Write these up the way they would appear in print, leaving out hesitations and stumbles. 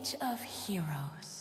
Age of Heroes.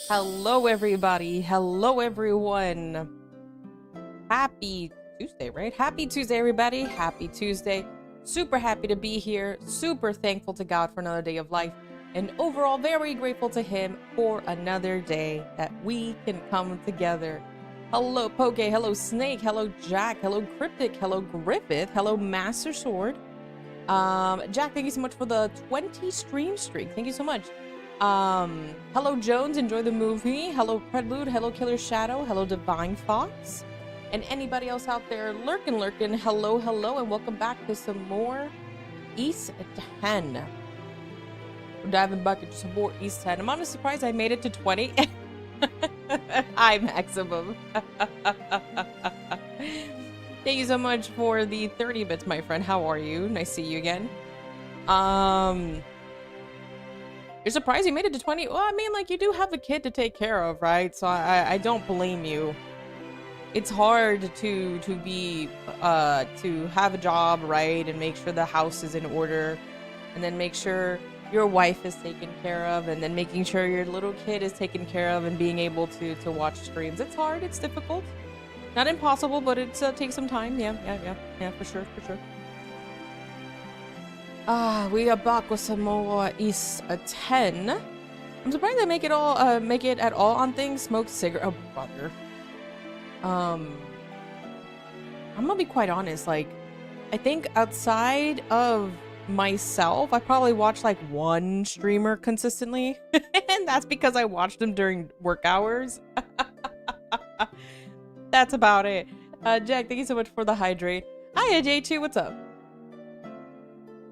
Hello, everybody. Hello, everyone. Happy Tuesday, right? Happy Tuesday, everybody. Happy Tuesday. Super happy to be here. Super thankful to God for another day of life. And overall, very grateful to Him for another day that we can come together. Hello, Poke. Hello, Snake. Hello, Jack. Hello, Cryptic. Hello, Griffith. Hello, Master Sword. Jack, thank you so much for the 20 stream streak. Thank you so much. Hello, Jones. Enjoy the movie. Hello, Prelude. Hello, Killer Shadow. Hello, Divine Fox. And anybody else out there lurking, hello, and welcome back to some more East 10. We're diving back into some more East 10. I'm honestly surprised I made it to 20. Hi, Maximum. Thank you so much for the 30 bits, my friend. How are you? Nice to see you again. You're surprised you made it to 20? Well, I mean, like, you do have a kid to take care of, right? So I don't blame you. It's hard to have a job, right, and make sure the house is in order, and then make sure your wife is taken care of, and then making sure your little kid is taken care of, and being able to watch streams. It's hard. It's difficult. Not impossible, but it takes some time. Yeah, for sure. We are back with some more East 10. I'm surprised I make it at all on things. Smoke cigarette, oh brother. I'm gonna be quite honest, like, I think outside of myself, I probably watch like one streamer consistently, and that's because I watched them during work hours. That's about it. Jack, thank you so much for the hydrate. Hiya, J2, what's up?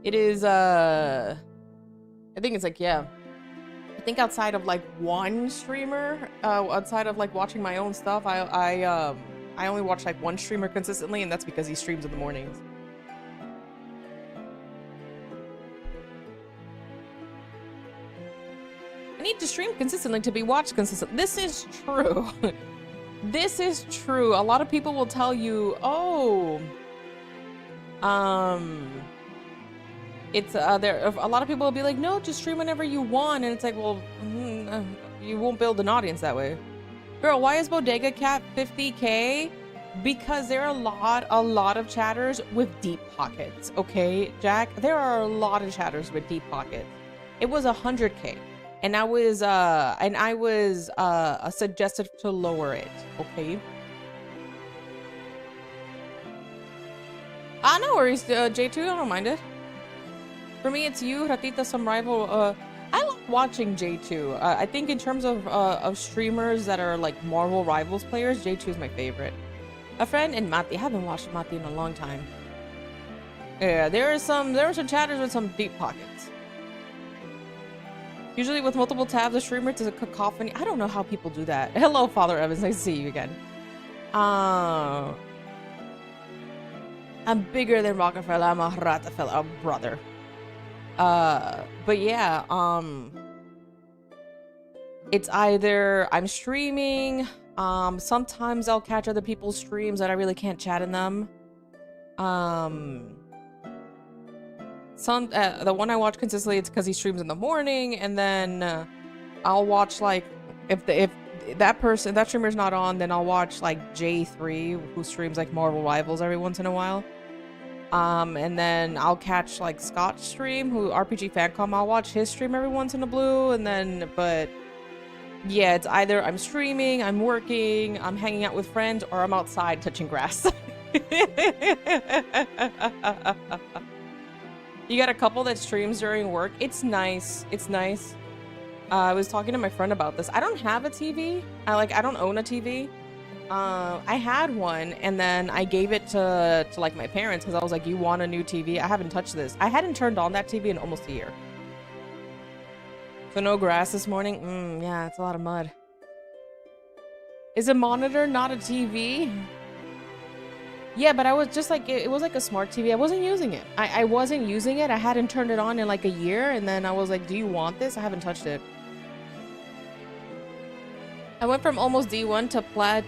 It is, I think it's like, yeah. I think outside of like one streamer, outside of like watching my own stuff, I only watch like one streamer consistently, and that's because he streams in the mornings. I need to stream consistently to be watched consistently. This is true. This is true. A lot of people will tell you, oh, it's there. A lot of people will be like, no, just stream whenever you want, and it's like, well, you won't build an audience that way. Girl, why is Bodega Cat 50K? Because there are a lot of chatters with deep pockets. Okay, Jack, there are a lot of chatters with deep pockets. It was 100K, and I was suggested to lower it. Okay. No worries, J2. I don't mind it. For me, it's you, Ratita, some rival. I like watching J2. I think in terms of streamers that are like Marvel Rivals players, J2 is my favorite. A friend and Mati. I haven't watched Mati in a long time. Yeah, there are some chatters with some deep pockets. Usually with multiple tabs, a streamer to a cacophony. I don't know how people do that. Hello, Father Evans. Nice to see you again. I'm bigger than Rockefeller. I'm a Rockefeller brother. But yeah, it's either I'm streaming, sometimes I'll catch other people's streams that I really can't chat in them. The one I watch consistently, it's because he streams in the morning, and then I'll watch, like, if that streamer's not on, then I'll watch like J3, who streams like Marvel Rivals every once in a while. And then I'll catch like Scott's stream, who RPG Fancom. I'll watch his stream every once in a blue, and then, but yeah, it's either I'm streaming, I'm working, I'm hanging out with friends, or I'm outside touching grass. You got a couple that streams during work. It's nice. It's nice. I was talking to my friend about this. I don't have a TV. I don't own a TV. I had one, and then I gave it to like my parents, because I was like, you want a new TV? I haven't touched this. I hadn't turned on that TV in almost a year. So no grass this morning? Yeah, it's a lot of mud. Is a monitor not a TV? Yeah, but I was just like, it was like a smart TV. I wasn't using it. I wasn't using it. I hadn't turned it on in like a year, and then I was like, do you want this? I haven't touched it. I went from almost D1 to Plat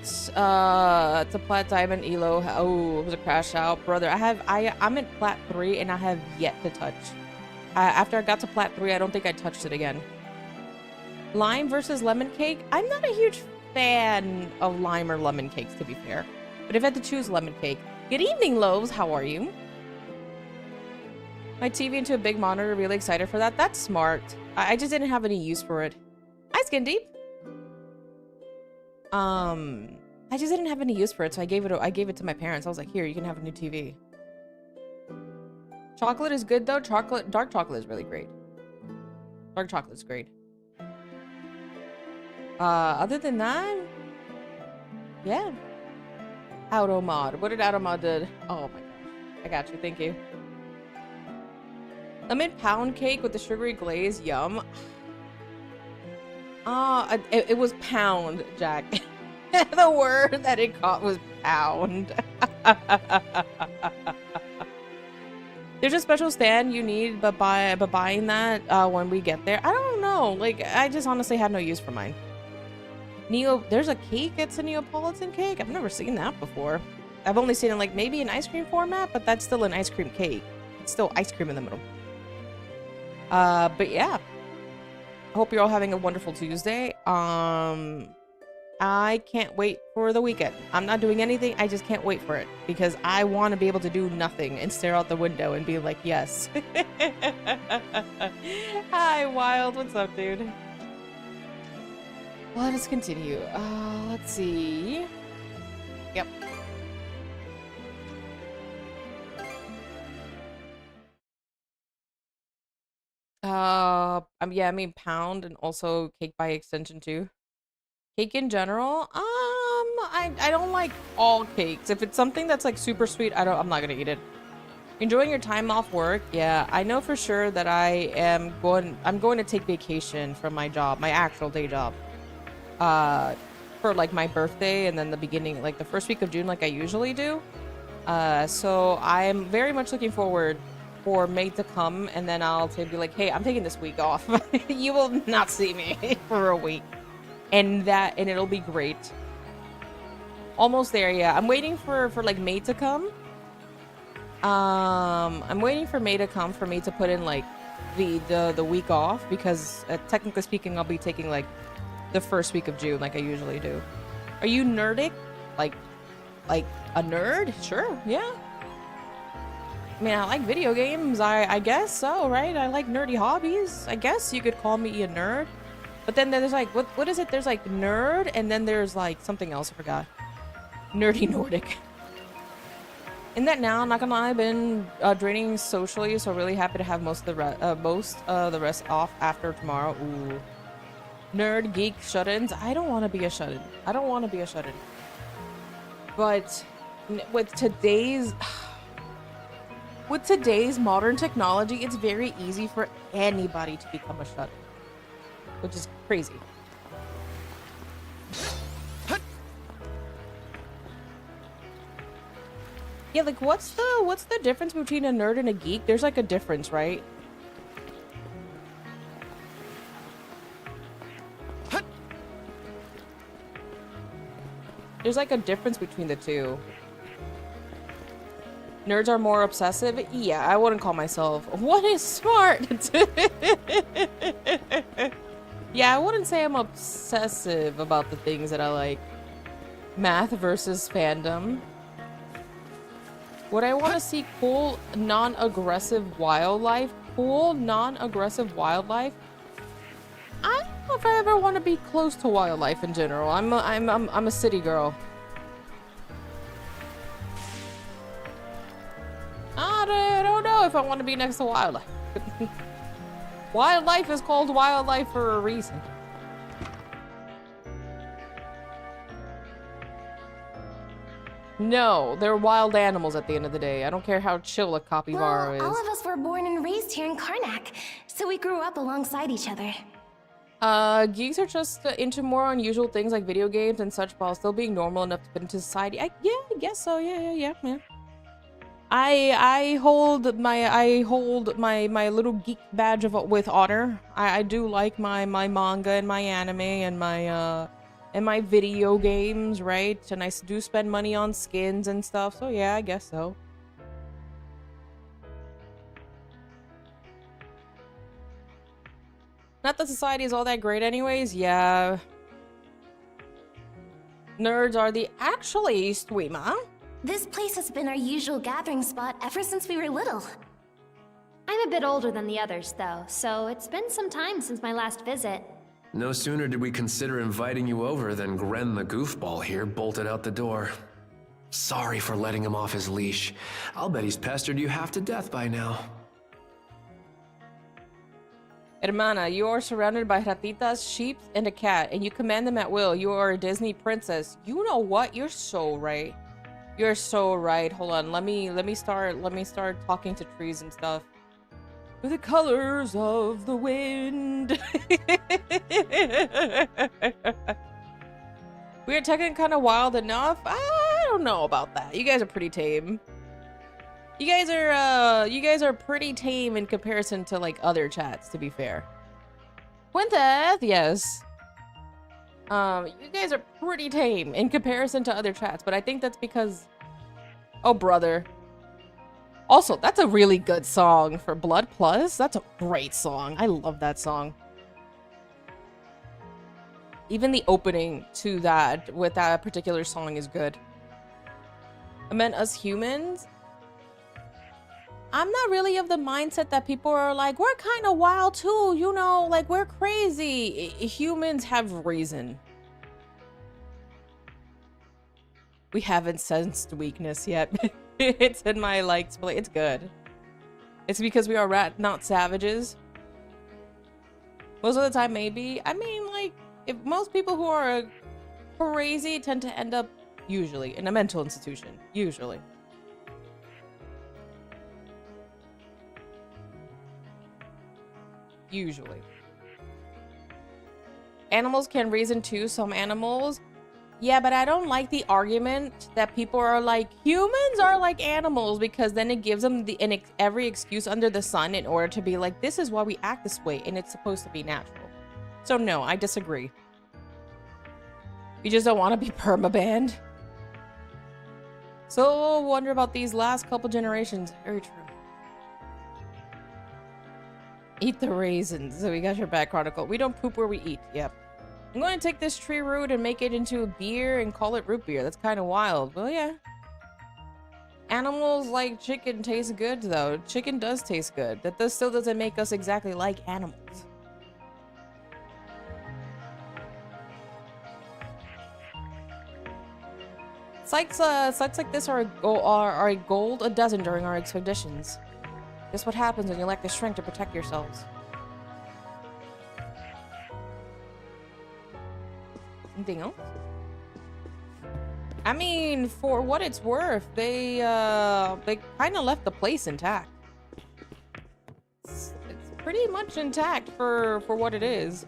Diamond Elo. Oh, it was a crash out, brother. I'm at Plat 3, and I have yet to touch. After I got to Plat 3, I don't think I touched it again. Lime versus lemon cake. I'm not a huge fan of lime or lemon cakes, to be fair. But if I had to choose lemon cake. Good evening, Loaves. How are you? My TV into a big monitor. Really excited for that. That's smart. I just didn't have any use for it. Hi, Skin Deep. I just didn't have any use for it, so I gave it to my parents. I was like, here, you can have a new TV. Chocolate is good though. Dark chocolate is really great. Dark chocolate's great. Other than that, yeah. Automod. What did Automod did? Oh my gosh. I got you. Thank you. Lemon pound cake with the sugary glaze. Yum. It was pound, Jack. The word that it caught was pound. There's a special stand you need, but buying that when we get there, I don't know. Like, I just honestly had no use for mine. There's a cake. It's a Neapolitan cake. I've never seen that before. I've only seen it like maybe in ice cream format, but that's still an ice cream cake. It's still ice cream in the middle. But yeah. I hope you're all having a wonderful Tuesday. I can't wait for the weekend. I'm not doing anything. I just can't wait for it because I want to be able to do nothing and stare out the window and be like, yes. Hi, Wild. What's up, dude? Let us continue. Let's see. Yep. Yeah, I mean pound and also cake by extension too. Cake in general, I don't like all cakes. If it's something that's like super sweet, I'm not gonna eat it. Enjoying your time off work? Yeah, I know for sure that I'm going to take vacation from my job, my actual day job. For like my birthday and then the beginning, like the first week of June, like I usually do. So I'm very much looking forward for May to come, and then I'll be like, hey, I'm taking this week off. You will not see me for a week. And it'll be great. Almost there, yeah. I'm waiting for like May to come. I'm waiting for May to come for me to put in like the week off because technically speaking, I'll be taking like the first week of June like I usually do. Are you nerdic? Like a nerd? Sure, yeah. I mean, I like video games. I guess so, right? I like nerdy hobbies. I guess you could call me a nerd. But then there's like, what is it? There's like nerd, and then there's like something else. I forgot. Nerdy Nordic. In that now, I'm not gonna lie, I've been draining socially, so really happy to have most of the rest off after tomorrow. Ooh. Nerd, geek, shut-ins. I don't want to be a shut-in. I don't want to be a shut-in. But with today's modern technology, it's very easy for anybody to become a shut-in. Which is crazy. Yeah, like what's the difference between a nerd and a geek? There's like a difference, right? There's like a difference between the two. Nerds are more obsessive? Yeah, I wouldn't call myself. What is smart? Yeah, I wouldn't say I'm obsessive about the things that I like. Math versus fandom. Would I want to see cool, non-aggressive wildlife? Cool, non-aggressive wildlife? I don't know if I ever want to be close to wildlife in general. I'm a city girl. I don't know if I want to be next to wildlife. Wildlife is called wildlife for a reason. No, they're wild animals at the end of the day. I don't care how chill a capybara is. All of us were born and raised here in Karnak, so we grew up alongside each other. Geeks are just into more unusual things like video games and such while still being normal enough to fit into society. Yeah, I guess so. Yeah. I hold my little geek badge with honor. I do like my manga and my anime and my video games, right? And I do spend money on skins and stuff. So yeah, I guess so. Not that society is all that great anyways. Yeah. Nerds are the actually streamer. This place has been our usual gathering spot ever since we were little. I'm a bit older than the others, though, so it's been some time since my last visit. No sooner did we consider inviting you over than Gren the goofball here bolted out the door. Sorry for letting him off his leash. I'll bet he's pestered you half to death by now. Hermana, you are surrounded by ratitas, sheep, and a cat, and you command them at will. You are a Disney princess. You know what? You're so right. You're so right. Hold on. Let me start talking to trees and stuff. With the colors of the wind. We are technically kind of wild enough. I don't know about that. You guys are pretty tame. You guys are pretty tame in comparison to like other chats, to be fair. Quinteth, yes. You guys are pretty tame in comparison to other chats, but I think that's because, oh brother. Also, that's a really good song for Blood Plus. That's a great song. I love that song. Even the opening to that with that particular song is good. I meant us humans. I'm not really of the mindset that people are like, we're kind of wild too, you know, like we're crazy. Humans have reason. We haven't sensed weakness yet. It's in my likes, but it's good. It's because we are not savages. Most of the time, maybe. I mean, like, if most people who are crazy tend to end up usually in a mental institution. Usually. Usually. Animals can reason too. Some animals. Yeah, but I don't like the argument that people are like, humans are like animals, because then it gives them every excuse under the sun in order to be like, this is why we act this way, and it's supposed to be natural. So no, I disagree. You just don't want to be permabanned. So wonder about these last couple generations. Very true. Eat the raisins. So we got your back, Chronicle. We don't poop where we eat. Yep. I'm going to take this tree root and make it into a beer and call it root beer. That's kind of wild. Well, yeah. Animals like chicken taste good, though. Chicken does taste good. That still doesn't make us exactly like animals. Sites like this are a gold a dozen during our expeditions. That's what happens when you lack the strength to protect yourselves. Anything else? I mean, for what it's worth, they kind of left the place intact. It's pretty much intact for what it is.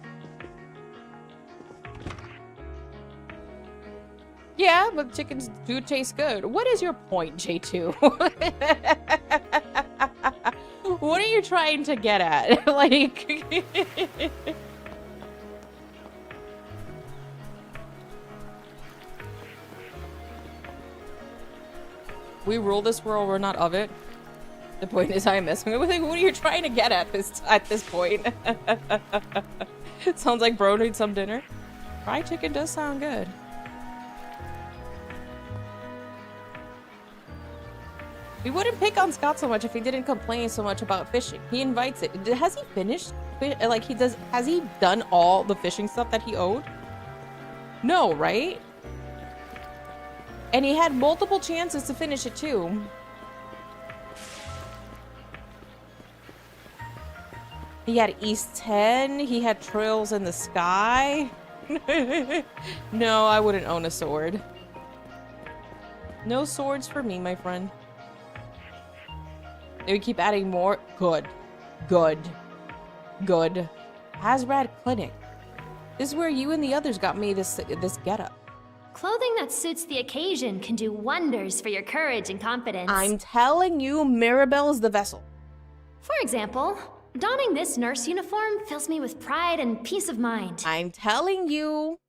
Yeah, but chickens do taste good. What is your point, J2? What are you trying to get at? Like... We rule this world, we're not of it. The point is I'm messing with it. What are you trying to get at this point? It sounds like bro needs some dinner. Fried chicken does sound good. We wouldn't pick on Scott so much if he didn't complain so much about fishing. He invites it. Has he finished? Like has he done all the fishing stuff that he owed? No, right? And he had multiple chances to finish it too. He had East 10. He had Trails in the Sky. No, I wouldn't own a sword. No swords for me, my friend. They would keep adding more. Good. Good. Good. Hazrat Clinic. This is where you and the others got me this getup. Clothing that suits the occasion can do wonders for your courage and confidence. I'm telling you, Mirabelle is the vessel. For example, donning this nurse uniform fills me with pride and peace of mind. I'm telling you.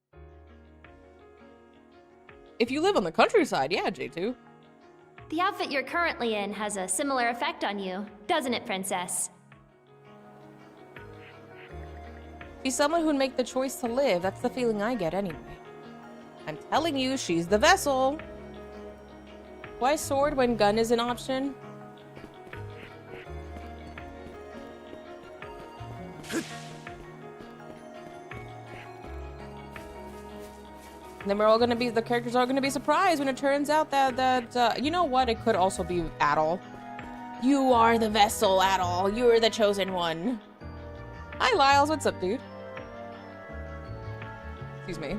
If you live on the countryside, yeah, J2. The outfit you're currently in has a similar effect on you, doesn't it, Princess? She's someone who'd make the choice to live. That's the feeling I get anyway. I'm telling you, she's the vessel. Why sword when gun is an option? And then we're all gonna be, the characters are gonna be surprised when it turns out that you know what? It could also be Adol. You are the vessel, Adol. You are the chosen one. Hi, Lyles. What's up, dude? Excuse me.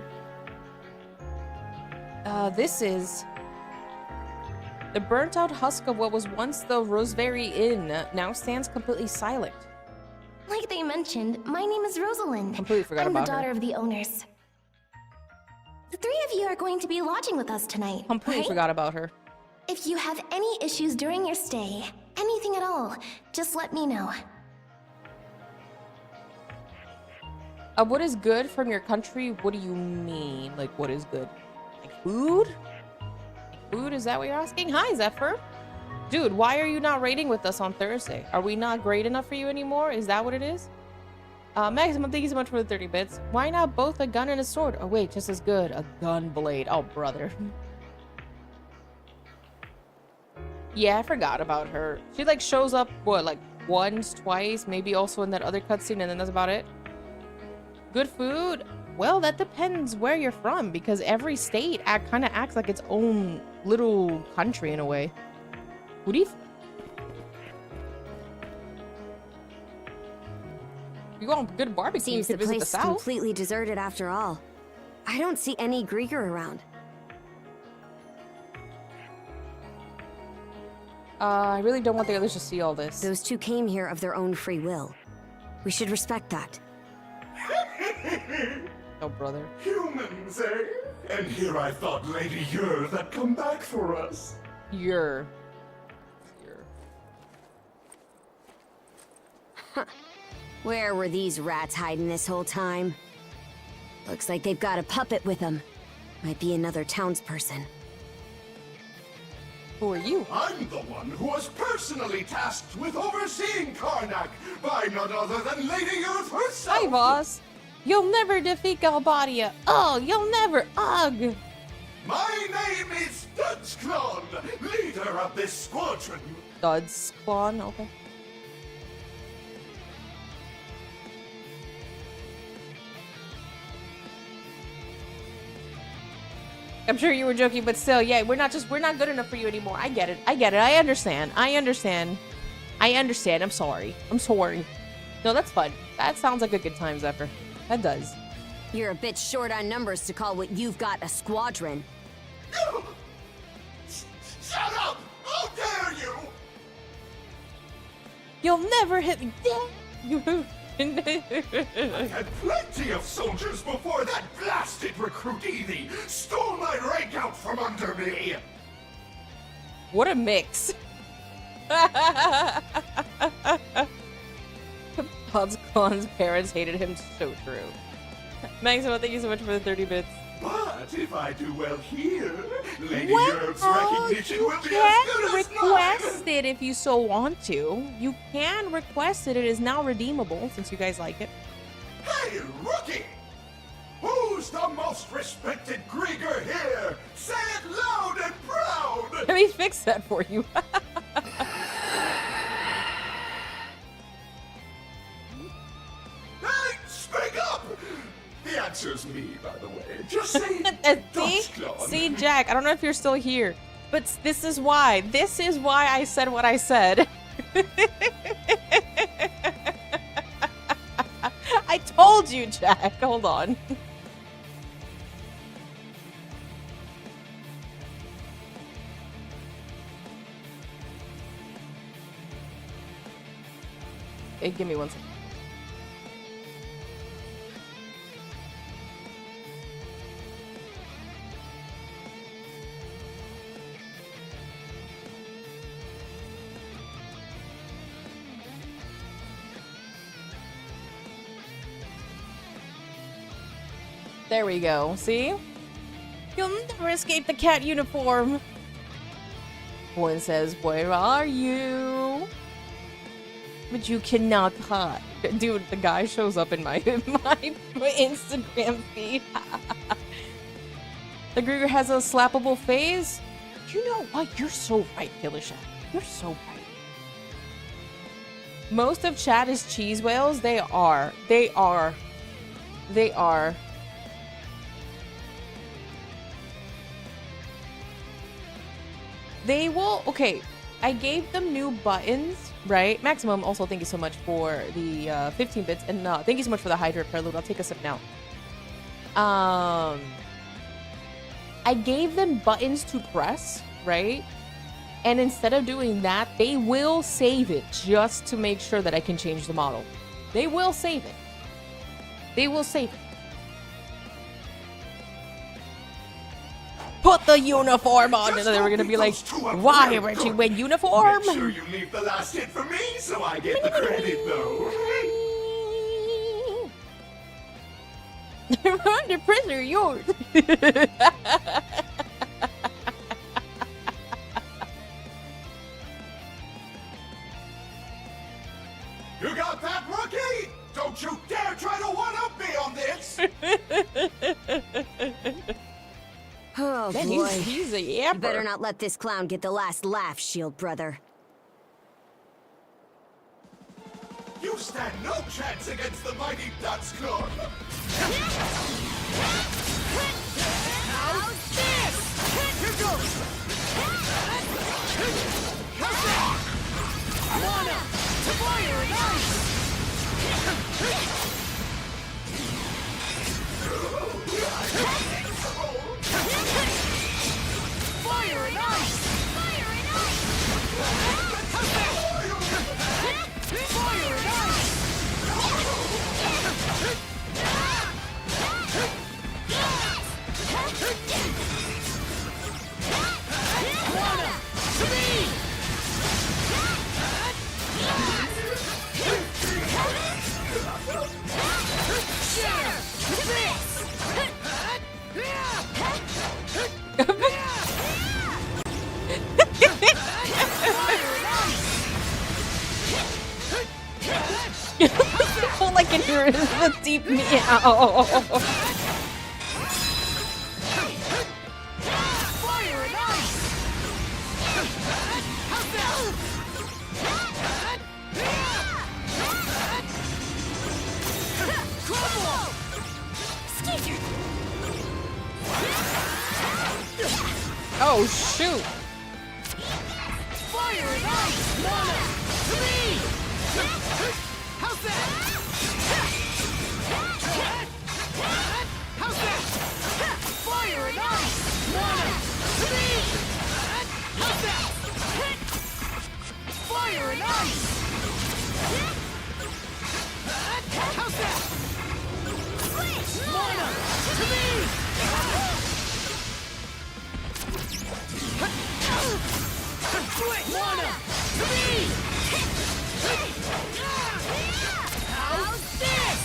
This is the burnt-out husk of what was once the Roseberry Inn. Now stands completely silent. Like they mentioned, my name is Rosalind. Completely forgot about her. I'm the daughter of the owners. The three of you are going to be lodging with us tonight, Completely right? forgot about her. If you have any issues during your stay, anything at all, just let me know. What is good from your country? What do you mean? Like, what is good? Like food? Like food? Is that what you're asking? Hi, Zephyr. Dude, why are you not raiding with us on Thursday? Are we not great enough for you anymore? Is that what it is? Maximum, thank you so much for the 30 bits. Why not both a gun and a sword? Oh, wait, just as good. A gun blade. Oh, brother. Yeah, I forgot about her. She, like, shows up, what, like, once, twice? Maybe also in that other cutscene, and then that's about it? Good food? Well, that depends where you're from, because every state kind of acts like its own little country in a way. Who do you... You want good barbecue, Seems you the could visit place the south. completely deserted after all. I don't see any Grieger around. I really don't want the others to see all this. Those two came here of their own free will. We should respect that. Oh, brother. Humans, eh? And here I thought Lady Yer had come back for us. You're... Where were these rats hiding this whole time? Looks like they've got a puppet with them. Might be another townsperson. Who are you? I'm the one who was personally tasked with overseeing Karnak by none other than Lady Earth herself. Hi, boss. You'll never defeat Galbadia. Oh, you'll never. Ugh. My name is Dudsklon, leader of this squadron. Dudsklon, okay. I'm sure you were joking, but still, yeah, we're not good enough for you anymore. I get it. I understand. I'm sorry. No, that's fun. That sounds like a good time, Zephyr. That does. You're a bit short on numbers to call what you've got a squadron. Shut up! How dare you! You'll never hit me. I had plenty of soldiers before that blasted recruit Evie stole my rank out from under me. What a mix. Pod's parents hated him. So true. Maximo, thank you so much for the 30 bits. But if I do well here, Lady Yerb's recognition will be You as can good as request mine. it if you so want to. You can request it. It is now redeemable since you guys like it. Hey, rookie! Who's the most respected Grieger here? Say it loud and proud! Let me fix that for you. Hey, speak up! The answer's me, by the way. Just say Dudsklon. See, Jack, I don't know if you're still here, but this is why. This is why I said what I said. I told you, Jack. Hold on. Hey, give me one second. There we go. See? You'll never escape the cat uniform. One says, "Where are you?" But you cannot hide. Dude, the guy shows up in my Instagram feed. The Grieger has a slappable phase? You know what? You're so right, Killer Shack. You're so right. Most of chat is cheese whales. They are. They are. They are. They will... Okay, I gave them new buttons, right? Maximum, also thank you so much for the 15 bits. And thank you so much for the hydrate prelude. I'll take a sip now. I gave them buttons to press, right? And instead of doing that, they will save it just to make sure that I can change the model. They will save it. They will save it. Put the uniform on! And they were gonna be like, why aren't you in uniform? Make sure you leave the last hit for me so I get the credit, though. I'm under prisoner, yours. You got that, rookie? Don't you dare try to one-up me on this! Oh Man, boy. he's a You yapper. better not let this clown get the last laugh, Shield brother. You stand no chance against the mighty Dutch Club! How's this? Here goes! Mana! To fire and ice! Fire and ice! Fire and ice! Fire and ice! Mana! To me! Shatter! This! All I can hear is the deep meow. Fire and ice! How's that? Crumble! Oh, shoot. Fire and ice! Mana! To me! How's that? How's that? Fire and ice! Mana! To me! How's that? Fire and ice! How's that? Mana! To me! Mana! To me! How's this?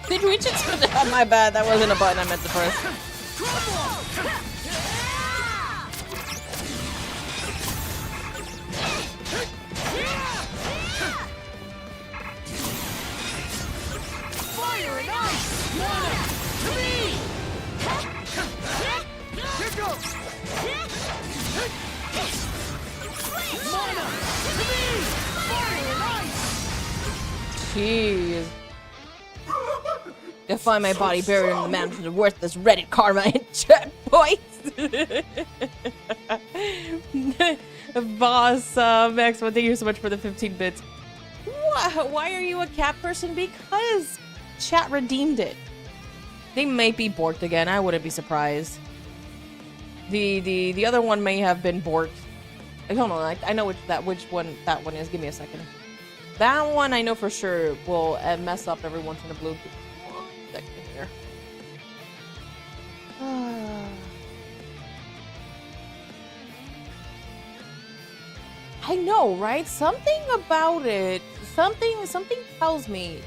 Did we just... My bad, that wasn't a button I meant to press. Fire and ice! Mana! To me! Here goes! Mana! To me! Fire and ice! Jeez. I find my body buried in the mountains of worthless Reddit karma and chat points. Boss, Maxwell, thank you so much for the 15 bits. Why are you a cat person? Because chat redeemed it. They may be borked again. I wouldn't be surprised. The other one may have been borked. Hold on, I know which one that one is. Give me a second. That one I know for sure will mess up every once in a blue second here. I know, right? Something about it. Something tells me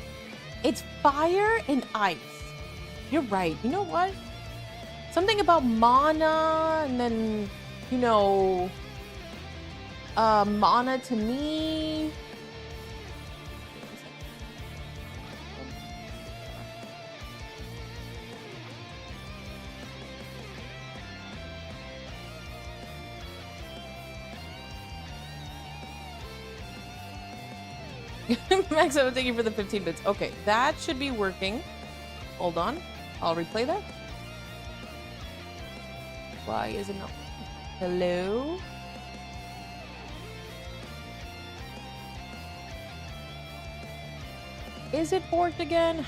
it's fire and ice. You're right. You know what? Something about mana, and then, you know, mana to me. Max, thank you for the 15 bits. Okay, that should be working. Hold on. I'll replay that. Why is it not? Hello? Is it forked again?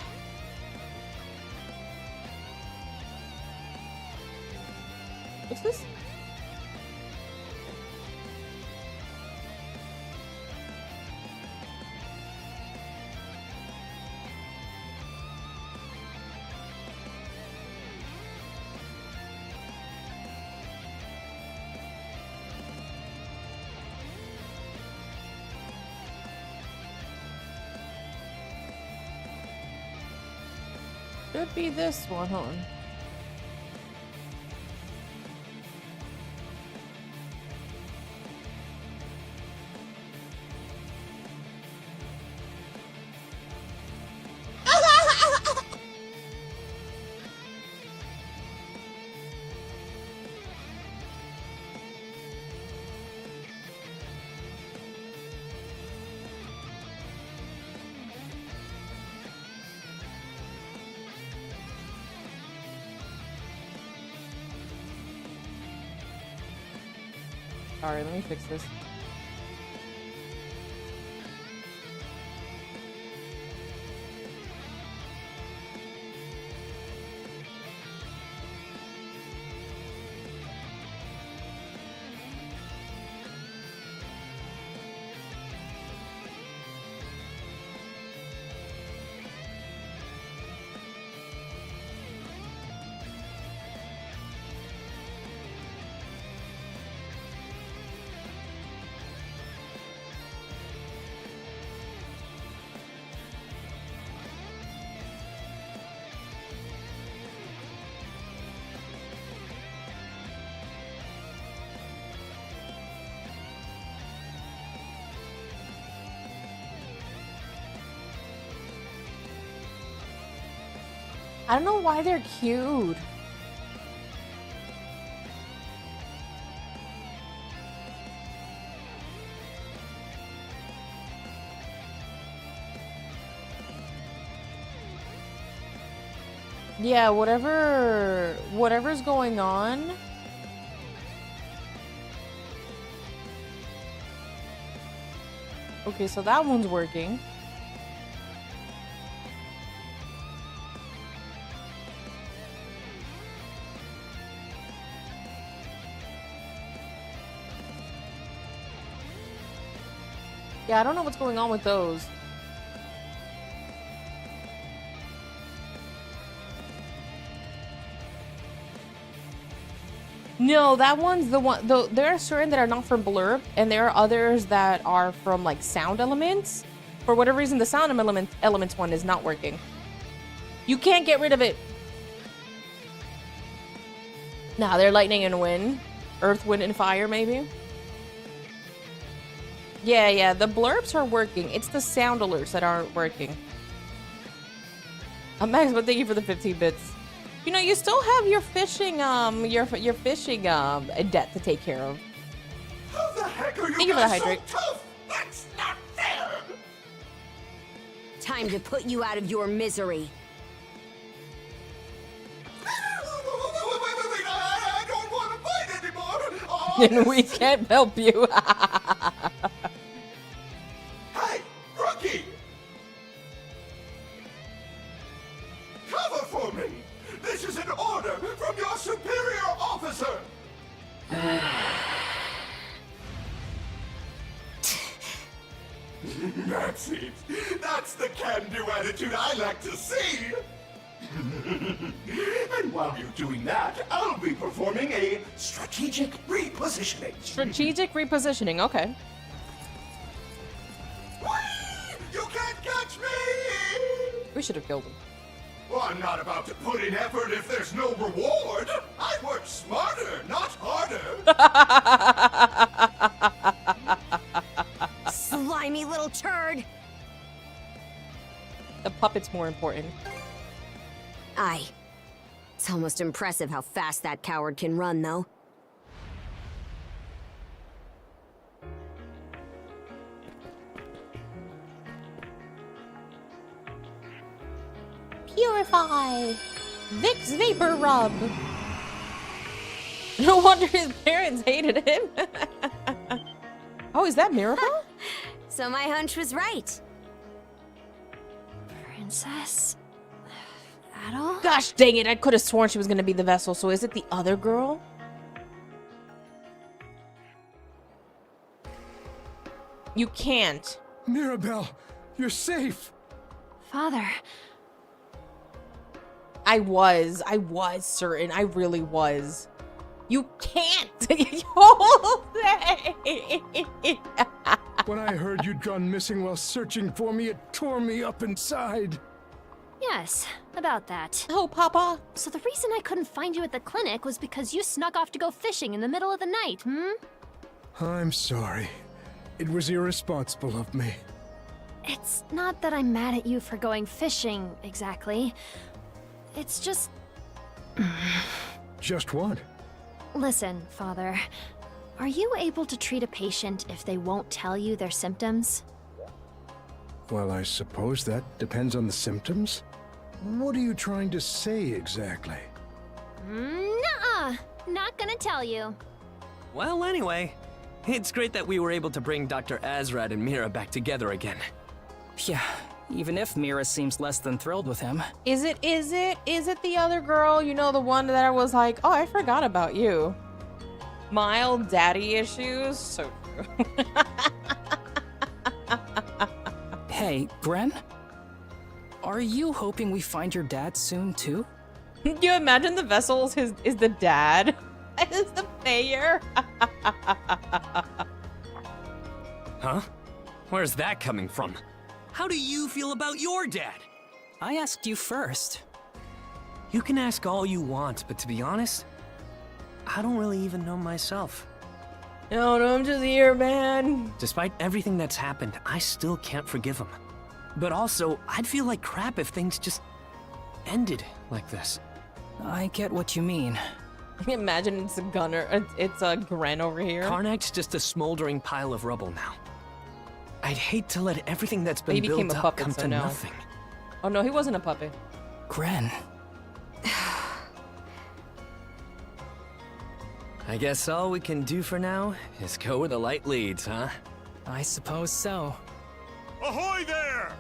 What's this? Should be this one, hold on. Sorry, let me fix this. I don't know why they're cute. Yeah, whatever's going on. Okay, so that one's working. Yeah, I don't know what's going on with those. No, that one's the one. Though there are certain that are not from Blurb, and there are others that are from like sound elements. For whatever reason, the sound elements one is not working. You can't get rid of it. Nah, they're lightning and wind, earth, wind, and fire, maybe. Yeah, the blurbs are working. It's the sound alerts that aren't working. Max, but thank you for the 15 bits. You know, you still have your fishing, your fishing, debt to take care of. How the heck are you Thank you for the guys hydrate. so tough? That's not fair! Time to put you out of your misery. Wait, I don't want to fight anymore! Oh, And we can't help you. Hey, rookie! Cover for me! This is an order from your superior officer! That's it. That's the can-do attitude I like to see. And while you're doing that, I'll be performing a strategic repositioning. Strategic repositioning, okay. Whee! You can't catch me! We should have killed him. Well, I'm not about to put in effort if there's no reward. I work smarter, not harder. Slimy little turd! The puppet's more important. Aye. It's almost impressive how fast that coward can run, though. Purify! Vicks Vapor Rub! No wonder his parents hated him. Oh, is that Mirabelle? So my hunch was right. Princess? Adel? Gosh dang it, I could have sworn she was gonna be the vessel, so is it the other girl? You can't. Mirabelle, you're safe. Father. I was certain. I really was. You can't. When I heard you'd gone missing while searching for me, it tore me up inside. Yes, about that. Oh, Papa. So the reason I couldn't find you at the clinic was because you snuck off to go fishing in the middle of the night, I'm sorry. It was irresponsible of me. It's not that I'm mad at you for going fishing, exactly. It's just... Just what? Listen, Father. Are you able to treat a patient if they won't tell you their symptoms? Well, I suppose that depends on the symptoms. What are you trying to say exactly? Nuh-uh! Not gonna tell you. Well, anyway, it's great that we were able to bring Dr. Azrad and Mira back together again. Yeah, even if Mira seems less than thrilled with him. Is it the other girl? You know, the one that I was like, oh, I forgot about you. Mild daddy issues? So true. Hey, Gren? Are you hoping we find your dad soon, too? Can you imagine the vessels is the dad? Is the mayor? Huh? Where's that coming from? How do you feel about your dad? I asked you first. You can ask all you want, but to be honest, I don't really even know myself. No, I'm just here, man. Despite everything that's happened, I still can't forgive him. But also, I'd feel like crap if things just ended like this. I get what you mean. Imagine it's a gunner. It's a Gren over here. Karnak's just a smoldering pile of rubble now. I'd hate to let everything that's been He became built a up puppet, come so to no. nothing. Oh no, he wasn't a puppet. Gren. I guess all we can do for now is go where the light leads, huh? I suppose so. Ahoy there!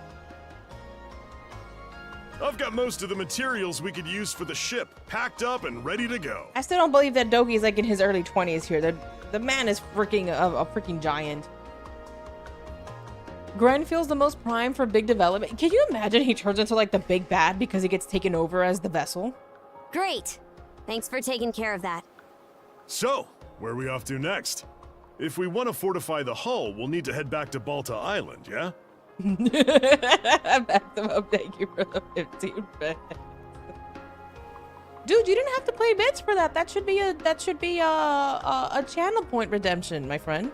I've got most of the materials we could use for the ship packed up and ready to go. I still don't believe that Dogi's like in his early 20s here. The man is freaking a freaking giant. Gren feels the most prime for big development. Can you imagine he turns into like the big bad because he gets taken over as the vessel? Great. Thanks for taking care of that. So, where are we off to next? If we want to fortify the hull, we'll need to head back to Balta Island, yeah? Maximum, thank you for the 15 bits. Dude, you didn't have to play bits for that. That should be a channel point redemption, my friend.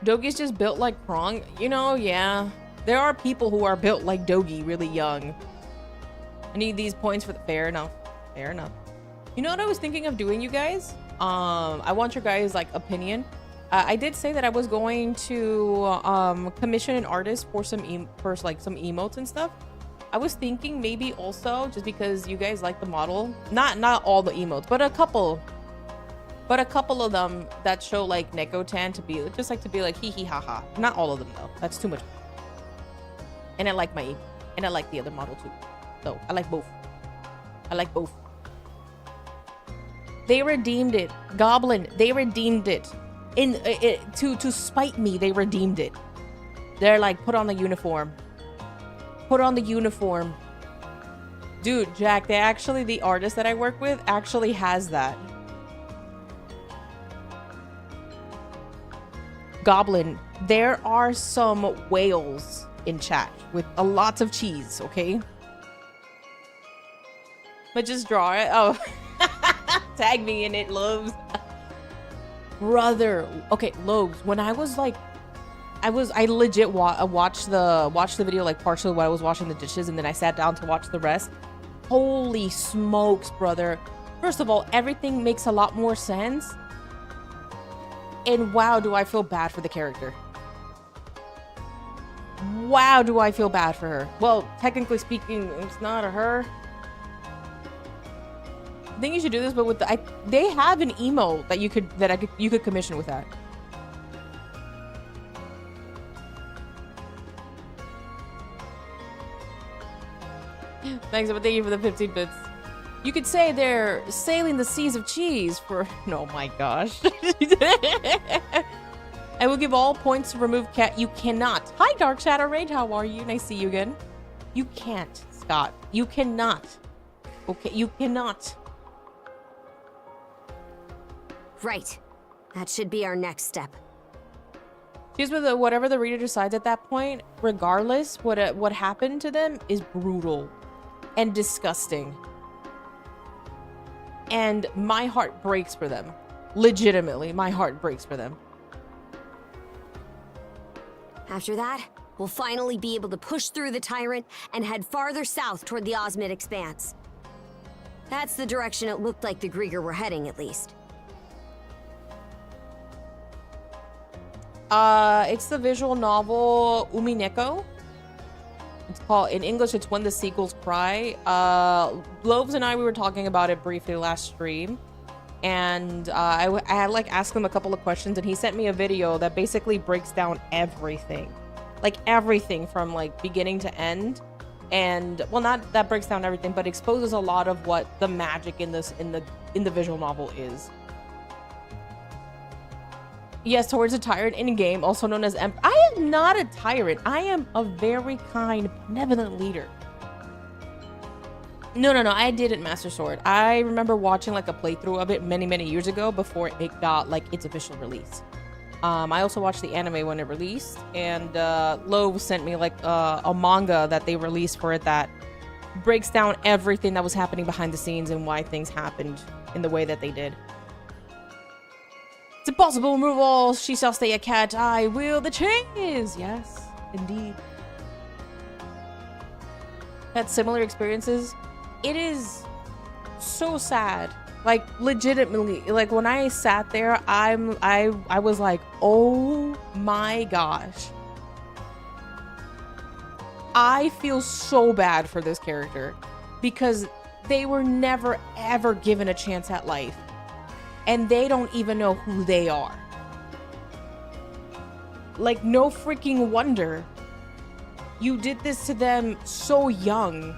Dogi's just built like Krong. You know, yeah. There are people who are built like Dogi really young. I need these points for the fair enough. Fair enough. You know what I was thinking of doing, you guys? I want your guys' like opinion. I did say that I was going to commission an artist for some some emotes and stuff. I was thinking maybe also just because you guys like the model, not all the emotes, but a couple of them that show like Nekotan to be just like hee hee ha ha. Not all of them though. That's too much. And I like the other model too. So I like both. I like both. They redeemed it. Goblin, they redeemed it. To spite me, they redeemed it. They're like, put on the uniform. Put on the uniform. Dude, Jack, the artist that I work with actually has that. Goblin, there are some whales in chat with a lots of cheese, okay? But just draw it. Oh, tag me in it, Lobes. Brother, okay, Lobes. When I was like, I legit watched the video like partially while I was washing the dishes, and then I sat down to watch the rest. Holy smokes, brother! First of all, everything makes a lot more sense. And wow, do I feel bad for the character. Wow, do I feel bad for her. Well, technically speaking, it's not a her. I think you should do this, but with they have an emo that you could commission with that. Thanks, but thank you for the 15 bits. You could say they're sailing the seas of cheese for... Oh my gosh. I will give all points to remove cat. You cannot. Hi, Dark Shadow Rage. How are you? Nice to see you again. You can't, Scott. You cannot. Okay, you cannot. Right. That should be our next step. Just with whatever the reader decides at that point, regardless, what happened to them is brutal and disgusting. And my heart breaks for them. Legitimately, my heart breaks for them. After that, we'll finally be able to push through the Tyrant and head farther south toward the Osmid Expanse. That's the direction it looked like the Grieger were heading, at least. It's the visual novel Umineko. It's called, in English, it's When the Seagulls Cry. Lobes and I, we were talking about it briefly last stream. And I had like asked him a couple of questions, and he sent me a video that basically breaks down everything. Like everything from like beginning to end. And well, not that breaks down everything, but exposes a lot of what the magic in the visual novel is. Yes, towards a tyrant in game, also known as I am not a tyrant. I am a very kind, benevolent leader. No, I didn't Master Sword. I remember watching like a playthrough of it many years ago before it got like its official release. I also watched the anime when it released, and Lowe sent me like a manga that they released for it that breaks down everything that was happening behind the scenes and why things happened in the way that they did. It's impossible. Remove all. She shall stay a cat. I will the chains. Yes, indeed. Had similar experiences. It is so sad. Like legitimately, like when I sat there, I was like, oh my gosh. I feel so bad for this character because they were never ever given a chance at life. And they don't even know who they are. Like, no freaking wonder. You did this to them so young.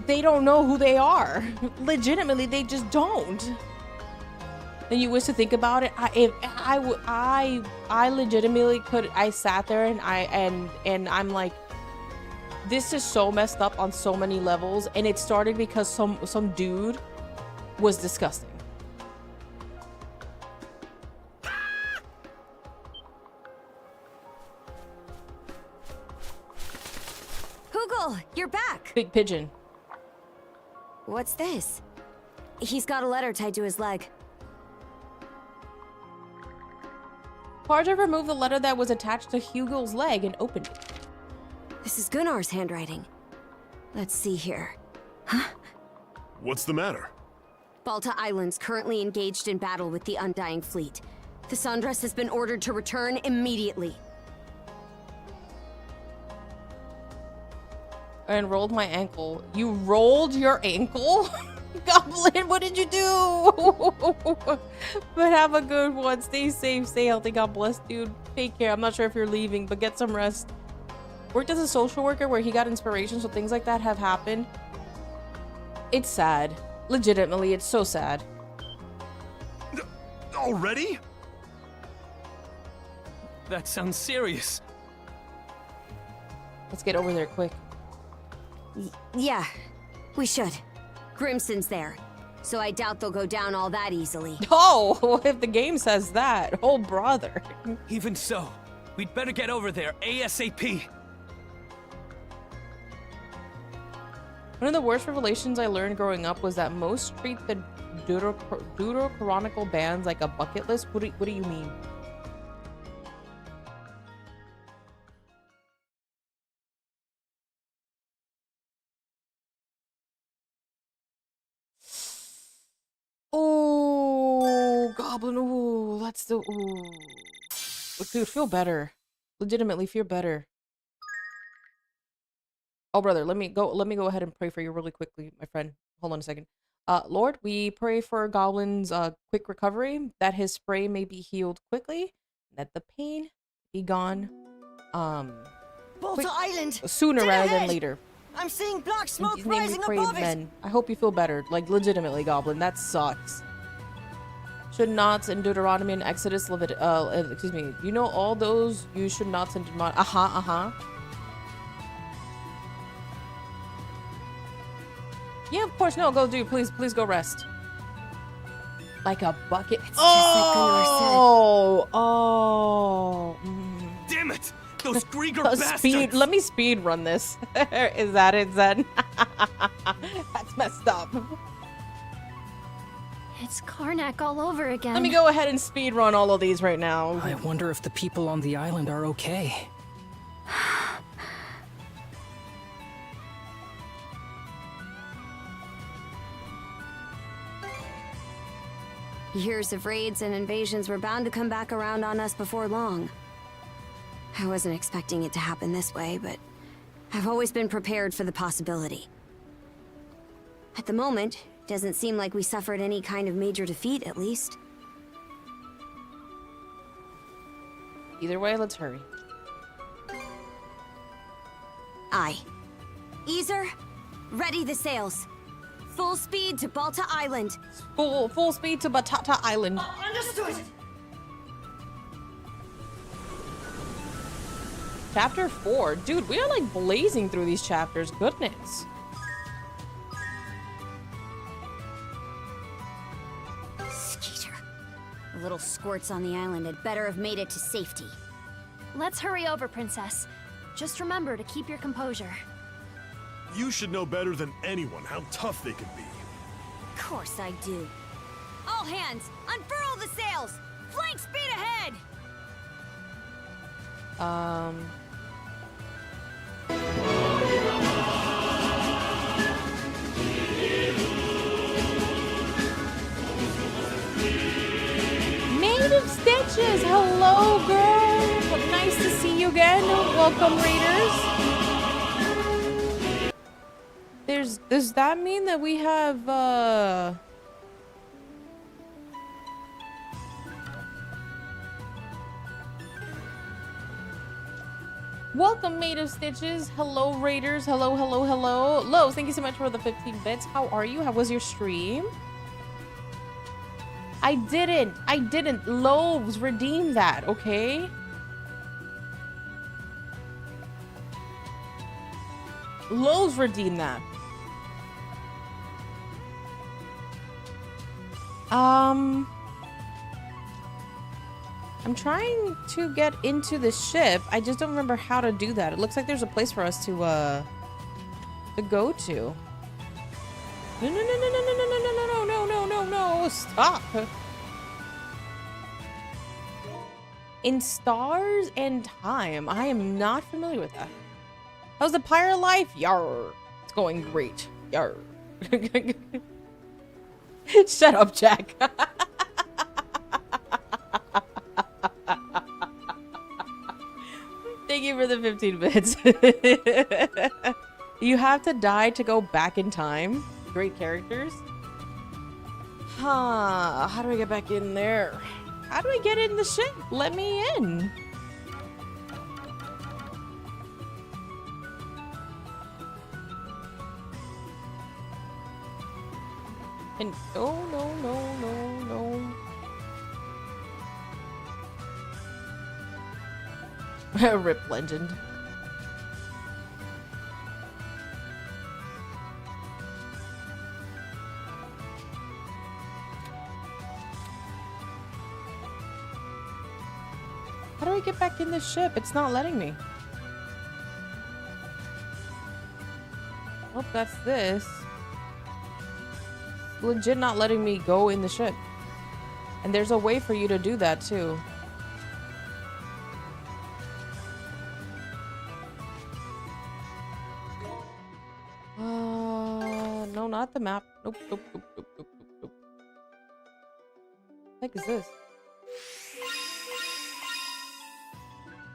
They don't know who they are. Legitimately, they just don't. And you wish to think about it. I legitimately could. I sat there and I'm like, this is so messed up on so many levels. And it started because some dude was disgusting. You're back! Big pigeon. What's this? He's got a letter tied to his leg. Parja removed the letter that was attached to Hugo's leg and opened it. This is Gunnar's handwriting. Let's see here. Huh? What's the matter? Balta Island's currently engaged in battle with the Undying Fleet. The Sundress has been ordered to return immediately. And rolled my ankle. You rolled your ankle? Goblin, what did you do? But have a good one. Stay safe, stay healthy. God bless, dude. Take care. I'm not sure if you're leaving, but get some rest. Worked as a social worker where he got inspiration, so things like that have happened. It's sad. Legitimately, it's so sad. Already? That sounds serious. Let's get over there quick. Yeah, we should. Grimson's there, so I doubt they'll go down all that easily. Oh, if the game says that. Oh, brother. Even so, we'd better get over there ASAP. One of the worst revelations I learned growing up was that most treat the deuterocanonical bands like a bucket list. What do you mean? Oh, Goblin. Oh, that's the. Oh, dude, feel better. Legitimately, feel better. Oh, brother, let me go ahead and pray for you really quickly, my friend. Hold on a second. Lord, we pray for Goblin's quick recovery, that his spray may be healed quickly, that the pain be gone Balta Island! sooner Dead rather ahead! than later. I'm seeing black In smoke Jesus' name we rising pray, above it! amen. I hope you feel better. Like, legitimately, Goblin. That sucks. Should nots in Deuteronomy and Exodus, excuse me. You know all those you should nots in Deuteronomy. Yeah, of course. No, go, dude. Please go rest. Like a bucket. It's just like Gunnar said. Oh. Damn it! Those Grieger bastards! Speed. Let me speed run this. Is that it, Zen? That's messed up. It's Karnak all over again. Let me go ahead and speed run all of these right now. I wonder if the people on the island are okay. Years of raids and invasions were bound to come back around on us before long. I wasn't expecting it to happen this way, but I've always been prepared for the possibility. At the moment, it doesn't seem like we suffered any kind of major defeat, at least. Either way, let's hurry. Aye. Easer, ready the sails. Full speed to Balta Island. Full speed to Batata Island. Understood! Chapter 4. Dude, we are like blazing through these chapters. Goodness. Skeeter. The little squirts on the island had better have made it to safety. Let's hurry over, Princess. Just remember to keep your composure. You should know better than anyone how tough they can be. Of course I do. All hands, unfurl the sails! Flank speed ahead! Maid of Stitches, hello, girl. Nice to see you again. Welcome, readers. Does that mean that we have, Welcome, Maid of Stitches. Hello, Raiders. Hello. Lowe's, thank you so much for the 15 bits. How are you? How was your stream? I didn't. Lowe's, redeem that, okay? Lowe's, redeem that. I'm trying to get into the ship. I just don't remember how to do that. It looks like there's a place for us to go to. No, stop. In Stars and Time. I am not familiar with that. How's the pirate life? Yarr. It's going great. Yarr. Shut up, Jack. Thank you for the 15 bits. You have to die to go back in time. Great characters. Huh. How do I get back in there? How do I get in the ship? Let me in. And no. Rip Legend. How do I get back in this ship? It's not letting me. Oh, that's this. Legit not letting me go in the ship. And there's a way for you to do that too. No, not the map. Nope, nope, nope, nope, nope, nope, nope. What the heck is this?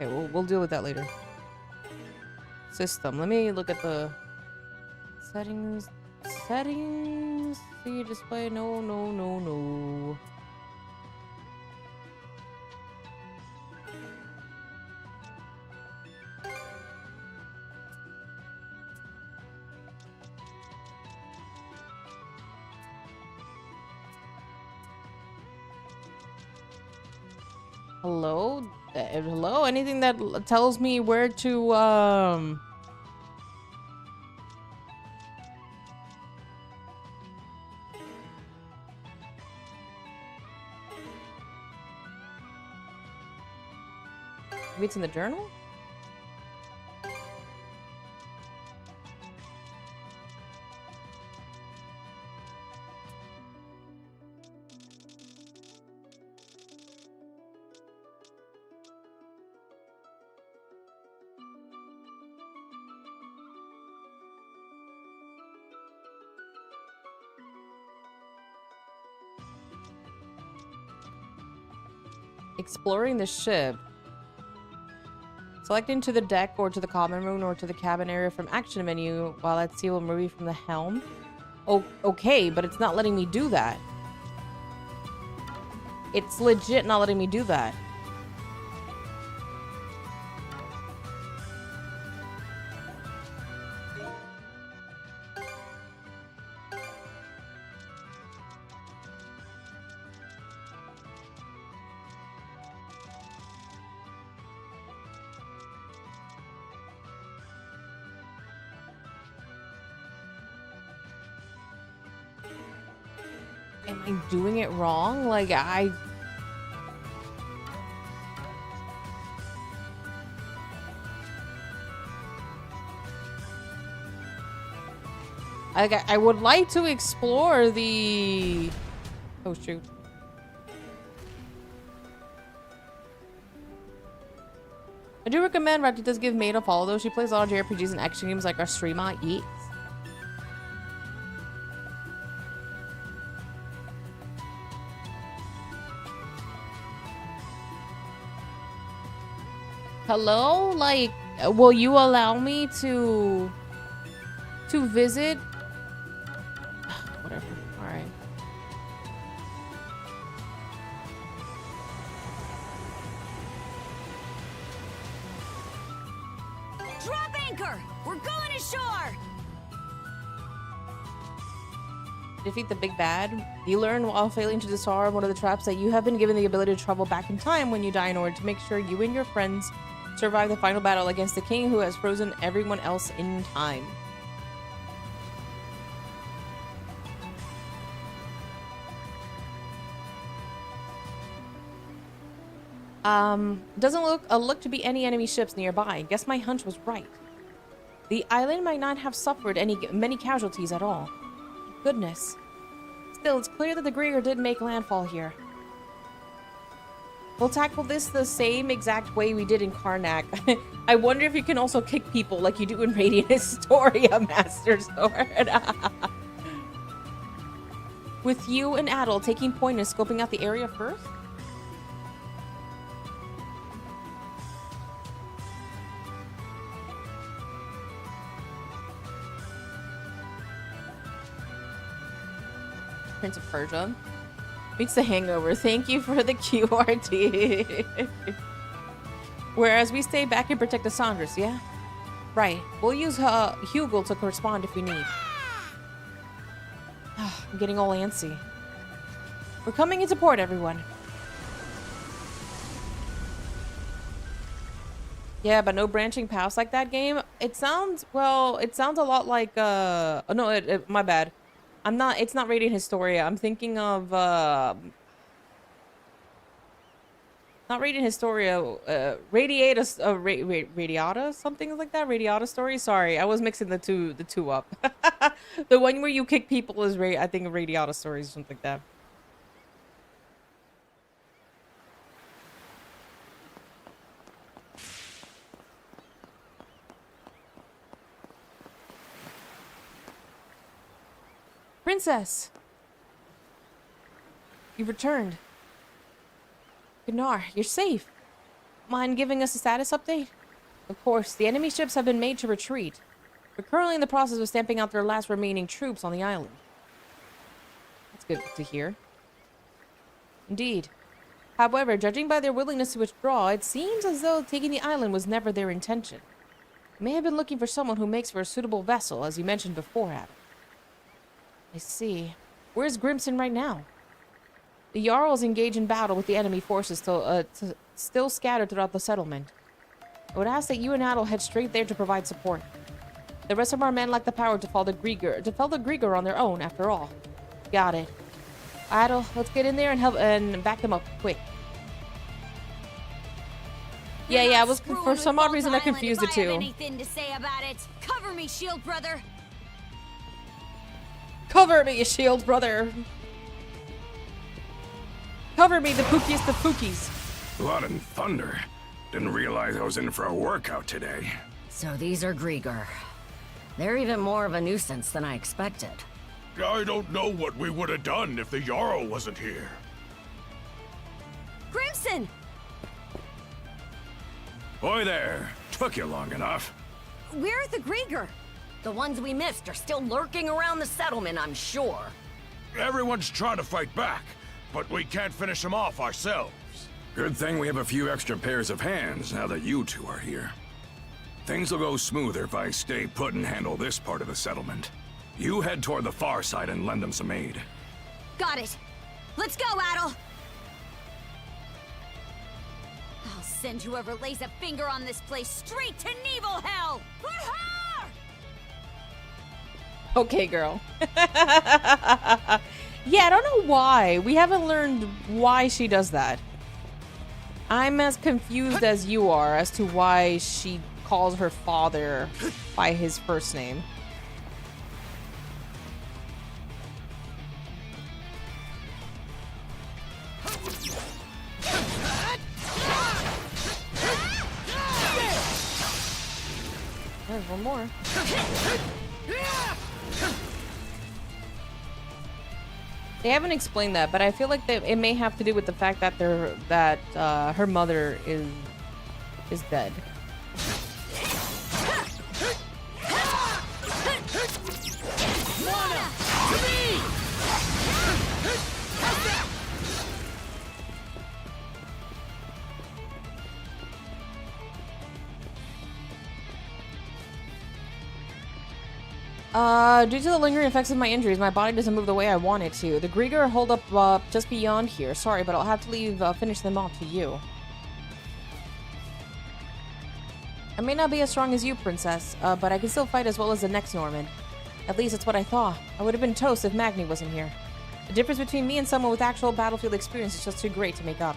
Okay, we'll deal with that later. System. Let me look at the settings. Settings. See display. No, no, no, no. Hello? Hello? Anything that tells me where to, maybe it's in the journal? Exploring the ship. Selecting to the deck or to the common room or to the cabin area from action menu while at sea will move from the helm. Oh, okay, but it's not letting me do that. It's legit not letting me do that. Am I doing it wrong? Like, I would like to explore the... Oh, shoot. I do recommend Rati does give Maid a follow, though. She plays a lot of jrpgs and action games like our streamer eats. Hello? Like, will you allow me to visit? Whatever. All right. Drop anchor! We're going ashore! Defeat the big bad. You learn while failing to disarm one of the traps that you have been given the ability to travel back in time when you die in order to make sure you and your friends survive the final battle against the king who has frozen everyone else in time. Doesn't look to be any enemy ships nearby. Guess my hunch was right. The island might not have suffered many casualties at all. Goodness. Still, it's clear that the Grieger did make landfall here. We'll tackle this the same exact way we did in Karnak. I wonder if you can also kick people like you do in Radiant Historia, Master Sword. With you and Adel taking point and scoping out the area first? Prince of Persia. Beats the hangover. Thank you for the QRT. Whereas we stay back and protect the Saunders, yeah? Right. We'll use Hugel to correspond if we need. I'm getting all antsy. We're coming into port, everyone. Yeah, but no branching paths like that game. It sounds, well, it sounds a lot like, oh no, my bad. It's not Radiant Historia. I'm thinking of, Not Radiant Historia, Radiata, something like that. Radiata story. Sorry, I was mixing the two up. The one where you kick people is I think Radiata stories, something like that. Princess, you've returned. Gnar, you're safe. Mind giving us a status update? Of course, the enemy ships have been made to retreat. We're currently in the process of stamping out their last remaining troops on the island. That's good to hear. Indeed. However, judging by their willingness to withdraw, it seems as though taking the island was never their intention. They may have been looking for someone who makes for a suitable vessel, as you mentioned before, Adam. I see. Where's Grimson right now? The Jarl is engaged in battle with the enemy forces still scattered throughout the settlement. I would ask that you and Adel head straight there to provide support. The rest of our men lack the power to fell the Grieger on their own, after all. Got it. Adel, let's get in there and help and back them up, quick. Yeah, I was for some odd reason I confused the two. Anything to say about it? Cover me, shield brother. Cover me, you shield brother. Cover me, the pookiest of pookies. Blood and thunder. Didn't realize I was in for a workout today. So these are Grieger. They're even more of a nuisance than I expected. I don't know what we would have done if the Jarl wasn't here. Crimson! Boy there. Took you long enough. Where are the Grieger? The ones we missed are still lurking around the settlement, I'm sure. Everyone's trying to fight back, but we can't finish them off ourselves. Good thing we have a few extra pairs of hands now that you two are here. Things will go smoother if I stay put and handle this part of the settlement. You head toward the far side and lend them some aid. Got it. Let's go, Adel. I'll send whoever lays a finger on this place straight to Nevil Hell. For her! Okay, girl. Yeah, I don't know why. We haven't learned why she does that. I'm as confused as you are as to why she calls her father by his first name. There's one more. They haven't explained that, but I feel like it may have to do with the fact that her mother is dead. Due to the lingering effects of my injuries, my body doesn't move the way I want it to. The Grieger hold up just beyond here. Sorry, but I'll have to finish them off to you. I may not be as strong as you, Princess, but I can still fight as well as the next Norman. At least that's what I thought. I would have been toast if Magni wasn't here. The difference between me and someone with actual battlefield experience is just too great to make up.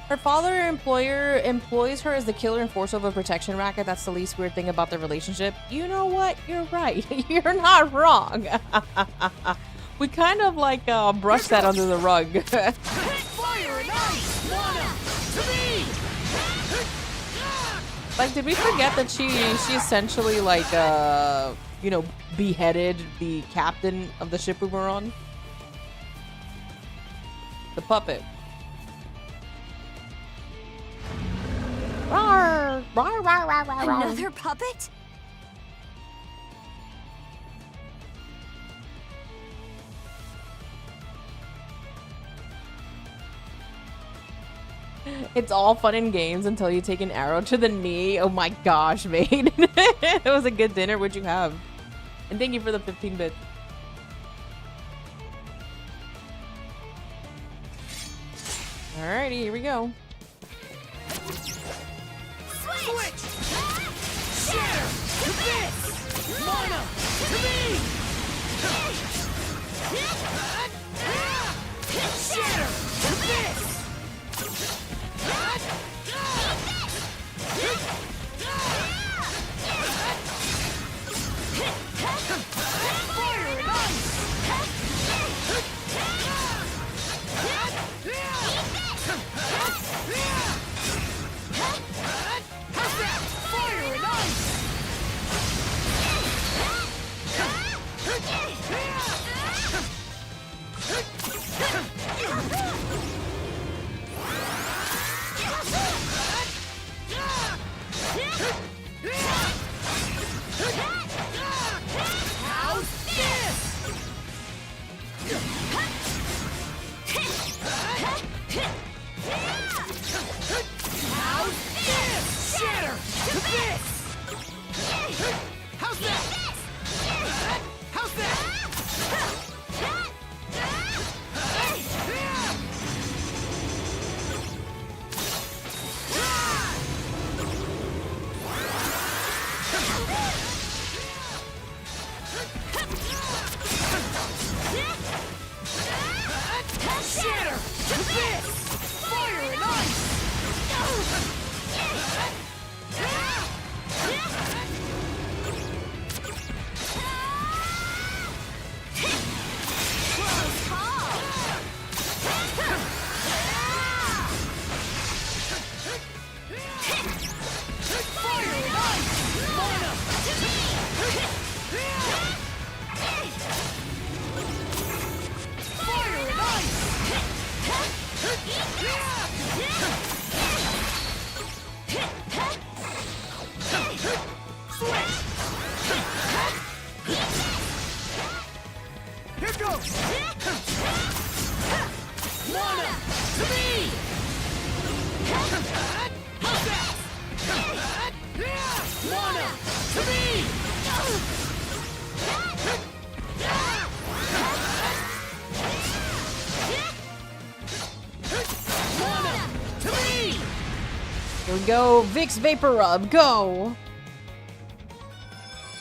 Her father employer employs her as the killer enforcer of a protection racket. That's the least weird thing about their relationship. You know what? You're right. You're not wrong. We kind of like brushed that under the rug. Like, did we forget that she essentially like you know, beheaded the captain of the ship we were on? The puppet. Another puppet? It's all fun and games until you take an arrow to the knee. Oh my gosh, mate. It was a good dinner. What'd you have? And thank you for the 15 bits. Alrighty, here we go. Switch! Shatter! To this! Mana! To me! Shatter! To this! How's that? Shatter! To this! Fire and ice! Here goes! Mana! To me! How's that? Mana! To me! Mana! To me! Here we go. Vicks Vapor Rub. Go.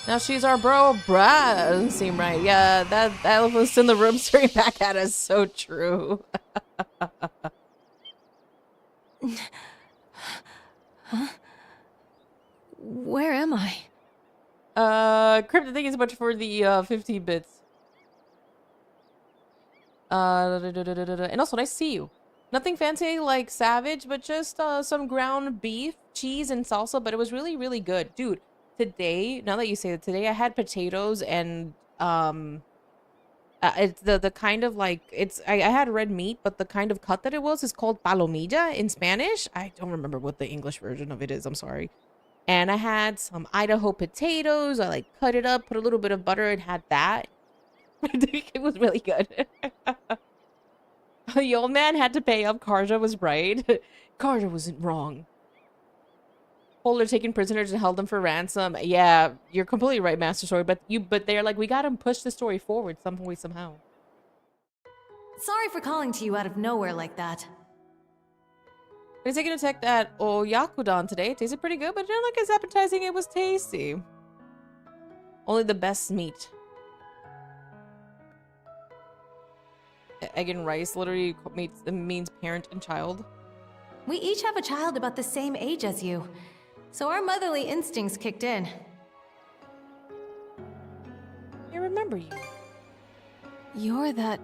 Now she's our bro. Bruh. Doesn't seem right. Yeah, that was in the room staring back at us. So true. Huh? Where am I? Crypto, thank you so much for the 15 bits. And also, nice to see you. Nothing fancy like Savage, but just some ground beef, cheese, and salsa. But it was really, really good, dude. Today, now that you say it, today I had potatoes and it's the kind of like I had red meat, but the kind of cut that it was is called palomilla in Spanish. I don't remember what the English version of it is. I'm sorry. And I had some Idaho potatoes. I like cut it up, put a little bit of butter, and had that. It was really good. The old man had to pay up. Karja was right. Karja wasn't wrong. Holder taken prisoners and held them for ransom. Yeah, you're completely right, Master Story. But they're like, we gotta push the story forward some way, somehow. Sorry for calling to you out of nowhere like that. I taken a tech at Oyakudan today. It tasted pretty good, but I didn't like as appetizing. It was tasty. Only the best meat. Egg and rice literally means parent and child. We each have a child about the same age as you, so our motherly instincts kicked in. I remember you. You're that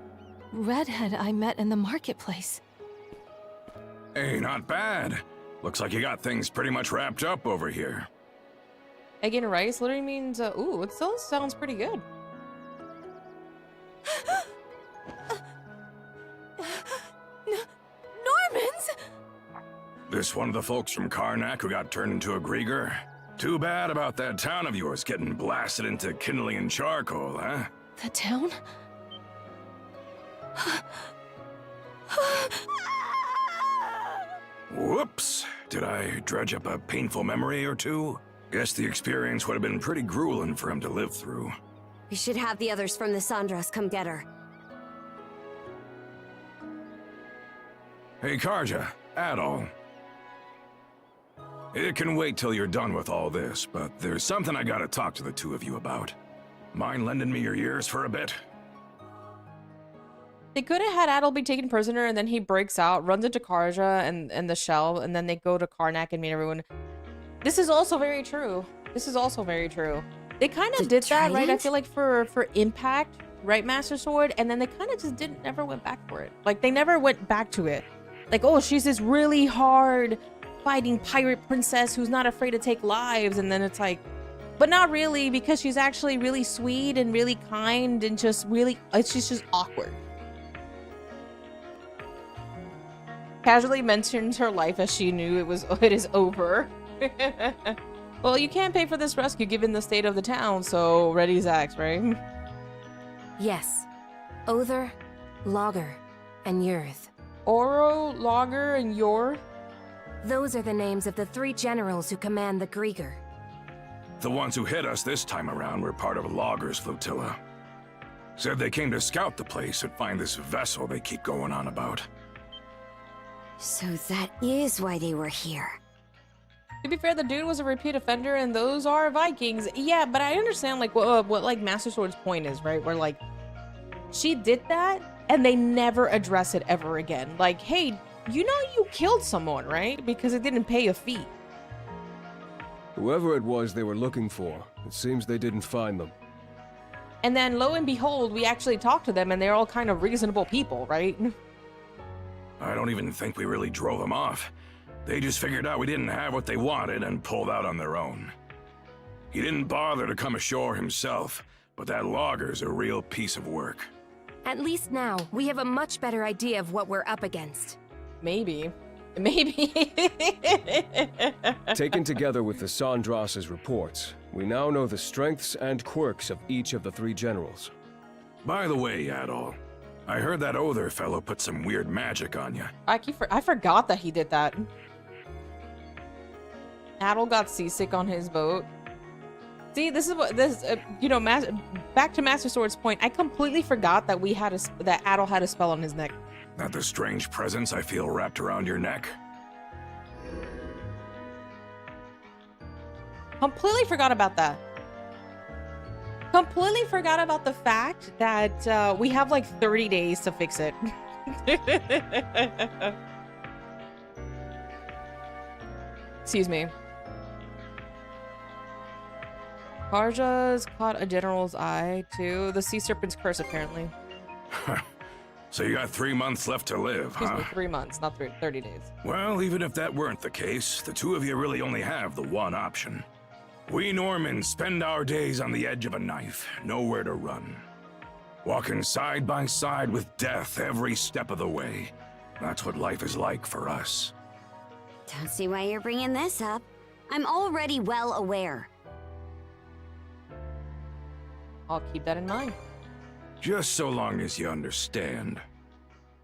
redhead I met in the marketplace. Hey, not bad. Looks like you got things pretty much wrapped up over here. Egg and rice literally means, ooh, it still sounds pretty good. Normans! This one of the folks from Karnak who got turned into a Grieger? Too bad about that town of yours getting blasted into kindling and charcoal, huh? The town? Whoops! Did I dredge up a painful memory or two? Guess the experience would have been pretty grueling for him to live through. We should have the others from the Sandras come get her. Hey, Karja, Adol. It can wait till you're done with all this, but there's something I gotta talk to the two of you about. Mind lending me your ears for a bit? They could have had Adol be taken prisoner, and then he breaks out, runs into Karja and the shell, and then they go to Karnak and meet everyone. This is also very true. This is also very true. They kind of did that, right? I feel like for Impact, right, Master Sword, and then they kind of just never went back for it. Like, they never went back to it. Like, oh, she's this really hard fighting pirate princess who's not afraid to take lives, and then it's like, but not really, because she's actually really sweet and really kind and just really, she's just awkward. Casually mentions her life as she knew it is over. Well, you can't pay for this rescue given the state of the town, so ready Zax, right? Yes. Other, Lager, and Yurth. Oro, Lager, and Yor? Those are the names of the 3 generals who command the Grieger. the ones who hit us this time around were part of a logger's flotilla. Said they came to scout the place and find this vessel they keep going on about. So that is why they were here. To be fair, the dude was a repeat offender, and those are Vikings. Yeah, but I understand like what like Master Sword's point is, right? Where like she did that, and they never address it ever again. Like, hey, you know you killed someone, right? Because it didn't pay a fee. Whoever it was they were looking for, it seems they didn't find them. And then lo and behold, we actually talked to them, and they're all kind of reasonable people, right? I don't even think we really drove them off. They just figured out we didn't have what they wanted and pulled out on their own. He didn't bother to come ashore himself, but that logger's a real piece of work. At least now, we have a much better idea of what we're up against. Maybe. Maybe. Taken together with the Sandras's reports, we now know the strengths and quirks of each of the 3 generals. By the way, Adol, I heard that other fellow put some weird magic on you. I forgot that he did that. Adol got seasick on his boat. See, this is what this, you know, back to Master Sword's point. I completely forgot that that Adol had a spell on his neck. Not the strange presence I feel wrapped around your neck? Completely forgot about that. Completely forgot about the fact that we have like 30 days to fix it. Excuse me. Karja's caught a general's eye too. The sea serpent's curse, apparently. So you got 3 months left to live, Excuse huh? me, 3 months, not 30 days. Well, even if that weren't the case, the 2 of you really only have the one option. We Normans spend our days on the edge of a knife, nowhere to run. Walking side by side with death every step of the way. That's what life is like for us. Don't see why you're bringing this up. I'm already well aware. I'll keep that in mind. Just so long as you understand.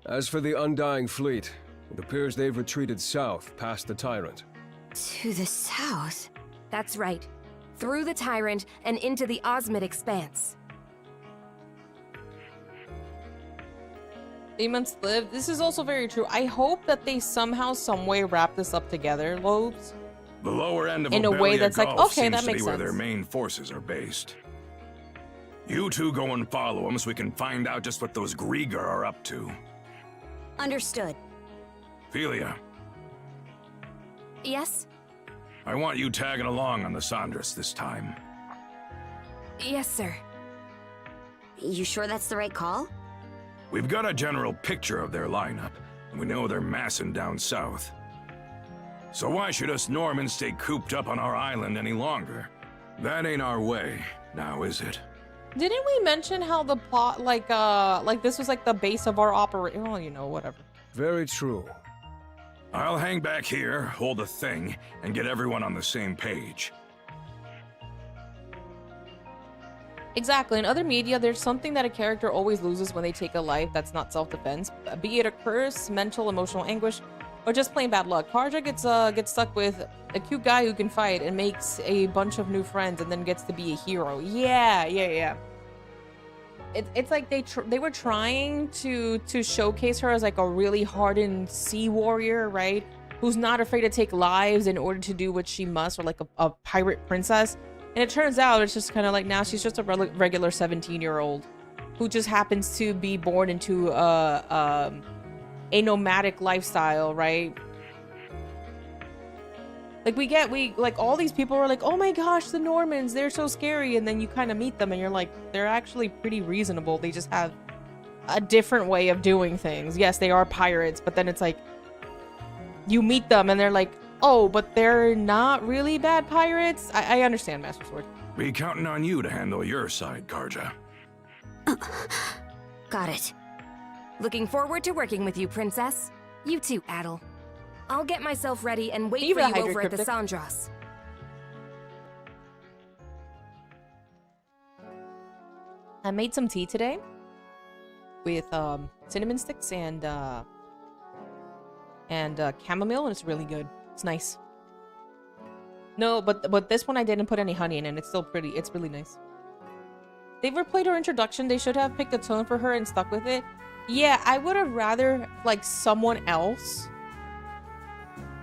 As for the Undying Fleet, it appears they've retreated south past the Tyrant. To the south? That's right. Through the Tyrant and into the Osmid Expanse. Demons live. This is also very true. I hope that they somehow, some way wrap this up together, Lobes. The lower end of in a way that's like, Gulf okay, seems that to makes be where sense. their main forces are based. You 2 go and follow them so we can find out just what those Grieger are up to. Understood. Philia, Yes? I want you tagging along on the Sandras this time. Yes, sir. You sure that's the right call? We've got a general picture of their lineup, and we know they're massing down south. So why should us Normans stay cooped up on our island any longer? That ain't our way, now is it? Didn't we mention how the plot, like this was like the base of our operation? Well, you know, whatever. Very true. I'll hang back here, hold the thing, and get everyone on the same page. Exactly. In other media, there's something that a character always loses when they take a life that's not self-defense, be it a curse, mental, emotional anguish, or just plain bad luck. Karja gets stuck with a cute guy who can fight and makes a bunch of new friends, and then gets to be a hero. Yeah. It's like they were trying to showcase her as like a really hardened sea warrior, right? Who's not afraid to take lives in order to do what she must, or like a pirate princess. And it turns out it's just kind of like now she's just a regular 17-year-old who just happens to be born into a nomadic lifestyle, right? Like like all these people are like, oh my gosh, the Normans, they're so scary. And then you kind of meet them and you're like, they're actually pretty reasonable. They just have a different way of doing things. Yes, they are pirates, but then it's like, you meet them and they're like, oh, but they're not really bad pirates. I understand, Master Sword. Be counting on you to handle your side, Karja. Got it. Looking forward to working with you, Princess. You too, Adol. I'll get myself ready and wait for you over at the Sandras. I made some tea today with cinnamon sticks and chamomile, and it's really good. It's nice. No, but this one I didn't put any honey in, and it's still pretty. It's really nice. They've replayed her introduction. They should have picked a tone for her and stuck with it. Yeah, I would have rather like someone else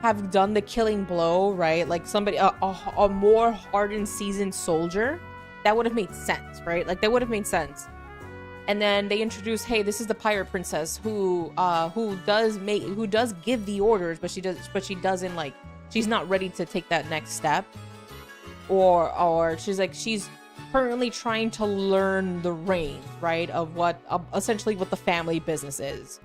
have done the killing blow, right? Like somebody, a more hardened, seasoned soldier. That would have made sense, right? Like that would have made sense. And then they introduce, hey, this is the pirate princess who does give the orders, but she doesn't like, she's not ready to take that next step, or she's currently trying to learn the reins, right, of what essentially what the family business is.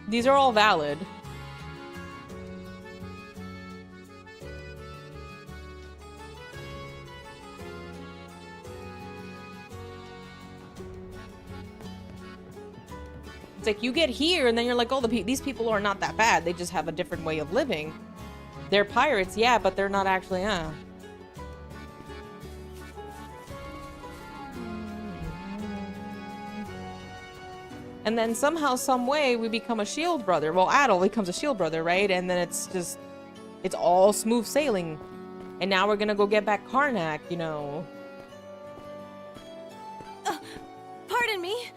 These are all valid. It's like you get here and then you're like, oh, these people are not that bad. They just have a different way of living. They're pirates, yeah, but they're not actually, And then somehow, some way, we become a shield brother. Well, Adol becomes a shield brother, right? And then it's all smooth sailing. And now we're gonna go get back Karnak, you know. Pardon me?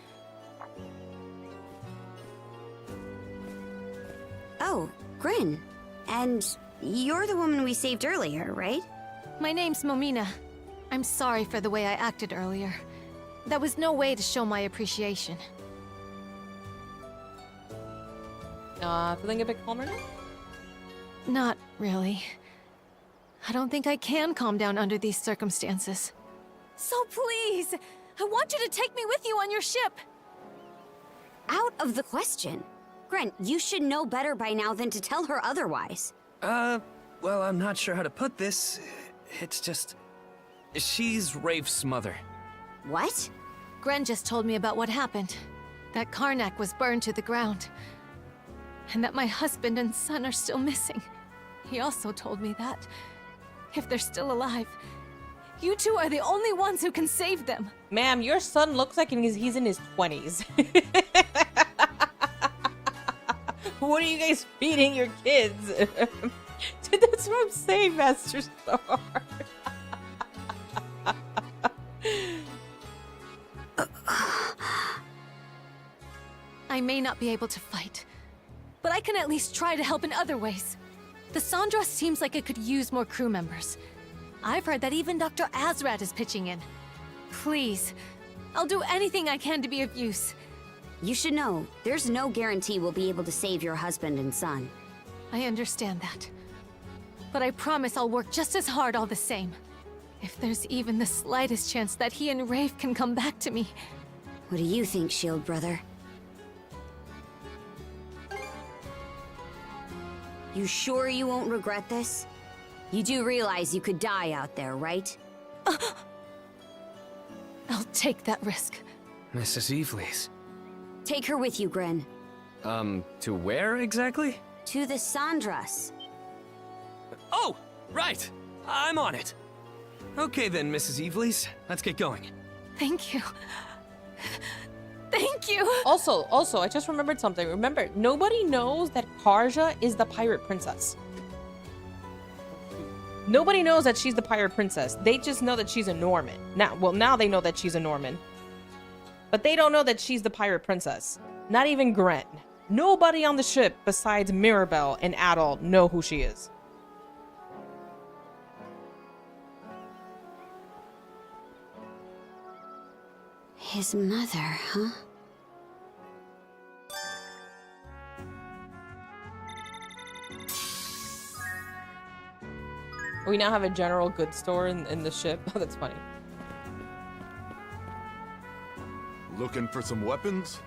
Oh, Grin. And you're the woman we saved earlier, right? My name's Momina. I'm sorry for the way I acted earlier. That was no way to show my appreciation. Feeling a bit calmer now? Not really. I don't think I can calm down under these circumstances. So please, I want you to take me with you on your ship. Out of the question. Gren, you should know better by now than to tell her otherwise. Well, I'm not sure how to put this. It's just... she's Rafe's mother. What? Gren just told me about what happened. That Karnak was burned to the ground. And that my husband and son are still missing. He also told me that, if they're still alive, you two are the only ones who can save them. Ma'am, your son looks like he's in his 20s. What are you guys feeding your kids? Dude, that's what I'm saying, Master Star. I may not be able to fight, but I can at least try to help in other ways. The Sandra seems like it could use more crew members. I've heard that even Dr. Azrat is pitching in. Please, I'll do anything I can to be of use. You should know, there's no guarantee we'll be able to save your husband and son. I understand that. But I promise I'll work just as hard all the same. If there's even the slightest chance that he and Rafe can come back to me. What do you think, Shield Brother? You sure you won't regret this? You do realize you could die out there, right? I'll take that risk. Mrs. Evelys. Take her with you, Gren. To where exactly? To the Sandras. Oh, right! I'm on it! Okay then, Mrs. Evelys. Let's get going. Thank you. Thank you! Also, I just remembered something. Remember, nobody knows that Karja is the pirate princess. Nobody knows that she's the pirate princess. They just know that she's a Norman. Now they know that she's a Norman. But they don't know that she's the pirate princess. Not even Gren. Nobody on the ship besides Mirabelle and Adol know who she is. His mother, huh? We now have a general goods store in the ship. Oh, that's funny. Looking for some weapons?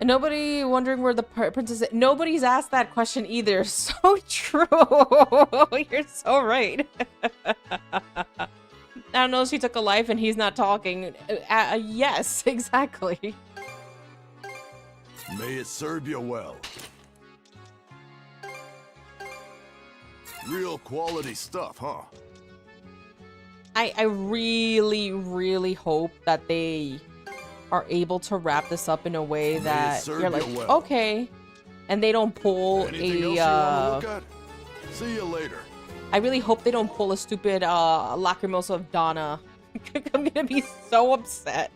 And nobody wondering where the princess is. Nobody's asked that question either. So true. You're so right. I don't know if she took a life and he's not talking. Yes, exactly. May it serve you well. Real quality stuff, huh? I really, really hope that they are able to wrap this up in a way that you're like, okay, and they don't pull Anything else you want to look at? See you later. I really hope they don't pull a stupid Lacrimosa of Donna. I'm gonna be so upset.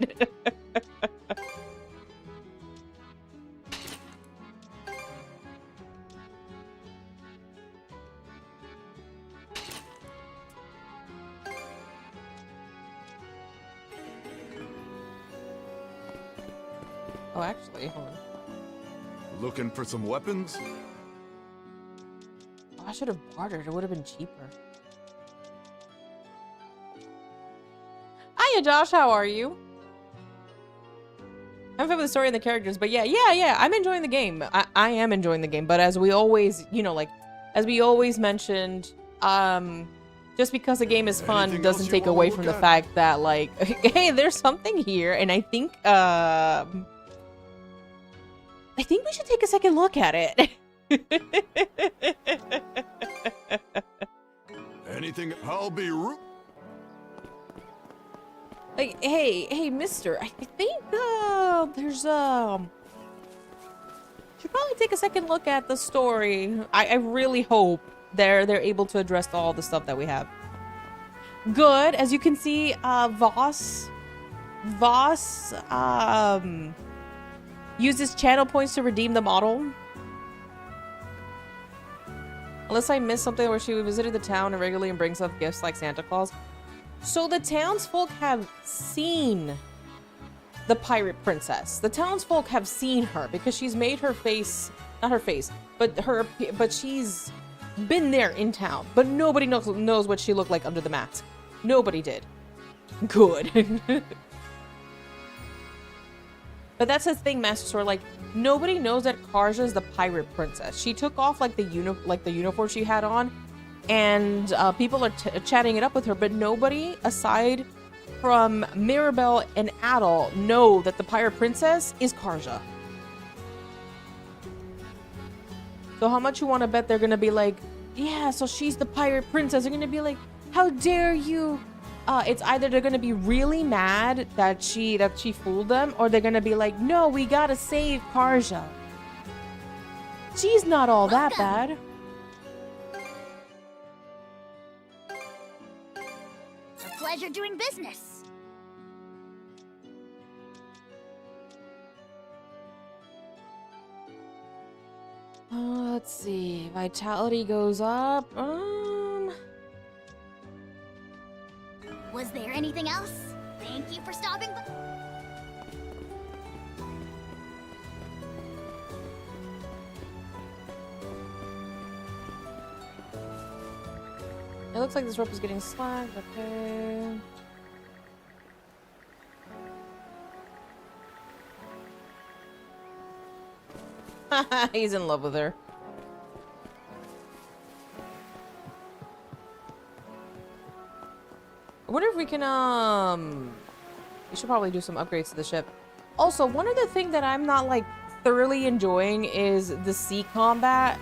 Oh, actually, hold on. Looking for some weapons? Oh, I should have bartered. It would have been cheaper. Hiya, Josh. How are you? I'm fan of the story and the characters, but yeah. I'm enjoying the game. I am enjoying the game, but as we always, you know, like, as we always mentioned, just because a game is fun doesn't take away from the fact that, like, hey, there's something here, and I think we should take a second look at it. Anything? I'll be Like, hey, mister, I think, there's, should probably take a second look at the story. I really hope they're able to address all the stuff that we have. Good, as you can see, Voss, uses channel points to redeem the model. Unless I missed something where she visited the town and regularly brings up gifts like Santa Claus. So the townsfolk have seen the pirate princess. The townsfolk have seen her because she's made her face, not her face, but she's been there in town. But nobody knows what she looked like under the mask. Nobody did. Good. But that's the thing, Master Sword. Like, nobody knows that Karja is the pirate princess. She took off like the uniform she had on, and people are chatting it up with her. But nobody, aside from Mirabelle and Adel, know that the pirate princess is Karja. So how much you want to bet they're gonna be like, yeah, so she's the pirate princess? They're gonna be like, how dare you? It's either they're gonna be really mad that she fooled them, or they're gonna be like, no, we gotta save Karja. She's not all that bad. A pleasure doing business. Let's see. Vitality goes up. Was there anything else? Thank you for stopping by. It looks like this rope is getting slack. Okay. He's in love with her. I wonder if we can, we should probably do some upgrades to the ship. Also, one other thing that I'm not, like, thoroughly enjoying is the sea combat.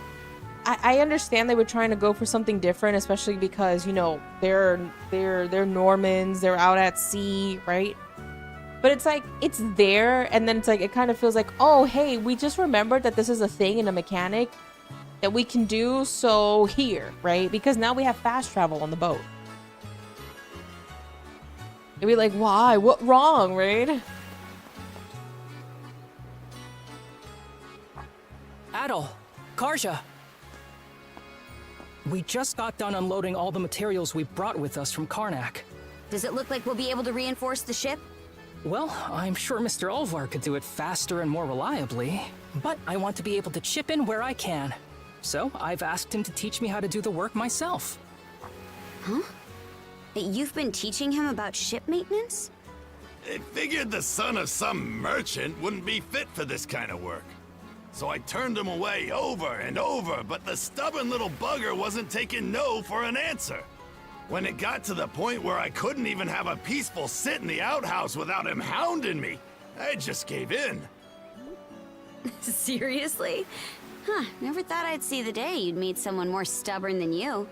I understand they were trying to go for something different, especially because, you know, they're Normans, they're out at sea, right? But it's like, it's there, and then it's like, it kind of feels like, oh, hey, we just remembered that this is a thing and a mechanic that we can do, so here, right? Because now we have fast travel on the boat. They'd be like, why? What wrong, right? Adel, Karja. We just got done unloading all the materials we brought with us from Karnak. Does it look like we'll be able to reinforce the ship? Well, I'm sure Mr. Ulvar could do it faster and more reliably, but I want to be able to chip in where I can. So I've asked him to teach me how to do the work myself. Huh? You've been teaching him about ship maintenance? I figured the son of some merchant wouldn't be fit for this kind of work. So I turned him away over and over, but the stubborn little bugger wasn't taking no for an answer. When it got to the point where I couldn't even have a peaceful sit in the outhouse without him hounding me, I just gave in. Seriously? Huh, never thought I'd see the day you'd meet someone more stubborn than you.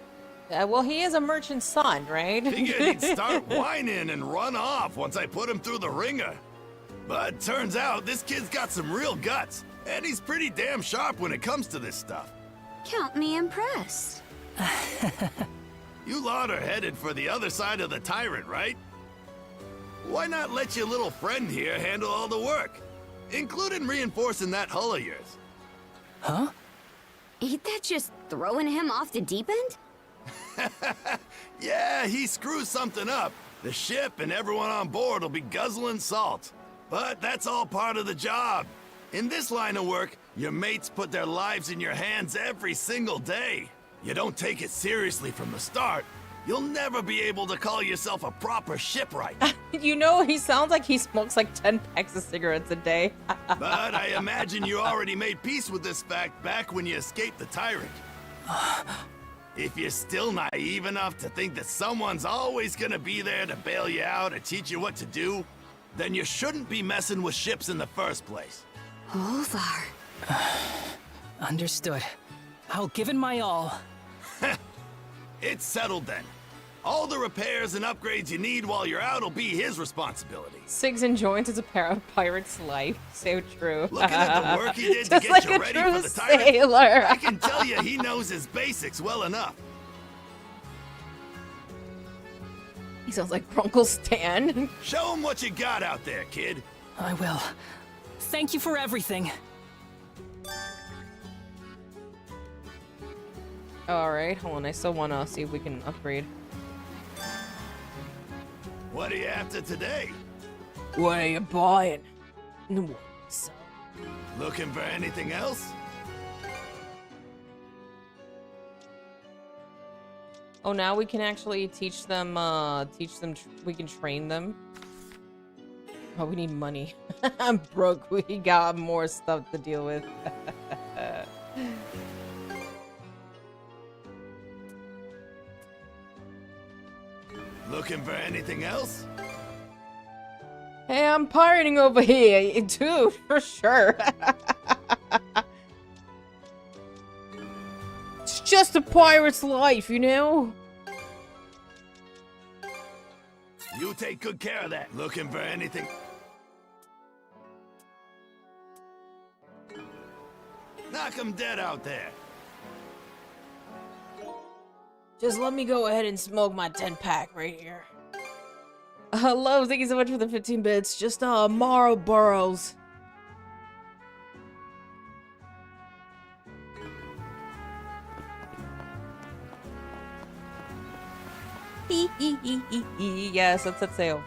Well, he is a merchant's son, right? Figured he'd start whining and run off once I put him through the ringer. But turns out this kid's got some real guts, and he's pretty damn sharp when it comes to this stuff. Count me impressed. You lot are headed for the other side of the tyrant, right? Why not let your little friend here handle all the work, including reinforcing that hull of yours? Huh? Ain't that just throwing him off the deep end? Yeah, he screws something up. The ship and everyone on board will be guzzling salt. But that's all part of the job. In this line of work, your mates put their lives in your hands every single day. You don't take it seriously from the start, you'll never be able to call yourself a proper shipwright. You know, he sounds like he smokes like 10 packs of cigarettes a day. But I imagine you already made peace with this fact back when you escaped the tyrant. If you're still naive enough to think that someone's always gonna be there to bail you out or teach you what to do, then you shouldn't be messing with ships in the first place. Olvar. Understood. I'll give it my all. It's settled then. All the repairs and upgrades you need while you're out will be his responsibility. Sigs and joints is a pair of pirate's life. So true. Looking at the work he did to Just get like you a ready true for the tyrant, sailor. I can tell you he knows his basics well enough. He sounds like Uncle Stan. Show him what you got out there, kid. I will. Thank you for everything. Alright, hold on. I still want to see if we can upgrade. What are you after today? What are you buying? So. Looking for anything else? Oh, now we can actually teach them, we can train them. Oh, we need money. I'm broke. We got more stuff to deal with. Looking for anything else? Hey, I'm pirating over here, dude, for sure. It's just a pirate's life, you know? You take good care of that. Looking for anything? Knock him dead out there. Just let me go ahead and smoke my 10-pack right here. Hello, thank you so much for the 15 bits. Just, Marlboros. Yes, let's set sail.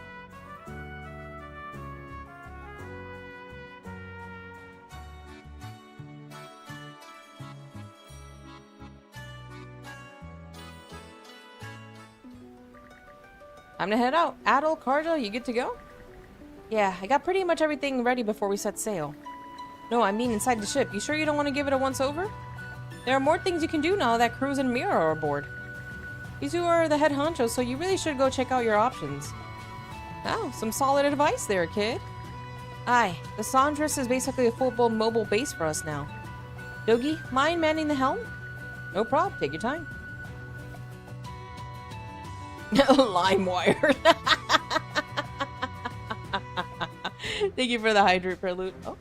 Time to head out. Adel, Karja, you good to go? Yeah, I got pretty much everything ready before we set sail. No, I mean inside the ship. You sure you don't want to give it a once-over? There are more things you can do now that Cruz and Mira are aboard. You two are the head honchos, so you really should go check out your options. Oh, some solid advice there, kid. Aye, the Sandras is basically a full-blown mobile base for us now. Dogi, mind manning the helm? No prob, take your time. LimeWire. Thank you for the hydrate prelude. Oh.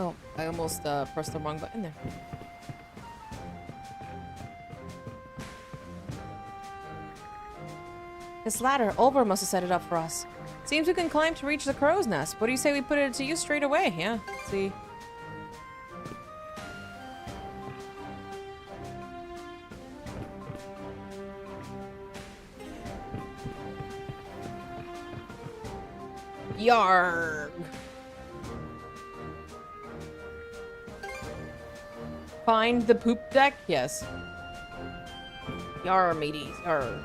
Oh, I almost pressed the wrong button there. This ladder, Olber must have set it up for us. Seems we can climb to reach the crow's nest. What do you say we put it to use straight away? Yeah, let's see. Yarg. Find the poop deck? Yes. Yar, mateys. Yar.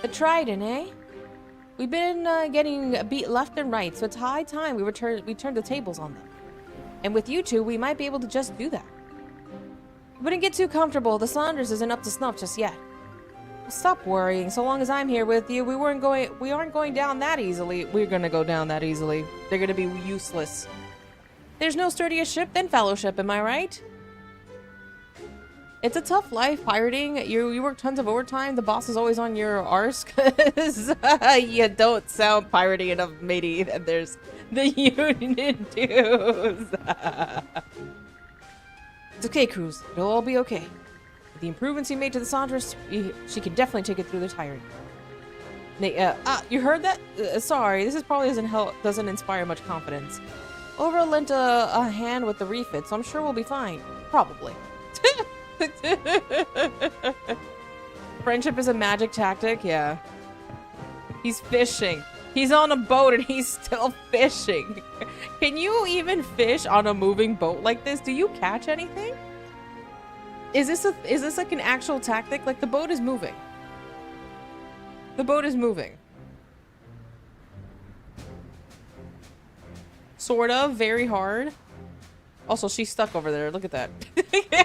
The Trident, eh? We've been getting beat left and right, so it's high time we turn the tables on them. And with you two, we might be able to just do that. Wouldn't get too comfortable. The Saunders isn't up to snuff just yet. Stop worrying. So long as I'm here with you, we aren't going down that easily. We're gonna go down that easily. They're gonna be useless. There's no sturdier ship than fellowship, am I right? It's a tough life, pirating. You work tons of overtime. The boss is always on your arse because you don't sound piratey enough, matey. And there's the union dues. It's okay, Cruz. It'll all be okay. With the improvements you made to the Sandra, she can definitely take it through the tiring. You heard that? Sorry, this is probably doesn't inspire much confidence. Over lent a hand with the refit, so I'm sure we'll be fine. Probably. Friendship is a magic tactic, yeah. He's fishing. He's on a boat and he's still fishing. Can you even fish on a moving boat like this? Do you catch anything? Is this like an actual tactic? Like the boat is moving. The boat is moving. Sort of, very hard. Also, she's stuck over there. Look at that.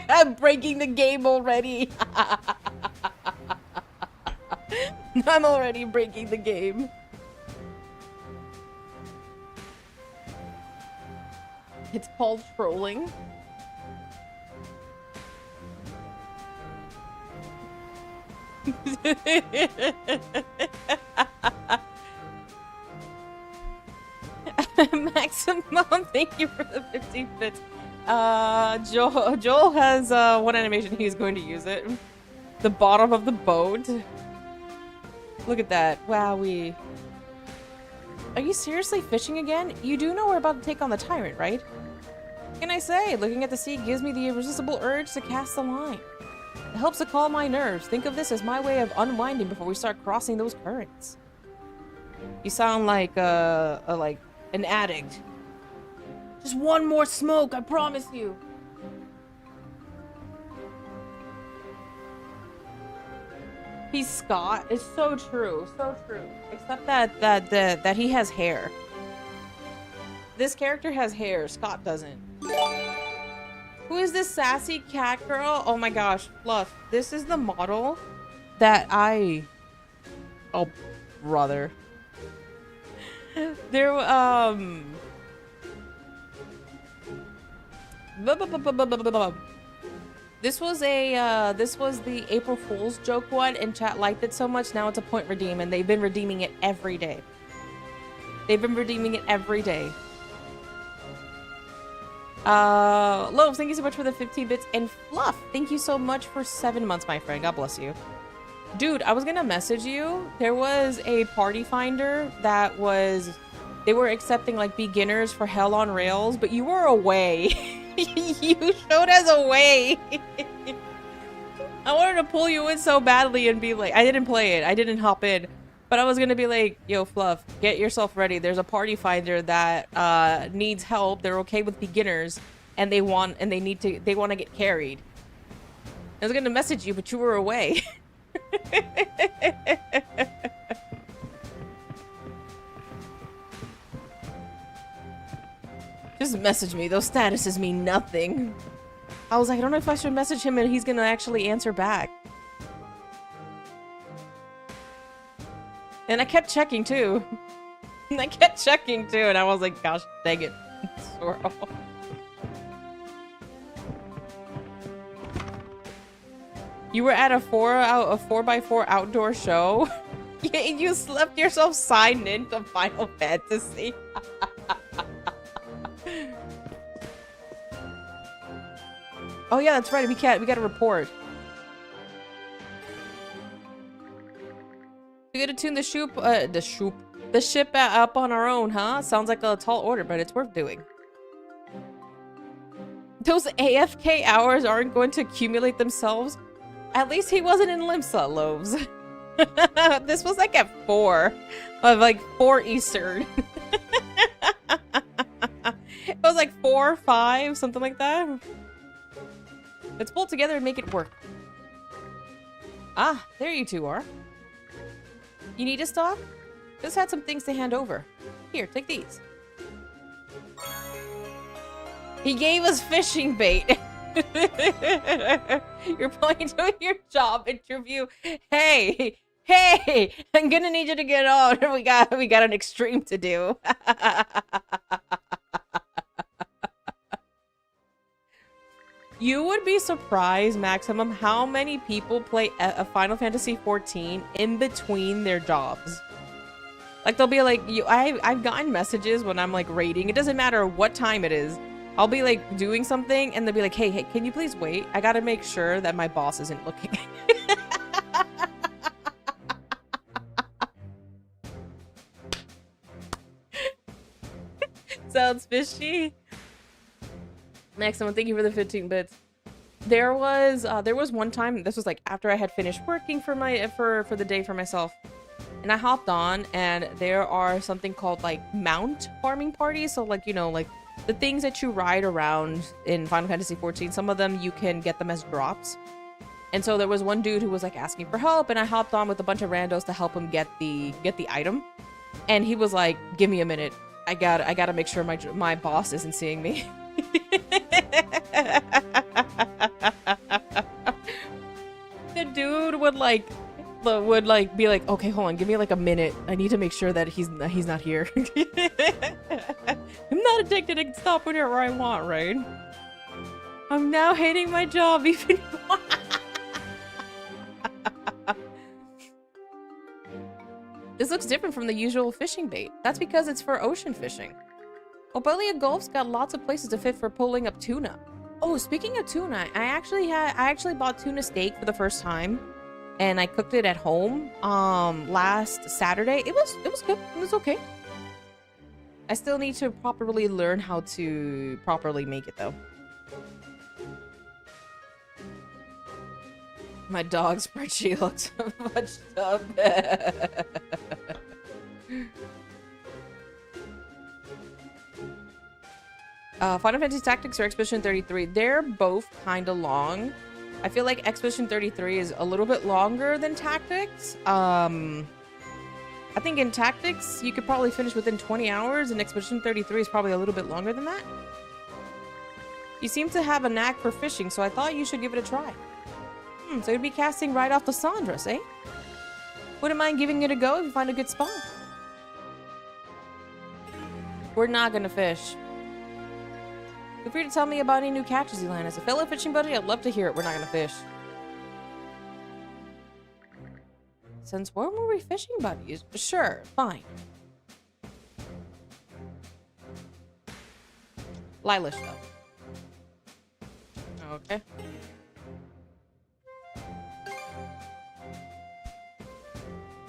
I'm breaking the game already. I'm already breaking the game. It's called trolling. Maximum, thank you for the 15 bits. Joel has one animation. He's going to use it. The bottom of the boat. Look at that. Wowee. Are you seriously fishing again? You do know we're about to take on the tyrant, right? What can I say? Looking at the sea gives me the irresistible urge to cast the line. It helps to calm my nerves. Think of this as my way of unwinding before we start crossing those currents. You sound like an addict. Just one more smoke, I promise you. He's Scott. It's so true, so true. Except that he has hair. This character has hair. Scott doesn't. Who is this sassy cat girl? Oh my gosh, Fluff. This is the model that I... Oh, brother. There, This was the April Fool's joke one, and chat liked it so much, now it's a point redeem, and they've been redeeming it every day. They've been redeeming it every day. Loaves, thank you so much for the 15 bits, and Fluff, thank you so much for 7 months, my friend. God bless you. Dude, I was gonna message you. There was a party finder that was... They were accepting, like, beginners for Hell on Rails, but you were away. You showed us away. I wanted to pull you in so badly and be like... I didn't play it. I didn't hop in. But I was gonna be like, yo, Fluff, get yourself ready. There's a party finder that needs help. They're okay with beginners, and they want to get carried. I was gonna message you, but you were away. Just message me. Those statuses mean nothing. I was like, I don't know if I should message him and he's gonna actually answer back. And I kept checking too. And and I was like, gosh dang it. Swirl. You were at a 4x4 outdoor show? You slept yourself signed into Final Fantasy. Oh yeah, that's right. We gotta report. We gotta tune the ship up on our own, huh? Sounds like a tall order, but it's worth doing. Those AFK hours aren't going to accumulate themselves. At least he wasn't in Limsa, Loaves. This was like at 4 Eastern. It was like 4 or 5, something like that. Let's pull together and make it work. Ah, there you two are. You need a stock? Just had some things to hand over. Here, take these. He gave us fishing bait. You're probably doing your job interview. Hey, hey, I'm gonna need you to get on. We got an extreme to do. You would be surprised, Maximum, how many people play a Final Fantasy XIV in between their jobs. Like, they'll be like, I've gotten messages when I'm like raiding. It doesn't matter what time it is. I'll be like doing something and they'll be like, hey, can you please wait? I gotta make sure that my boss isn't looking. Sounds fishy. Maximum, thank you for the 15 bits. There was one time, this was like after I had finished working for the day for myself. And I hopped on, and there are something called like mount farming parties. So like, you know, like the things that you ride around in Final Fantasy XIV, some of them you can get them as drops. And so there was one dude who was like asking for help, and I hopped on with a bunch of randos to help him get the item. And he was like, "Give me a minute. I gotta make sure my boss isn't seeing me." The dude would be like, okay, hold on, give me like a minute. I need to make sure that he's not here. I'm not addicted. I can stop whenever I want, right? I'm now hating my job even more. This looks different from the usual fishing bait. That's because it's for ocean fishing. Obelia Gulf's got lots of places to fit for pulling up tuna. Oh, speaking of tuna, I actually bought tuna steak for the first time, and I cooked it at home last Saturday. It was good. It was okay. I still need to properly learn how to properly make it though. My dog's spreadsheet looks much up. Final Fantasy Tactics or Expedition 33, they're both kind of long. I feel like Expedition 33 is a little bit longer than Tactics. I think in Tactics, you could probably finish within 20 hours, and Expedition 33 is probably a little bit longer than that. You seem to have a knack for fishing, so I thought you should give it a try. So you'd be casting right off the Sandras, eh? Wouldn't mind giving it a go if you find a good spot. We're not gonna fish. Feel free to tell me about any new catches you land. As a fellow fishing buddy, I'd love to hear it. We're not gonna fish. Since when were we fishing buddies? Sure, fine. Lila stuff. Okay.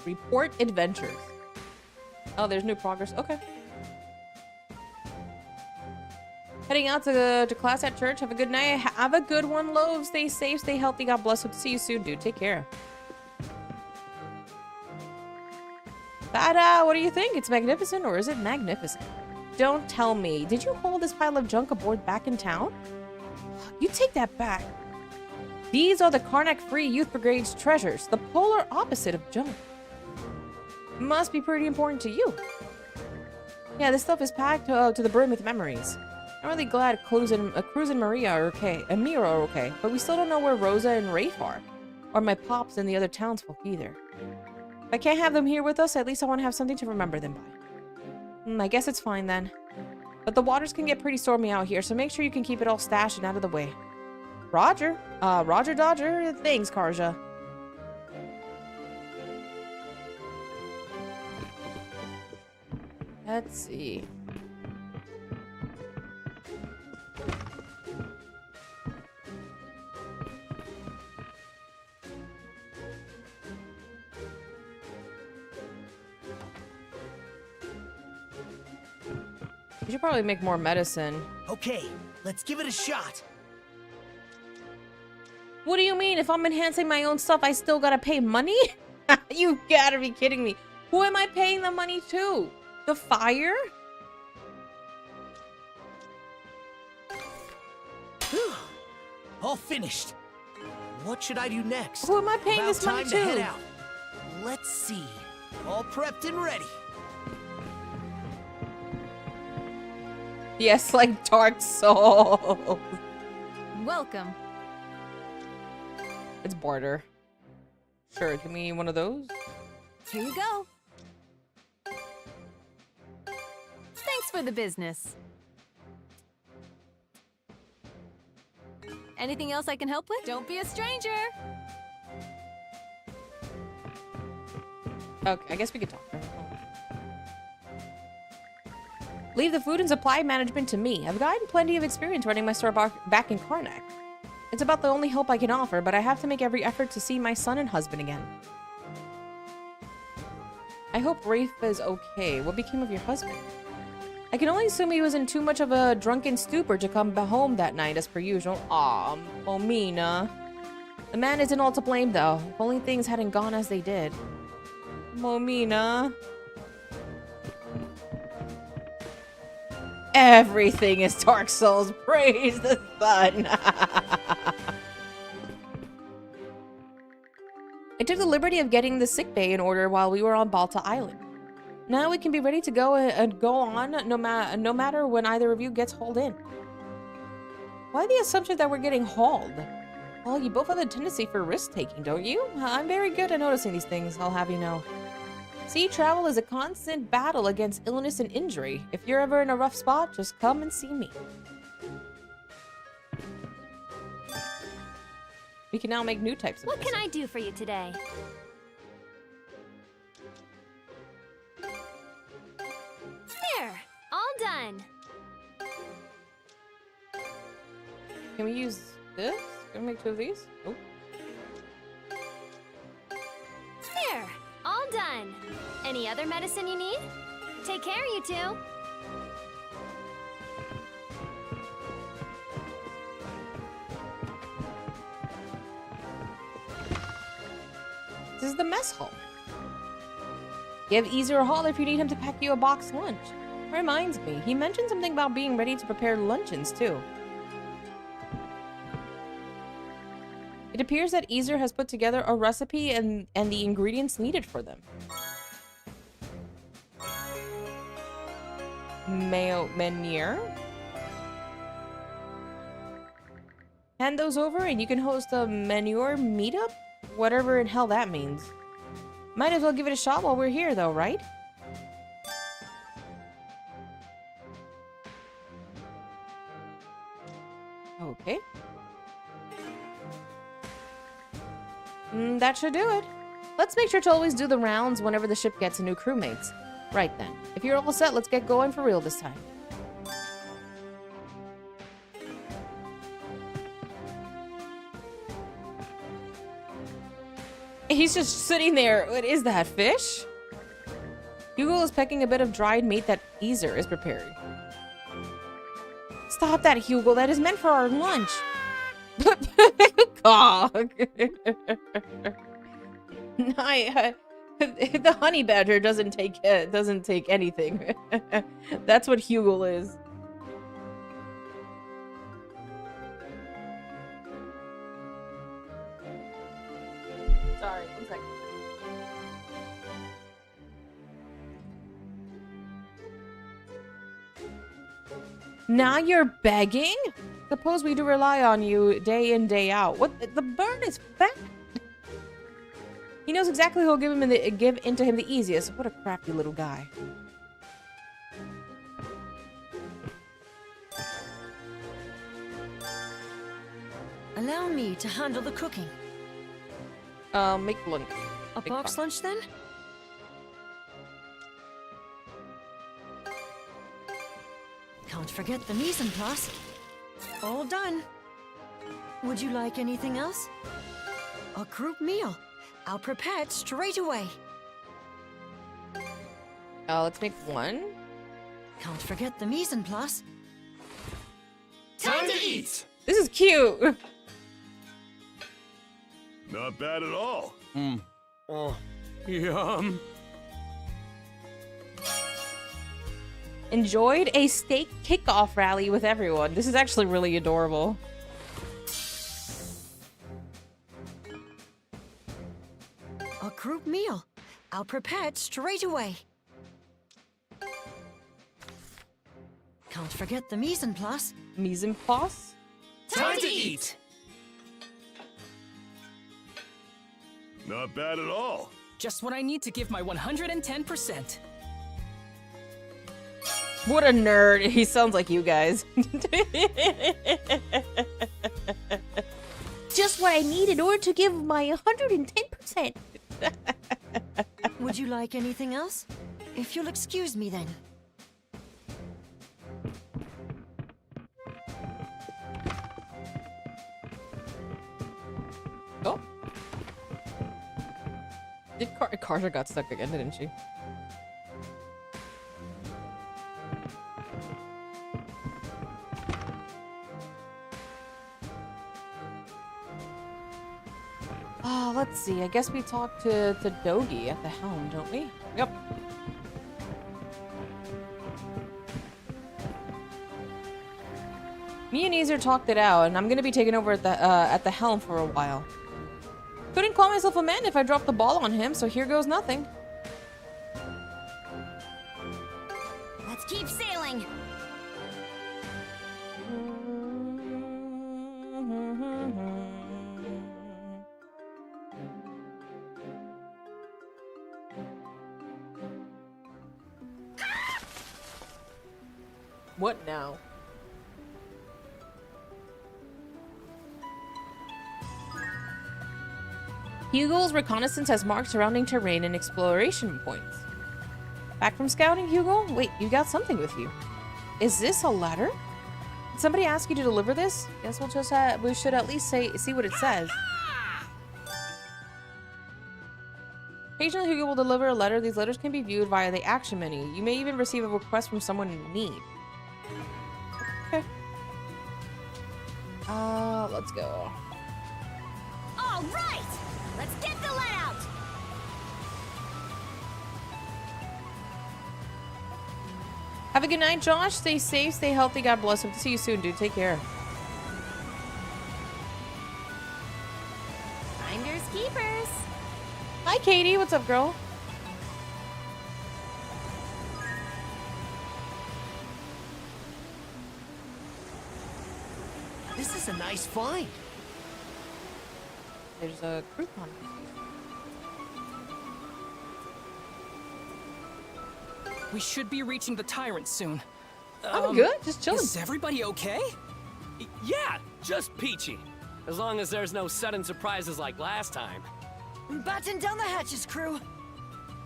Report adventures. Oh, there's new progress. Okay. Heading out to class at church. Have a good night. Have a good one, Loaf. Stay safe. Stay healthy. God bless. Hope to see you soon, dude. Take care. But, what do you think? It's magnificent, or is it magnificent? Don't tell me. Did you haul this pile of junk aboard back in town? You take that back. These are the Karnak Free Youth Brigade's treasures. The polar opposite of junk. Must be pretty important to you. Yeah, this stuff is packed to the brim with memories. I'm really glad Cruz and Maria are okay, and Mira are okay, but we still don't know where Rosa and Rafe are. Or my pops and the other townsfolk either. If I can't have them here with us, at least I want to have something to remember them by. I guess it's fine then. But the waters can get pretty stormy out here, so make sure you can keep it all stashed and out of the way. Roger. Roger Dodger. Thanks, Karja. Let's see. We should probably make more medicine. Okay, let's give it a shot. What do you mean? If I'm enhancing my own stuff, I still gotta pay money? You gotta be kidding me. Who am I paying the money to? The fire? All finished. What should I do next? Who am I paying this money to? to? Head out. Let's see. All prepped and ready. Yes, like Dark Souls. welcome. It's barter. Sure, give me one of those. Here you go. Thanks for the business. Anything else I can help with? Don't be a stranger. Okay, I guess we could talk. Leave the food and supply management to me. I've gotten plenty of experience running my store back in Karnak. It's about the only help I can offer, but I have to make every effort to see my son and husband again. I hope Rafe is okay. What became of your husband? I can only assume he was in too much of a drunken stupor to come home that night as per usual. Aw, Momina. The man isn't all to blame though. If only things hadn't gone as they did. Momina. Everything is Dark Souls. Praise the sun. I took the liberty of getting the sickbay in order while we were on Balta Island. Now we can be ready to go and go on no matter when either of you gets hauled in. Why the assumption that we're getting hauled? Well, you both have a tendency for risk-taking, don't you? I'm very good at noticing these things, I'll have you know. Sea travel is a constant battle against illness and injury. If you're ever in a rough spot, just come and see me. We can now make new types of What can I do for you today? There, all done. Can we use this? Can we make two of these? Oh. There, all done. Any other medicine you need? Take care, you two. This is the mess hall. Give Easer a haul if you need him to pack you a box lunch. Reminds me, he mentioned something about being ready to prepare luncheons too. It appears that Easer has put together a recipe and the ingredients needed for them. Menir. Hand those over and you can host a manure meetup? Whatever in hell that means. Might as well give it a shot while we're here though, right? Okay. That should do it. Let's make sure to always do the rounds whenever the ship gets new crewmates. Right then. If you're all set, let's get going for real this time. He's just sitting there. What is that, fish? Hugo is pecking a bit of dried meat that Easer is preparing. Stop that, Hugo. That is meant for our lunch. Cog. The honey badger doesn't take anything. That's what Hugo is. Sorry, 1 second. Now you're begging? Suppose we do rely on you day in, day out. What? The bird is fat. He knows exactly who'll give into him the easiest. What a crafty little guy. Allow me to handle the cooking. Make lunch. A box lunch then? Can't forget the mise en place. All done. Would you like anything else? A group meal. I'll prepare it straight away. Let's make one. Can't forget the mise en place. Time to eat! This is cute. Not bad at all. Oh, yum. Enjoyed a steak kickoff rally with everyone. This is actually really adorable. A group meal. I'll prepare it straight away. Can't forget the mise en place. Mise en place? Time to eat! Not bad at all. Just what I need to give my 110%. What a nerd. He sounds like you guys. Just what I need in order to give my 110%. Would you like anything else? If you'll excuse me then. Oh. Carter got stuck again, didn't she? Let's see. I guess we talked to Dogi at the helm, don't we? Yep. Me and Ezer talked it out, and I'm gonna be taking over at the helm for a while. Couldn't call myself a man if I dropped the ball on him, so here goes nothing. Let's keep sailing. What now? Hugo's reconnaissance has marked surrounding terrain and exploration points. Back from scouting, Hugo? Wait, you got something with you. Is this a letter? Did somebody ask you to deliver this? Guess we'll just we should at least see what it says. Occasionally, Hugo will deliver a letter. These letters can be viewed via the action menu. You may even receive a request from someone in need. Okay. Let's go. All right! Let's get the let out! Have a good night, Josh. Stay safe, stay healthy. God bless. Hope to see you soon, dude. Take care. Finders keepers. Hi, Katie. What's up, girl? This is a nice find. There's a Groupon. We should be reaching the Tyrant soon. I'm good. Just chilling. Is everybody okay? Yeah, just peachy. As long as there's no sudden surprises like last time. Batten down the hatches, crew.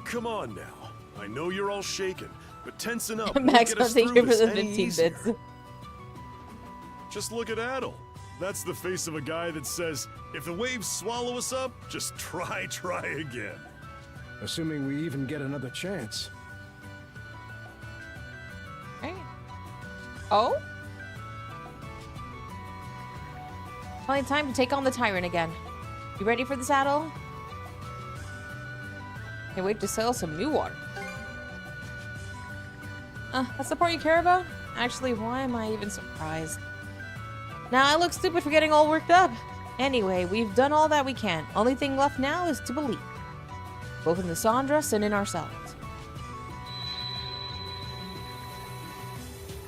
Come on now. I know you're all shaken, but tensen up. Max, Won't get us thank through you for this the any 15 easier. bits. Just look at Adel. That's the face of a guy that says, if the waves swallow us up, just try again. Assuming we even get another chance. Hey. Oh? Finally time to take on the Tyrant again. You ready for this, Adel? Can't wait to sail some new water. That's the part you care about? Actually, why am I even surprised? Now I look stupid for getting all worked up. Anyway, we've done all that we can. Only thing left now is to believe. Both in the Sandras and in ourselves.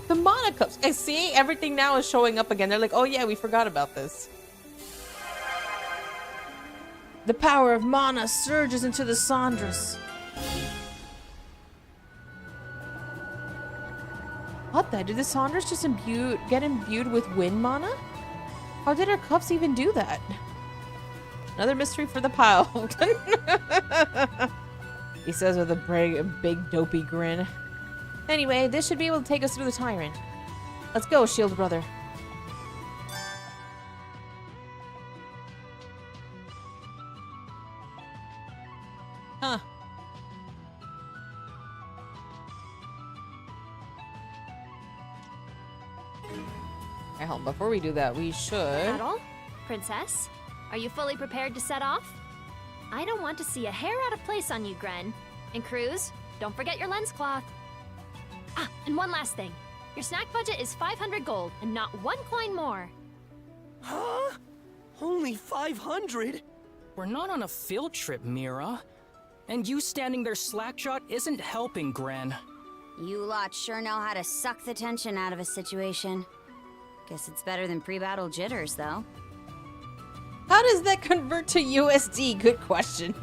The Mana Cups. I see everything now is showing up again. They're like, oh yeah, we forgot about this. The power of mana surges into the Sandras. What the? Did the Sandras just get imbued with wind mana? How did our cups even do that? Another mystery for the pile. He says with a big dopey grin. Anyway, this should be able to take us through the Tyrant. Let's go, Shield Brother. Huh. Alright, hold on. Before we do that, we should... Adel? Princess? Are you fully prepared to set off? I don't want to see a hair out of place on you, Gren. And Cruz, don't forget your lens cloth. Ah, and one last thing. Your snack budget is 500 gold, and not one coin more. Huh? Only 500? We're not on a field trip, Mira. And you standing there slackjawed isn't helping, Gren. You lot sure know how to suck the tension out of a situation. Guess it's better than pre-battle jitters, though. How does that convert to USD? Good question.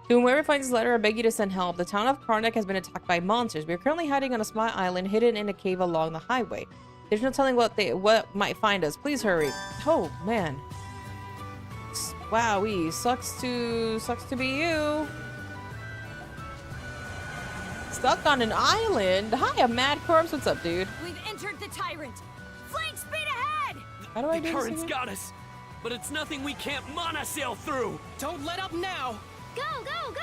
To whoever finds this letter, I beg you to send help. The town of Karnak has been attacked by monsters. We are currently hiding on a small island hidden in a cave along the highway. There's no telling what might find us. Please hurry. Oh, man. Wowee. Sucks to be you. Stuck on an island? Hi, I'm Mad Corpse. What's up, dude? We've entered the Tyrant. Flank speed ahead! How do I do this current's again? got us, but it's nothing we can't monosail through. Don't let up now. Go, go,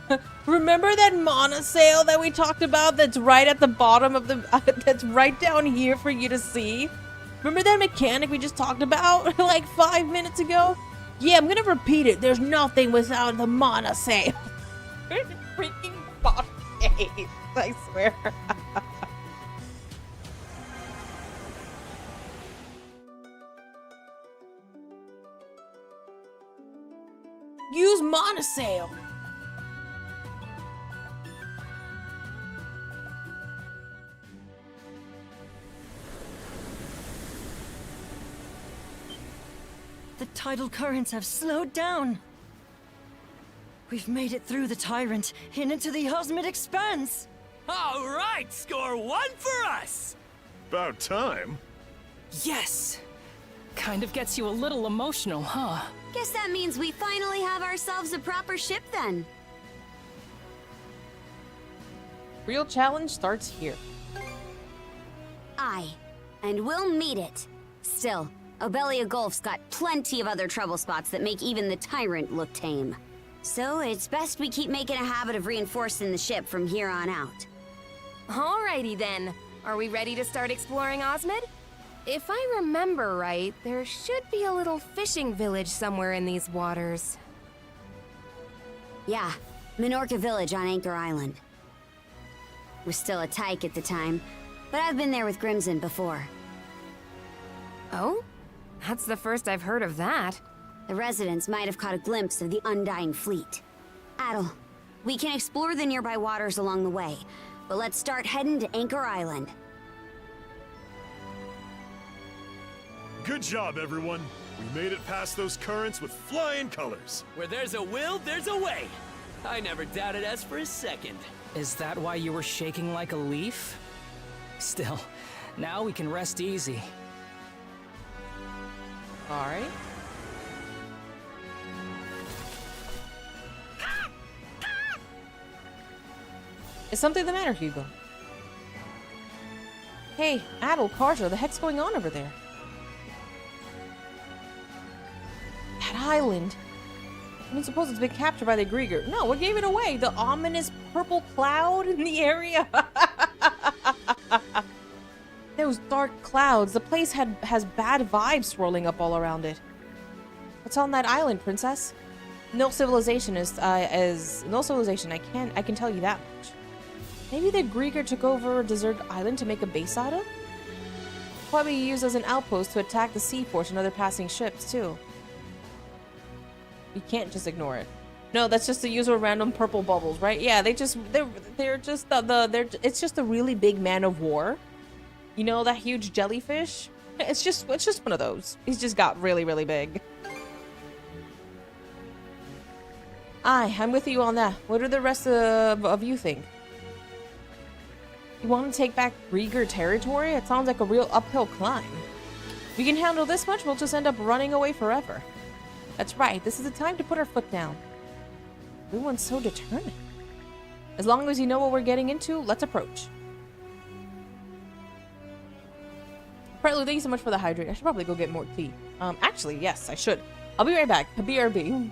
go! Remember that monosail that we talked about that's right at the bottom of the... that's right down here for you to see? Remember that mechanic we just talked about like 5 minutes ago? Yeah, I'm gonna repeat it. There's nothing without the monosail. Freaking monosail, I swear. Use monosail. The tidal currents have slowed down. We've made it through the Tyrant and into the Osmid Expanse. All right, score 1 for us. About time. Yes. Kind of gets you a little emotional, huh? Guess that means we finally have ourselves a proper ship then. Real challenge starts here. Aye, and we'll meet it. Still, Obelia Gulf's got plenty of other trouble spots that make even the Tyrant look tame. So it's best we keep making a habit of reinforcing the ship from here on out. Alrighty then. Are we ready to start exploring Osmid? If I remember right, there should be a little fishing village somewhere in these waters. Yeah, Minorca Village on Anchor Island. Was still a tyke at the time, but I've been there with Grimson before. Oh? That's the first I've heard of that. The residents might have caught a glimpse of the Undying Fleet. Adel, we can explore the nearby waters along the way, but let's start heading to Anchor Island. Good job, everyone. We made it past those currents with flying colors. Where there's a will, there's a way. I never doubted us for a second. Is that why you were shaking like a leaf? Still, now we can rest easy. All right. Is something the matter, Hugo? Hey, Adel, Karja, the heck's going on over there? That island. I don't suppose it's been captured by the Grieger. No, what gave it away? The ominous purple cloud in the area? Those dark clouds. The place has bad vibes swirling up all around it. What's on that island, princess? No civilization no civilization. I can tell you that much. Maybe the Grieger took over a deserted island to make a base out of? Probably used as an outpost to attack the Sea Force and other passing ships too. You can't just ignore it. No, that's just the usual random purple bubbles, right? Yeah, they're just it's just a really big man of war. You know that huge jellyfish? It's just one of those. He's just got really, really big. Aye, I'm with you on that. What do the rest of you think? You want to take back Grieger territory? It sounds like a real uphill climb. If we can handle this much, we'll just end up running away forever. That's right, this is the time to put our foot down. Everyone's so determined. As long as you know what we're getting into, let's approach. Prelude, thank you so much for the hydrate. I should probably go get more tea. Actually, yes, I should. I'll be right back. BRB.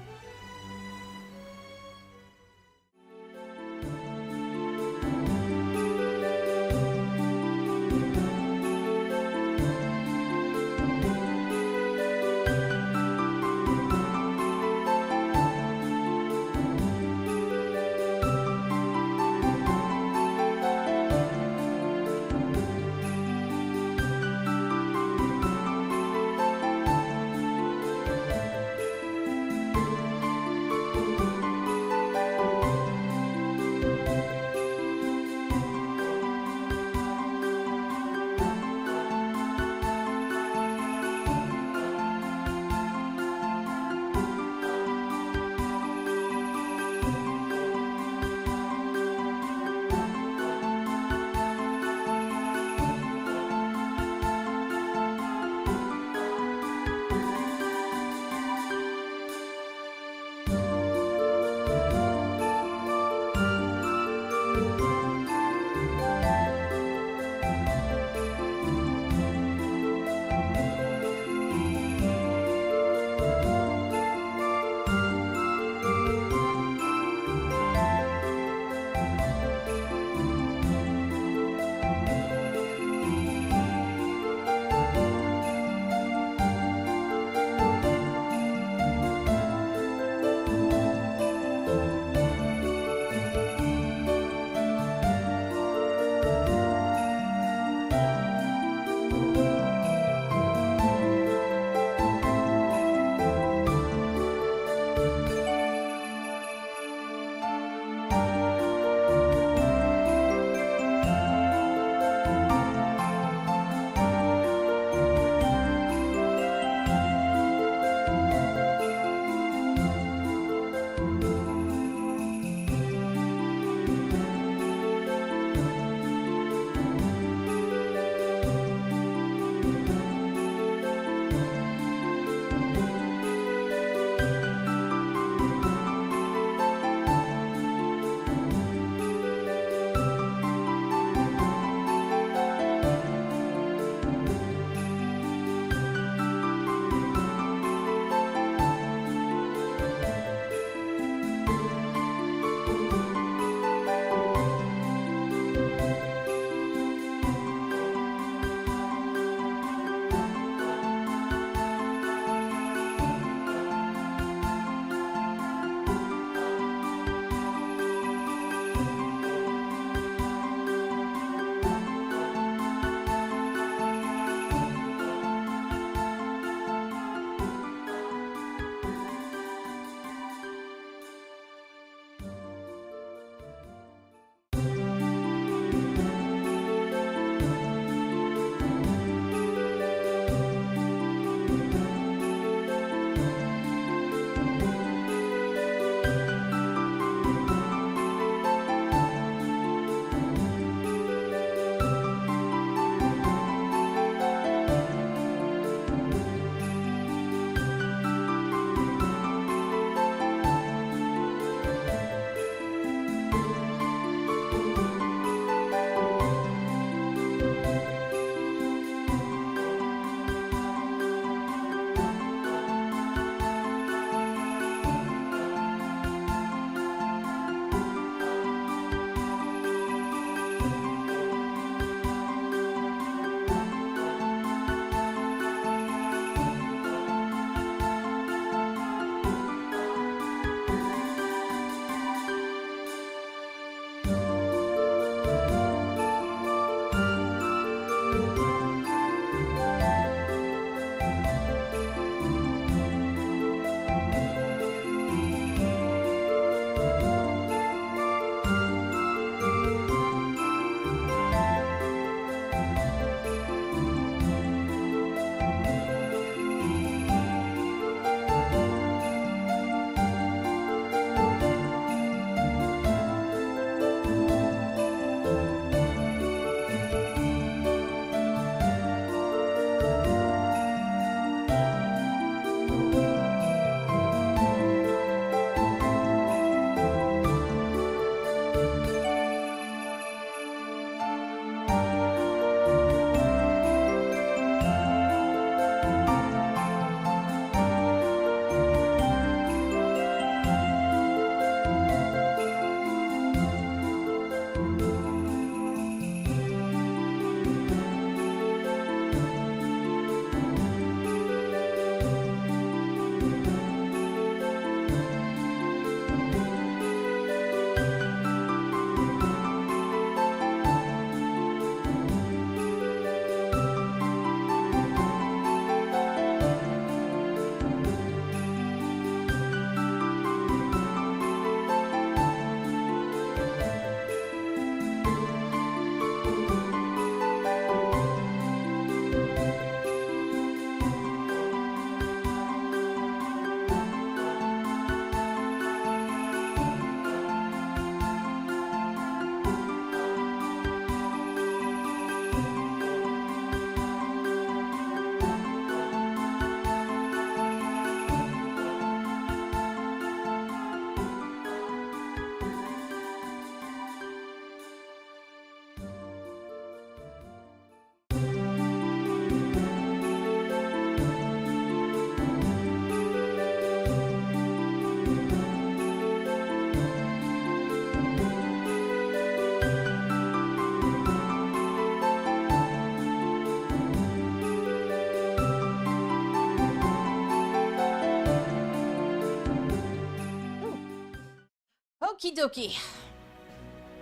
dokie.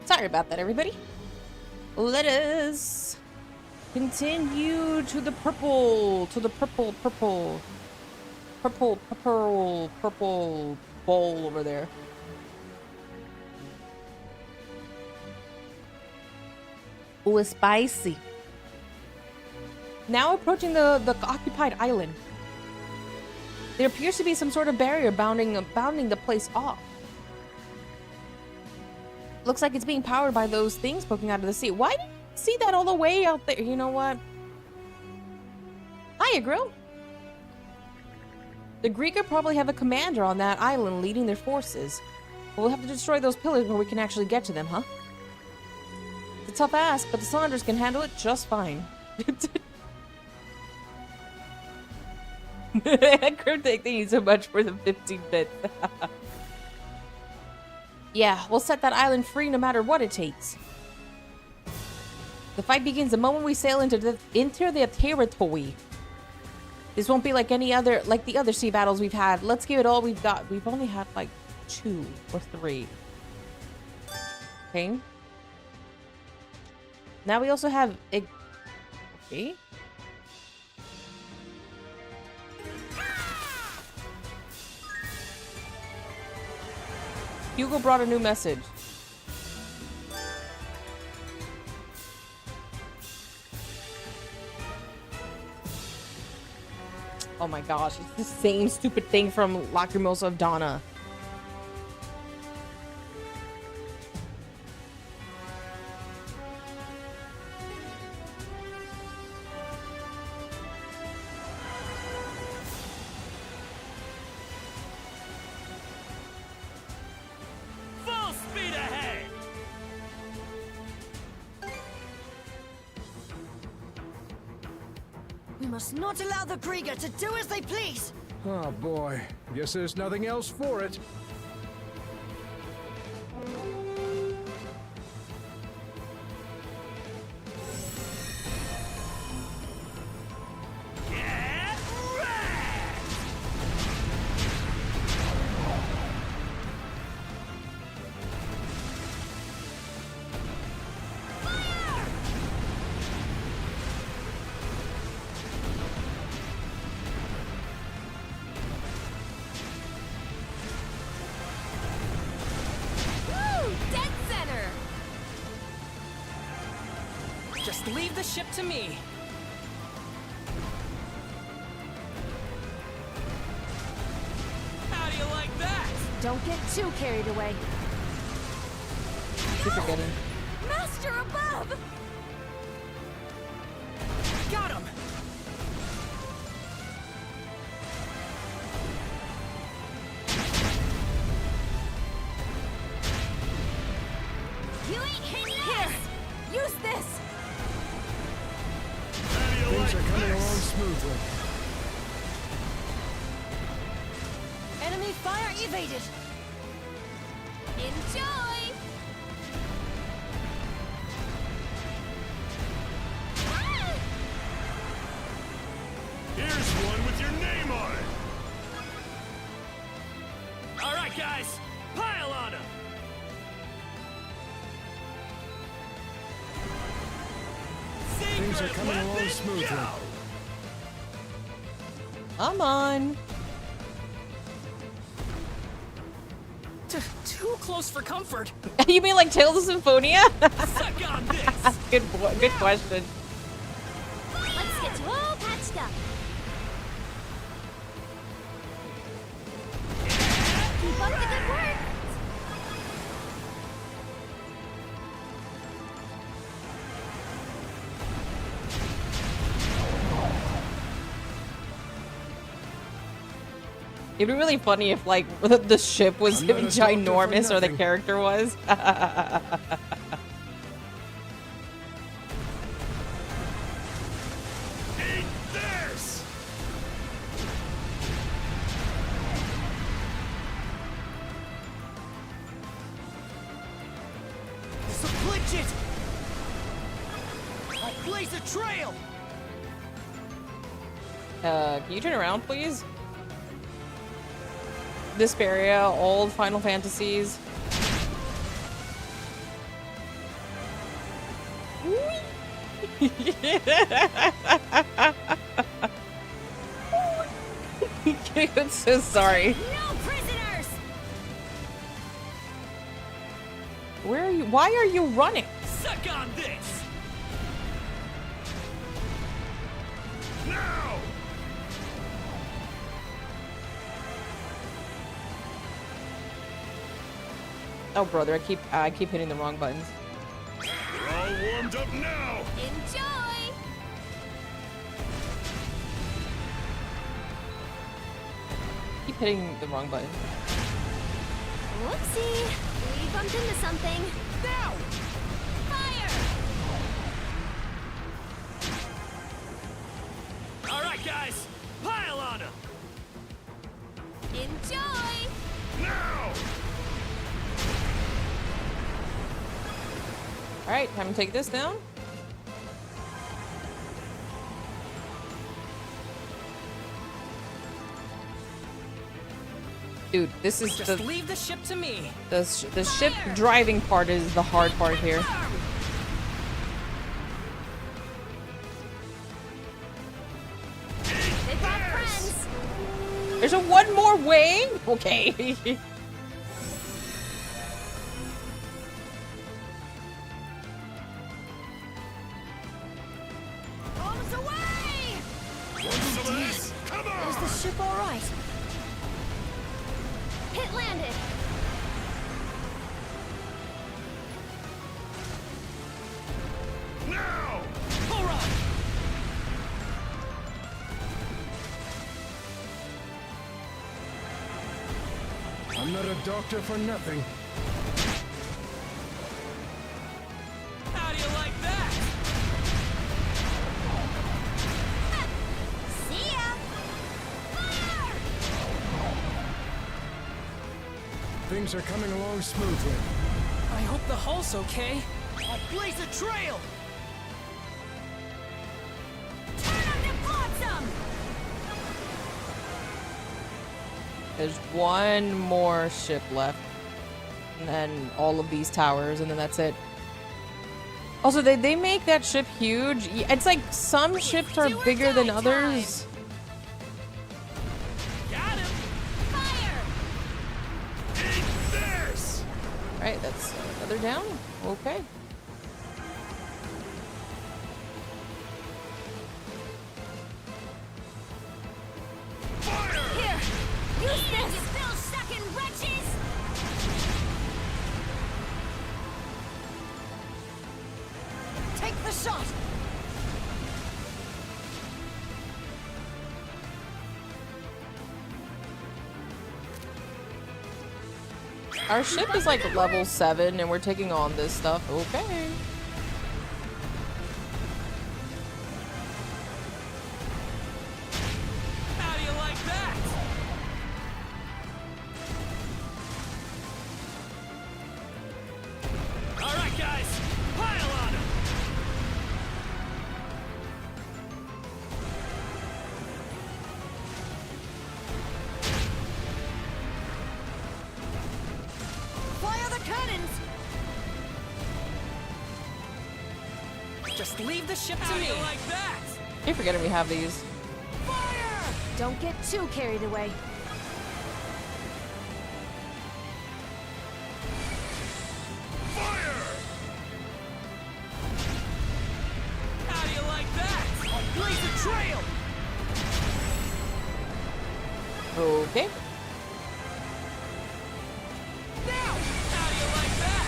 Sorry about that, everybody. Let us continue to the purple, purple bowl over there. Ooh, it's spicy. Now approaching the occupied island. There appears to be some sort of barrier bounding the place off. Looks like it's being powered by those things poking out of the sea. Why did you see that all the way out there? You know what? Hiya, Grill. The Greek probably have a commander on that island leading their forces. We'll have to destroy those pillars before we can actually get to them, huh? It's a tough ask, but the Saunders can handle it just fine. Cryptic, thank you so much for the 15 bits. Yeah, we'll set that island free no matter what it takes. The fight begins the moment we sail into the territory. This won't be like the other sea battles we've had. Let's give it all we've got. We've only had like 2 or 3. Okay. Now we also have okay. Hugo brought a new message. Oh my gosh, it's the same stupid thing from Lacrimosa of Donna. Full speed ahead! We must not allow the Krieger to do as they please! Oh boy, guess there's nothing else for it. Just leave the ship to me. How do you like that? Don't get too carried away. Keep forgetting. Master above! Got him! You ain't hitting this! Use this! Things are coming along smoothly. Enemy fire evaded! Enjoy! Here's one with your name on it. All right, guys, pile on him! Things are coming along smoothly. Come on. Too close for comfort. You mean like Tales of Symphonia? Suck on this! Good question. Let's get you all patched up. Keep up the good work. It'd be really funny if, like, the ship was I'm not a doctor for ginormous or the nothing. character was. Eat this! Split it! I'll blaze a trail! Can you turn around, please? Desperia, old Final Fantasies. I'm so sorry. No prisoners! Where are you? Why are you running? Suck on this! Now! Oh, brother, I keep hitting the wrong buttons. We're all warmed up now! Enjoy! Keep hitting the wrong button. Whoopsie! We bumped into something. Now! Fire! All right, guys, pile on them. Enjoy! Now! Alright, time to take this down. Dude, this is Just leave the ship to me. the ship driving part is the hard part here. They brought friends! There's a one more way? Okay. Bombs away! Some of this? Come on! Is the ship all right? Hit landed! Now! All right. I'm not a doctor for nothing. How do you like that? See ya! Fire! Things are coming along smoothly. I hope the hull's okay. I'll blaze a trail. Turn them to flotsam! There's one more ship left. And then all of these towers, and then that's it. Also, they make that ship huge. It's like some ships are bigger than others. Got him. Fire! Eat this! Alright, that's another down. Okay. Here! Use this! You still sucking wretches! Take the shot! Our ship is like level 7 and we're taking on this stuff. Okay. How do you like that? All right, guys, pile on them. Fire the cannons! Just leave the ship to How do me. you like that? Keep forgetting we have these. Don't get too carried away. Fire! How do you like that? I'll blaze a trail. Okay. Now! How do you like that?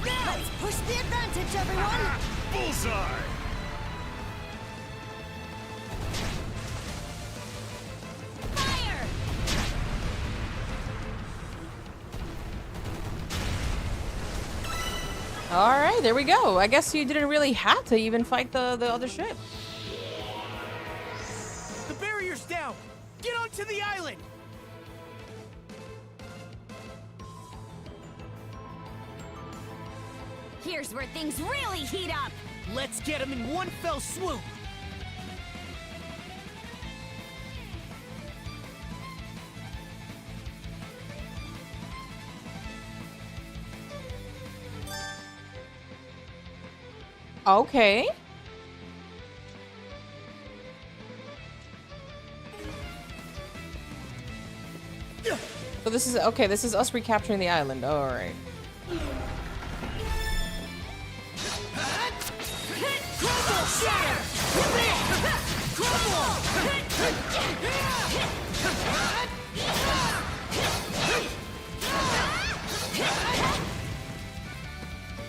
Let's push the advantage, everyone! Bullseye! Fire! Alright, there we go. I guess you didn't really have to even fight the other ship. The barrier's down. Get onto the island. Here's where things really heat up! Let's get him in one fell swoop. Okay. So this is okay. This is us recapturing the island. All right.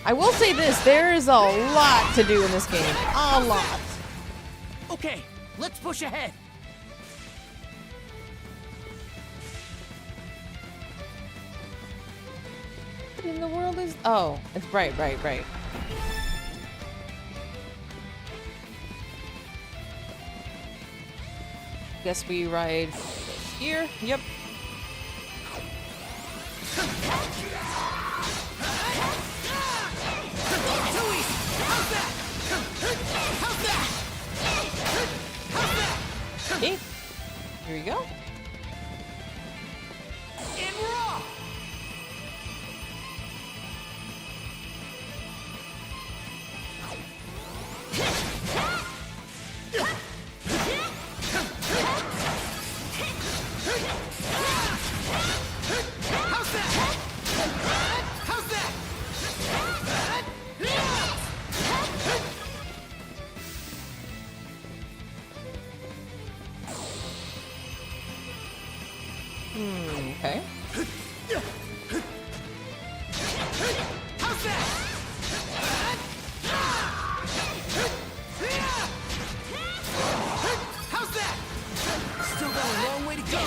I will say this, there is a lot to do in this game. A lot. Okay, let's push ahead. What in the world is... Oh, it's right. Guess we ride here. Yep. Okay. Here we go. Okay. Still got a long way to go.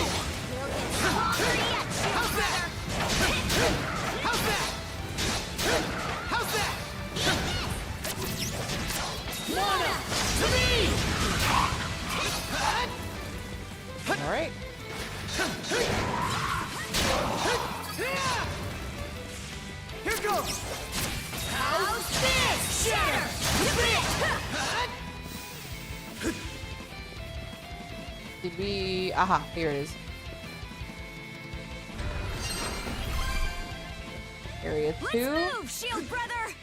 All right. Here goes. How's this? Shatter. Did we... Aha, here it is. Area 2. Let's move, shield brother.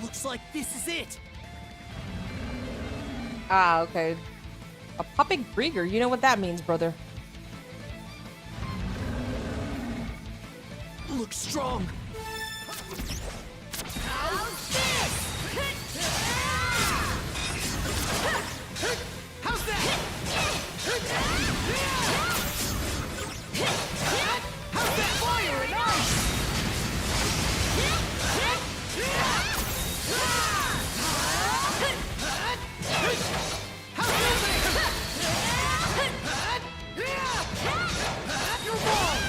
Looks like this is it. Ah, okay. A popping Krieger. You know what that means, brother. Looks strong. How's this? How's that? How's that? Fire and ice. You're wrong.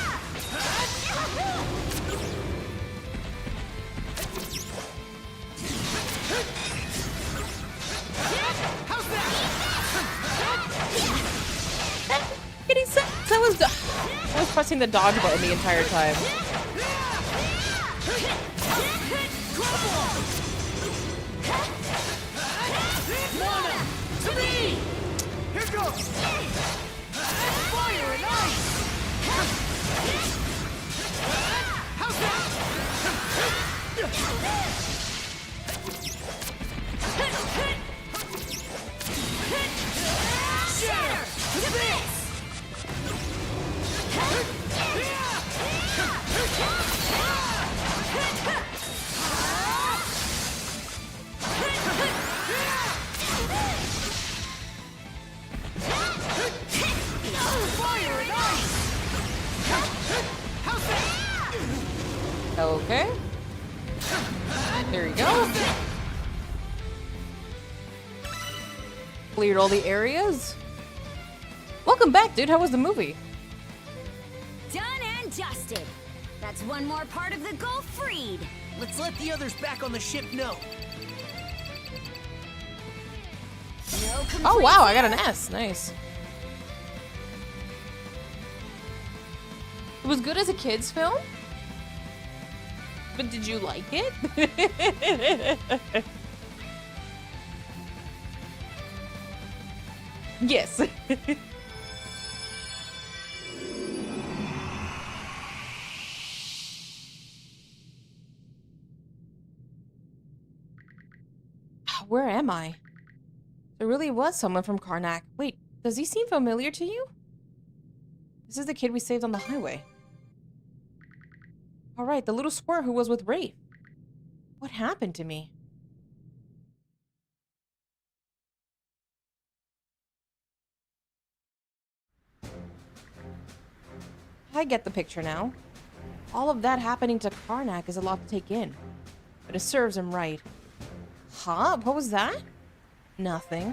Getting sense. I was pressing the dodge button the entire time. Mana, to me! Here goes! Fire and ice! How's that? Shatter! To this! Fire and ice! How's that? Okay. There you go. Cleared all the areas. Welcome back, dude. How was the movie? Done and dusted. That's one more part of the goal freed. Let's let the others back on the ship know. No Oh wow, I got an S. Nice. It was good as a kid's film, but did you like it? Yes. where am I? There really was someone from Karnak. Wait, does he seem familiar to you? This is the kid we saved on the highway. Alright, the little squirrel who was with Rafe. What happened to me? I get the picture now. All of that happening to Karnak is a lot to take in. But it serves him right. Huh? What was that? Nothing.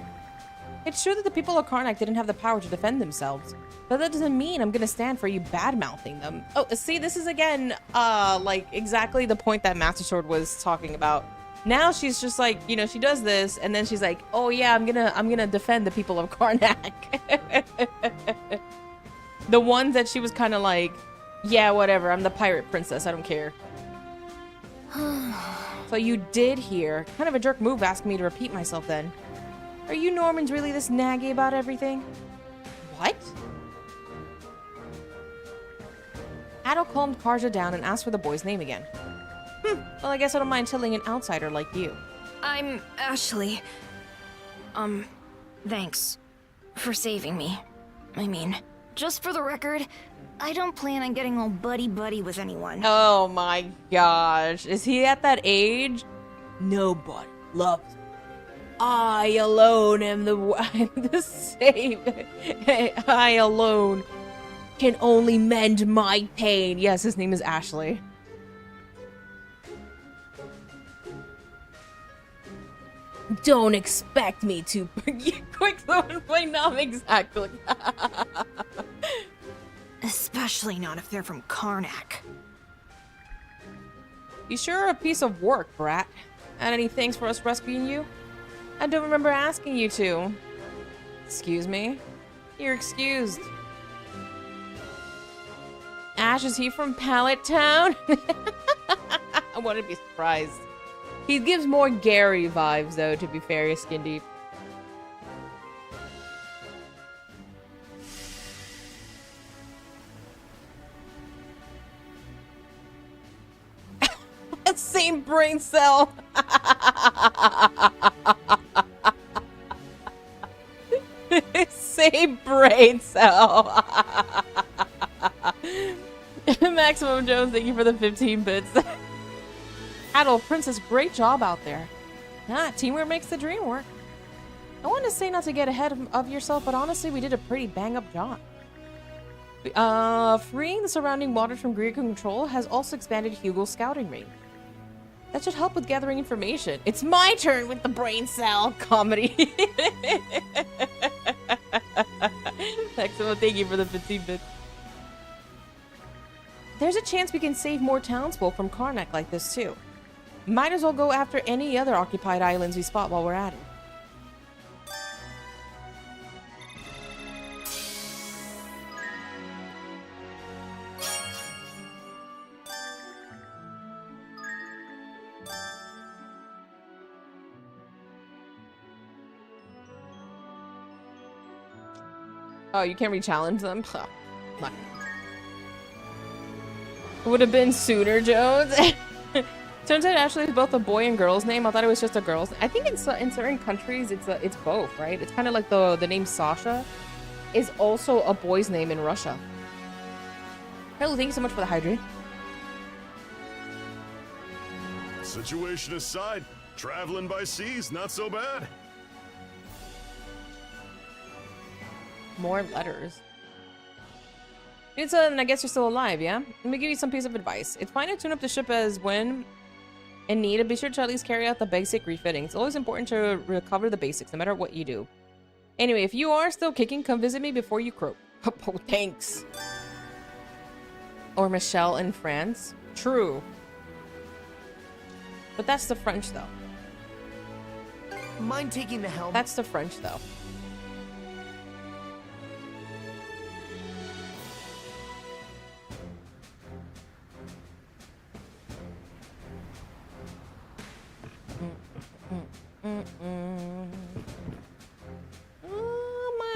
It's true that the people of Karnak didn't have the power to defend themselves. But that doesn't mean I'm gonna stand for you bad-mouthing them. Oh, see, this is again, like, exactly the point that Master Sword was talking about. Now she's just like, you know, she does this, and then she's like, oh yeah, I'm gonna defend the people of Karnak. The ones that she was kind of like, yeah, whatever, I'm the pirate princess, I don't care. So you did hear. Kind of a jerk move asking me to repeat myself then. Are you Normans really this naggy about everything? What? Adol calmed Karja down and asked for the boy's name again. Well, I guess I don't mind telling an outsider like you. I'm Ashley. Thanks for saving me. I mean, just for the record, I don't plan on getting all buddy-buddy with anyone. Oh my gosh. Is he at that age? Nobody loves me. I alone am the same. I alone can only mend my pain. Yes, his name is Ashley. Don't expect me to quick throw play numb exactly. Especially not if they're from Karnak. You sure are a piece of work, brat. Had any thanks for us rescuing you? I don't remember asking you to. Excuse me? You're excused. Ash, is he from Pallet Town? I wouldn't be surprised. He gives more Gary vibes, though, to be fair, skin deep. Same brain cell. Same brain cell. Maximum Jones, thank you for the 15 bits. Adol, Princess, great job out there. Teamwork makes the dream work. I want to say not to get ahead of yourself, but honestly, we did a pretty bang-up job. Freeing the surrounding waters from Greek control has also expanded Hugo's scouting range. That should help with gathering information. It's my turn with the brain cell comedy. Excellent, thank you for the 15 bits. There's a chance we can save more townsfolk from Karnak like this too. Might as well go after any other occupied islands we spot while we're at it. Oh, you can't re-challenge them? Huh. Lucky. Would have been sooner, Jones. Turns out Ashley is both a boy and girl's name. I thought it was just a girl's. I think in certain countries it's both, right? It's kind of like the name Sasha is also a boy's name in Russia. Hello, thank you so much for the hydrate. Situation aside, traveling by sea's not so bad. More letters. I guess you're still alive, yeah? Let me give you some piece of advice. It's fine to tune up the ship as when in need, and be sure to at least carry out the basic refitting. It's always important to recover the basics, no matter what you do. Anyway, if you are still kicking, come visit me before you croak. Oh, thanks. Or Michelle in France. True. But that's the French, though. Mind taking the helm? That's the French, though.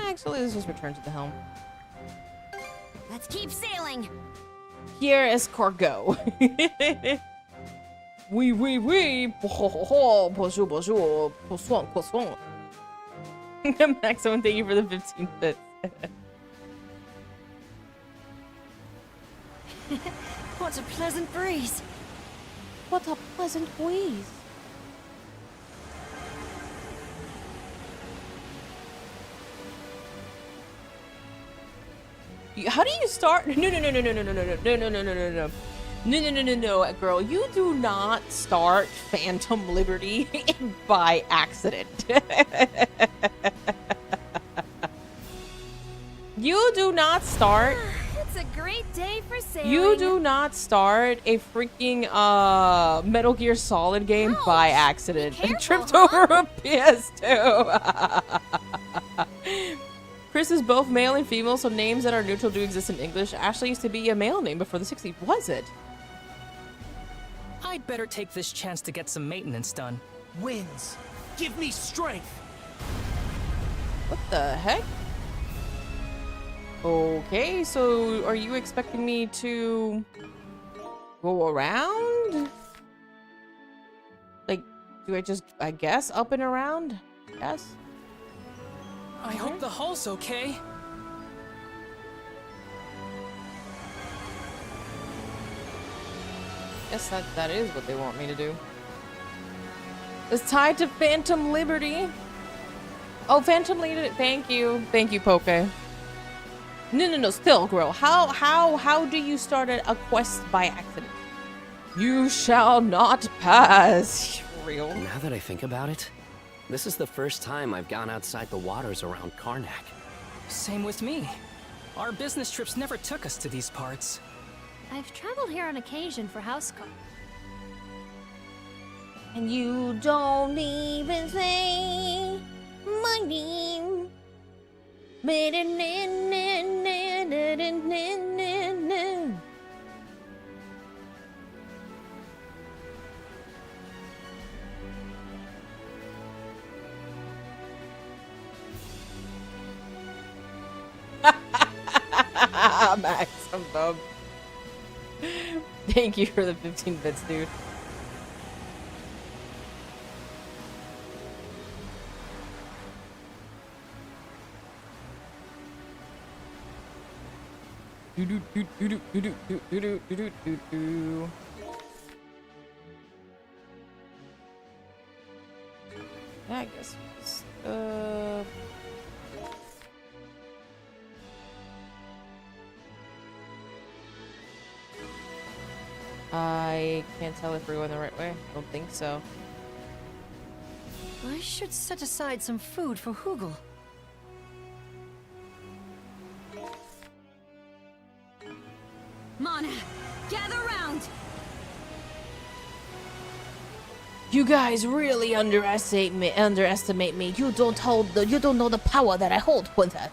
Actually, let's just return to the helm. Let's keep sailing. Here is Corgo. Oui, oui, oui. Bonjour, bonjour. Croissant, croissant. Maximum, thank you for the 15 bits. What a pleasant breeze. What a pleasant breeze. How do you start? No, no, no, no, no, no, no, no, no, no, no, no, no, no, no. No, no, no, no, no, girl. You do not start Phantom Liberty by accident. You do not start. It's a great day for sailing. You do not start a freaking Metal Gear Solid game by accident and tripped over a PS2. Chris is both male and female, so names that are neutral do exist in English. Ashley used to be a male name before the 60s. Was it? I'd better take this chance to get some maintenance done. Winds, give me strength. What the heck? Okay, so are you expecting me to go around? Like, do I just, I guess, up and around? Yes. I hope the hull's okay. Guess that is what they want me to do. It's tied to Phantom Liberty. Oh, Phantom Liberty. Thank you, Poke. No. Still, girl. How do you start a quest by accident? You shall not pass. Real. Now that I think about it, this is the first time I've gone outside the waters around Karnak. Same with me. Our business trips never took us to these parts. I've traveled here on occasion for house calls. And you don't even say my name. Max, I'm dumb. Thank you for the 15 bits, dude. Yeah, I guess. I can't tell if we're going the right way. I don't think so. I should set aside some food for Hugel. Mana, gather round! You guys really underestimate me. You don't know the power that I hold with it.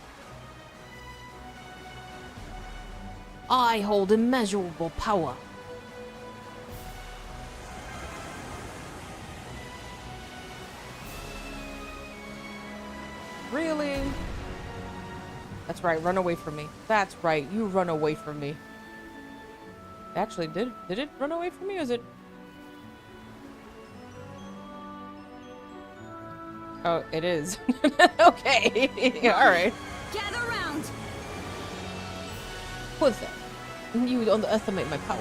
I hold immeasurable power. Really? That's right, run away from me. That's right, you run away from me. Actually, did it run away from me, or is it? Oh, it is. Okay, alright. Gather round! What's that? You underestimate my power.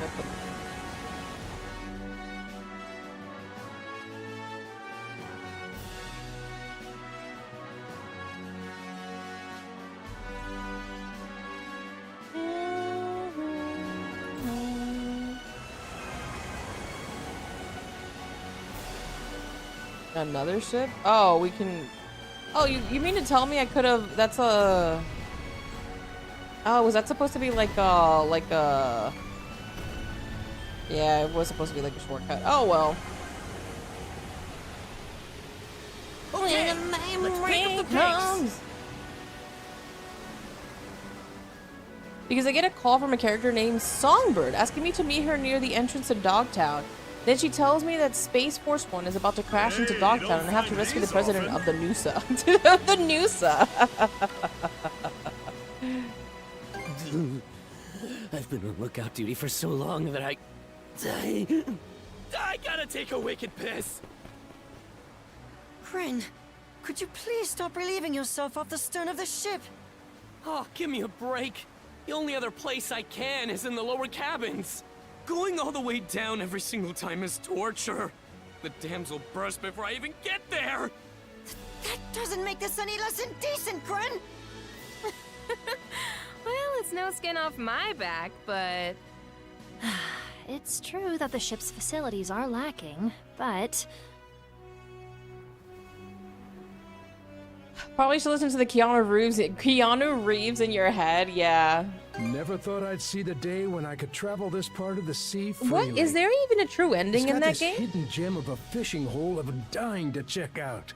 Another ship? Oh, we can... Oh, you mean to tell me I could have... That's a... Oh, was that supposed to be like a... Yeah, it was supposed to be like a shortcut. Oh, well. Okay, let's pick up the pace. Because I get a call from a character named Songbird asking me to meet her near the entrance to Dogtown. Then she tells me that Space Force One is about to crash into Dogtown and I have to rescue the president of the Noosa. The Noosa. I've been on lookout duty for so long that I gotta take a wicked piss. Gren, could you please stop relieving yourself off the stern of the ship? Oh, give me a break. The only other place I can is in the lower cabins. Going all the way down every single time is torture. The dams will burst before I even get there. That doesn't make this any less indecent, Gren! Well, it's no skin off my back, but... It's true that the ship's facilities are lacking, but... Probably should listen to the Keanu Reeves in your head, yeah. Never thought I'd see the day when I could travel this part of the sea freely. What? Is there even a true ending in that game? It's got this hidden gem of a fishing hole I'm dying to check out.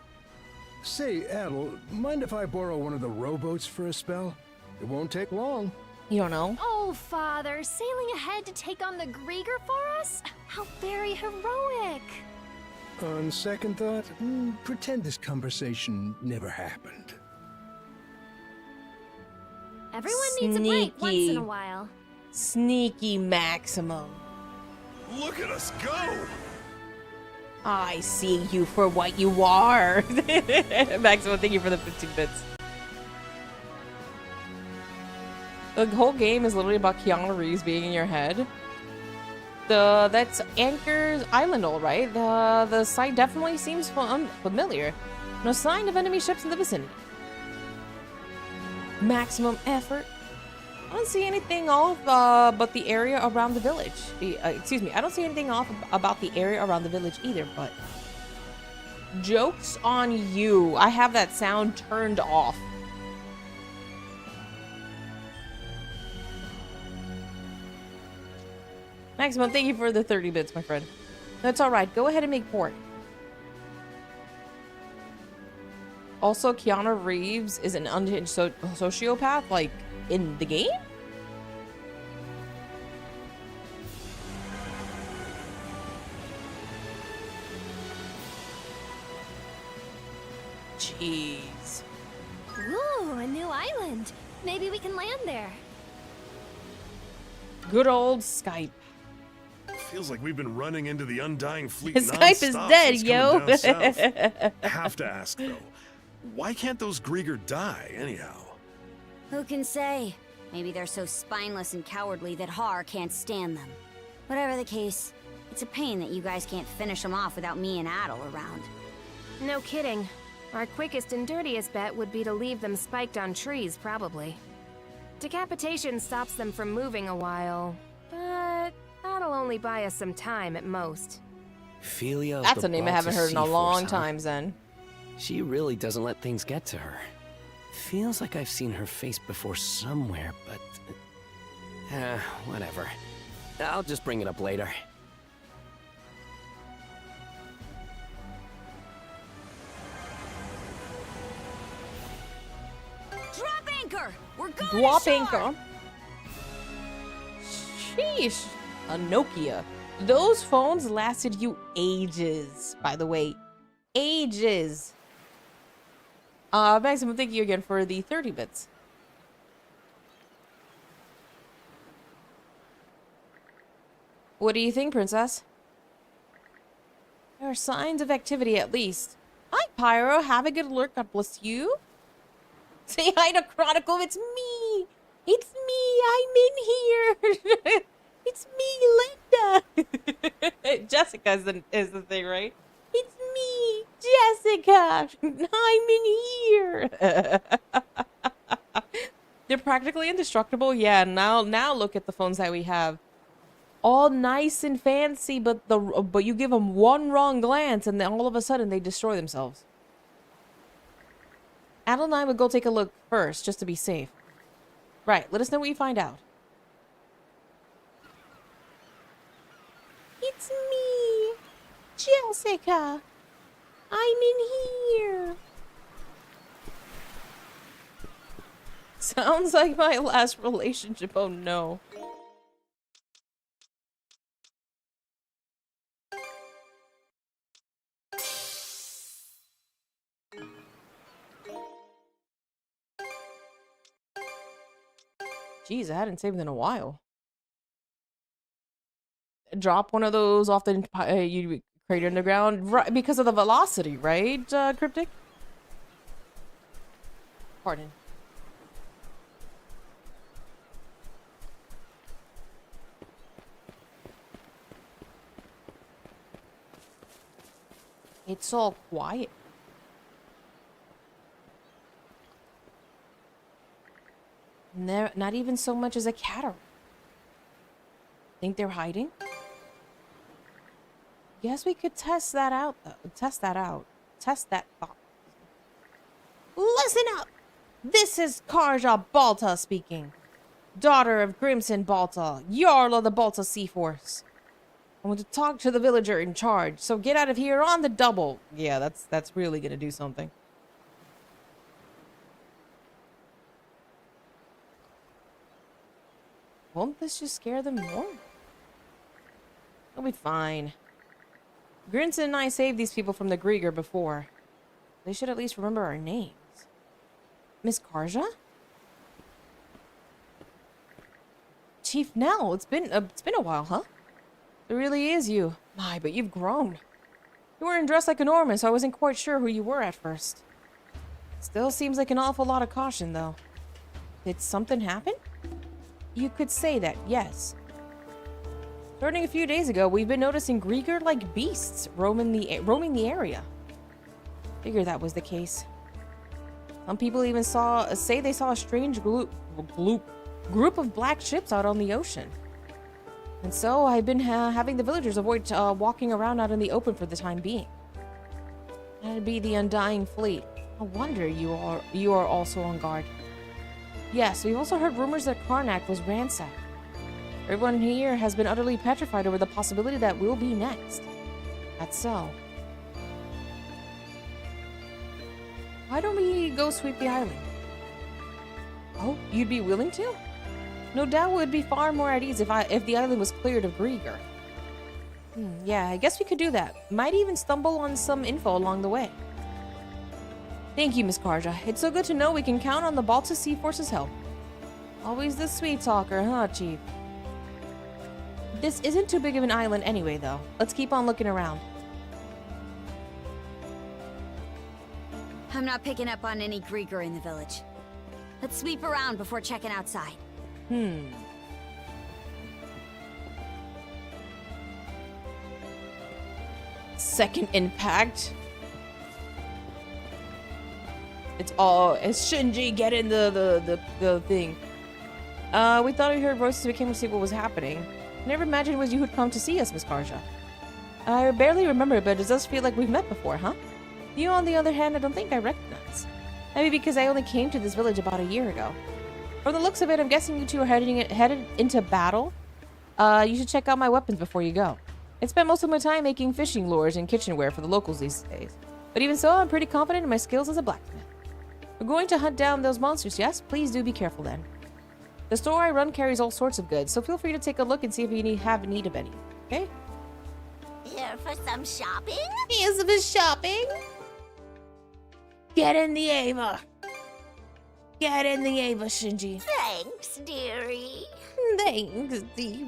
Say, Adel, mind if I borrow one of the rowboats for a spell? It won't take long. You don't know? Oh, Father, sailing ahead to take on the Grieger for us? How very heroic! On second thought, pretend this conversation never happened. Everyone needs a break once in a while. Sneaky Maximum. Look at us go! I see you for what you are. Maximum, thank you for the 15 bits. The whole game is literally about Keanu Reeves being in your head. That's Anchor's Island, all right. The site definitely seems familiar. No sign of enemy ships in the vicinity. Maximum effort. I don't see anything off but the area around the village. Excuse me, I don't see anything off about the area around the village either, but... Joke's on you. I have that sound turned off. Maximum, thank you for the 30 bits, my friend. That's alright, go ahead and make port. Also, Keanu Reeves is an unhinged sociopath, like, in the game? Jeez. Ooh, a new island. Maybe we can land there. Good old Skype. Feels like we've been running into the Undying Fleet Skype is nonstop dead, since yo. coming down south. Have to ask, though. Why can't those Grieger die, anyhow? Who can say? Maybe they're so spineless and cowardly that Har can't stand them. Whatever the case, it's a pain that you guys can't finish them off without me and Adel around. No kidding. Our quickest and dirtiest bet would be to leave them spiked on trees, probably. Decapitation stops them from moving a while, but that'll only buy us some time at most. Philia. That's a name I haven't heard in a long time, Zen. She really doesn't let things get to her. Feels like I've seen her face before somewhere, but... whatever. I'll just bring it up later. Drop anchor! We're going Drop ashore! anchor. Sheesh. A Nokia. Those phones lasted you ages, by the way. Ages. Maximum, thank you again for the 30 bits. What do you think, Princess? There are signs of activity, at least. Hi, Pyro. Have a good lurk. God bless you. Say hi to Chronicle. It's me. It's me. I'm in here. It's me, Linda. Jessica is the thing, right? It's me, Jessica. I'm in here. They're practically indestructible. Yeah. Now look at the phones that we have. All nice and fancy, but you give them one wrong glance, and then all of a sudden they destroy themselves. Adel and I would go take a look first, just to be safe. Right. Let us know what you find out. It's me, Jessica. I'm in here. Sounds like my last relationship. Oh no. Jeez, I hadn't saved in a while. drop one of those off the crater in the ground right, because of the velocity, right, Cryptic? Pardon. It's all quiet. Not even so much as a cataract. Think they're hiding? Guess we could test that out, though. Test that out. Test that thought. Listen up! This is Karja Balta speaking. Daughter of Grimson Balta, Jarl of the Balta Sea Force. I want to talk to the villager in charge, so get out of here on the double. Yeah, that's really gonna do something. Won't this just scare them more? They'll be fine. Grinson and I saved these people from the Grieger before. They should at least remember our names. Miss Karja? Chief Nell, it's been a while, huh? It really is you. My, but you've grown. You weren't dressed like a Norman, so I wasn't quite sure who you were at first. Still seems like an awful lot of caution, though. Did something happen? You could say that, yes. Starting a few days ago, we've been noticing Grieger-like beasts roaming the area. Figured that was the case. Some people even say they saw a strange group of black ships out on the ocean. And so I've been having the villagers avoid walking around out in the open for the time being. That'd be the Undying Fleet. No wonder you are also on guard. Yes, we've also heard rumors that Karnak was ransacked. Everyone here has been utterly petrified over the possibility that we'll be next. That's so. Why don't we go sweep the island? Oh, you'd be willing to? No doubt would be far more at ease if the island was cleared of Grieger. Yeah, I guess we could do that. Might even stumble on some info along the way. Thank you, Miss Karja. It's so good to know we can count on the Balta Sea Force's help. Always the sweet talker, huh, Chief? This isn't too big of an island anyway, though. Let's keep on looking around. I'm not picking up on any Grieger in the village. Let's sweep around before checking outside. Second impact. It's Shinji getting the thing. We thought we heard voices, we came to see what was happening. Never imagined it was you who'd come to see us, Miss Karja. I barely remember, but it does feel like we've met before, huh? You, on the other hand, I don't think I recognize. Maybe because I only came to this village about a year ago. From the looks of it, I'm guessing you two are headed into battle. You should check out my weapons before you go. I spent most of my time making fishing lures and kitchenware for the locals these days. But even so, I'm pretty confident in my skills as a blacksmith. We're going to hunt down those monsters, yes? Please do be careful then. The store I run carries all sorts of goods, so feel free to take a look and see if you have need of any, okay? Here for some shopping? Here's some shopping. Get in the Ava. Get in the Ava, Shinji. Thanks, dearie. Thanks, dear.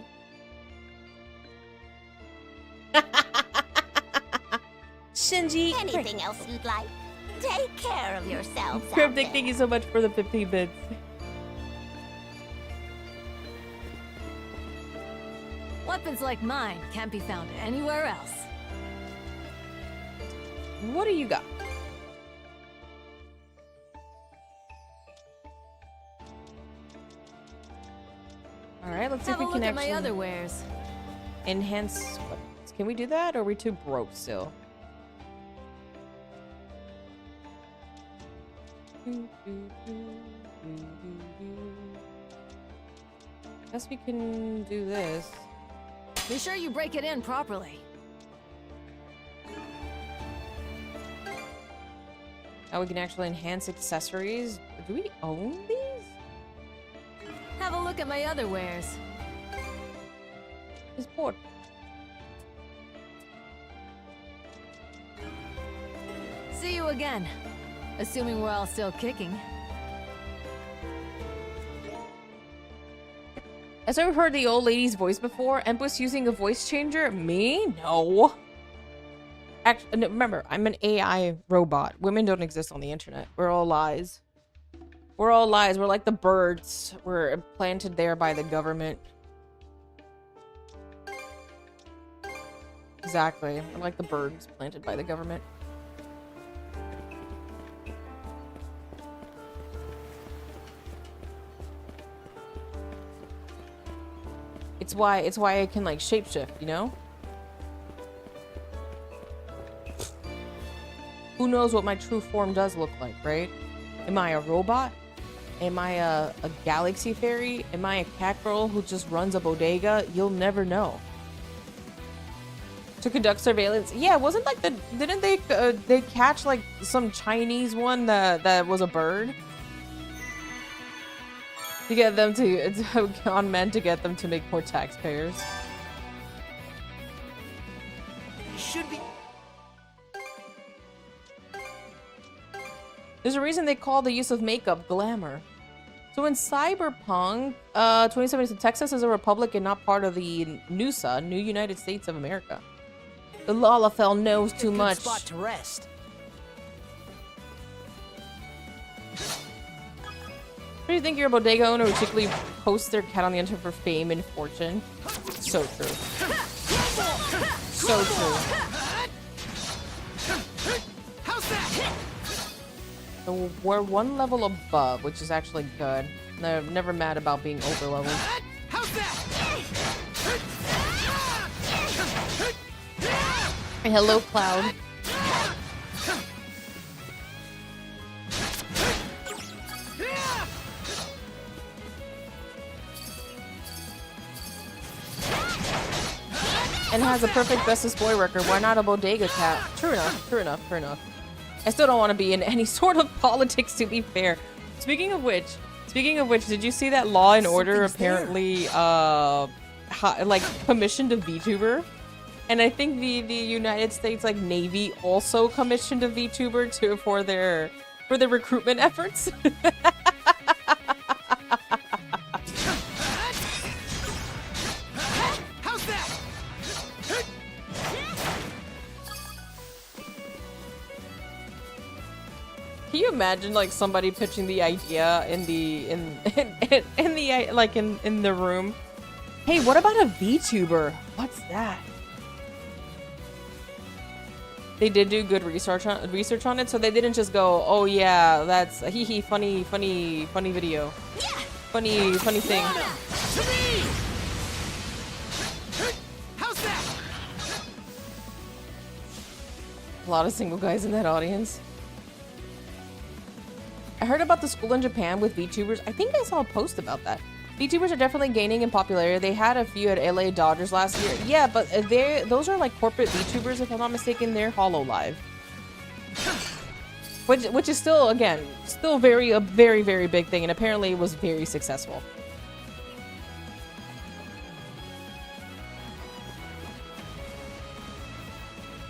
Shinji. Anything else you'd like? Take care of yourselves. Cryptic, thank you so much for the 15 bits. Weapons like mine can't be found anywhere else. What do you got? Alright, let's see if we can actually... Have a look at my other wares. Enhance weapons. Can we do that, or are we too broke still? Guess we can do this. Be sure you break it in properly. Now we can actually enhance accessories. Do we own these? Have a look at my other wares. It's bored. See you again. Assuming we're all still kicking. Has ever heard the old lady's voice before? Empress using a voice changer? Me? No. Actually, no, remember, I'm an AI robot. Women don't exist on the internet. We're all lies. We're all lies. We're like the birds. We're implanted there by the government. Exactly. We're like the birds planted by the government. It's why I can like shapeshift, you know? Who knows what my true form does look like, right? Am I a robot? Am I a galaxy fairy? Am I a cat girl who just runs a bodega? You'll never know. To conduct surveillance. Yeah, wasn't like didn't they catch like some Chinese one that was a bird? To get them on men to get them to make more taxpayers. Should be. There's a reason they call the use of makeup glamour. So in Cyberpunk 2077, Texas is a republic and not part of the NUSA, New United States of America. The Lalafell knows too much. Spot to rest. Do you think you're a bodega owner who secretly posts their cat on the internet for fame and fortune? So true. So true. So we're one level above, which is actually good. No, never mad about being over leveled. Hey, hello, Cloud. And has a perfect bestest boy record. Why not a bodega cat? True enough, true enough, true enough. I still don't want to be in any sort of politics, to be fair. Speaking of which, did you see that Law and Order apparently like commissioned a VTuber? And I think the United States like Navy also commissioned a VTuber too for their recruitment efforts. Can you imagine like somebody pitching the idea in the room? Hey, what about a VTuber? What's that? They did do good research on it, so they didn't just go, "Oh yeah, that's a hee funny video, funny thing." A lot of single guys in that audience. I heard about the school in Japan with VTubers. I think I saw a post about that. VTubers are definitely gaining in popularity. They had a few at LA Dodgers last year. Yeah, but those are like corporate VTubers, if I'm not mistaken. They're HoloLive. Which is still, again, still a very, very big thing, and apparently it was very successful.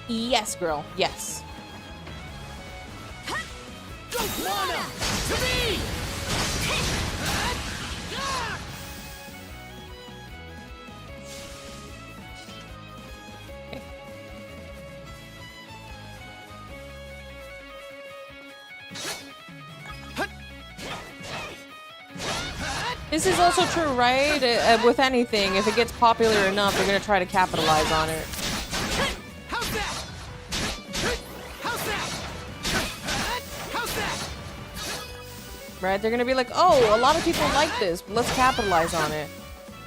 Yes, girl. Yes. To me! This is also true, right? With anything, if it gets popular enough, they're gonna try to capitalize on it. Right? They're gonna be like, oh, a lot of people like this. Let's capitalize on it.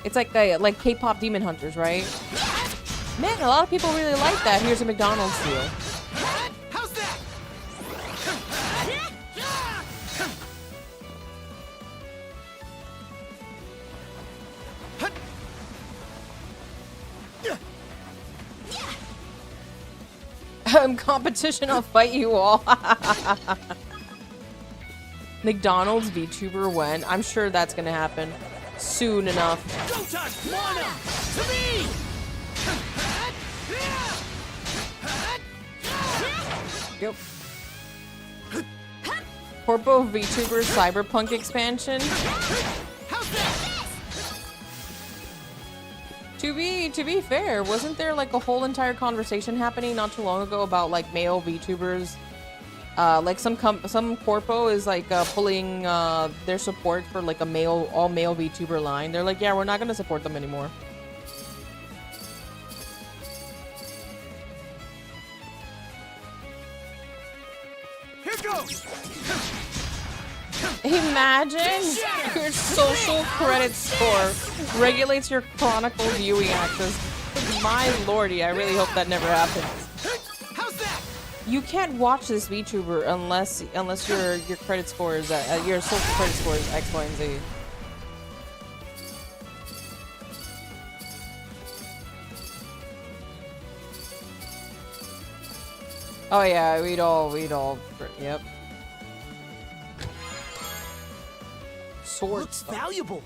It's like K-pop Demon Hunters, right? Man, a lot of people really like that. Here's a McDonald's deal. Competition, I'll fight you all. McDonald's VTuber when? I'm sure that's gonna happen soon enough. Yep. Corpo VTuber Cyberpunk expansion. To be fair, wasn't there like a whole entire conversation happening not too long ago about like male VTubers? Like some corpo is like pulling their support for like a all male VTuber line. They're like, yeah, we're not gonna support them anymore. Here goes. Imagine your social credit score regulates your Chronicle viewing access. My lordy, I really hope that never happens. How's that? You can't watch this VTuber unless your credit score is your social credit score is X, Y, and Z. Oh yeah, we'd all, yep. Sword Looks stuff. valuable.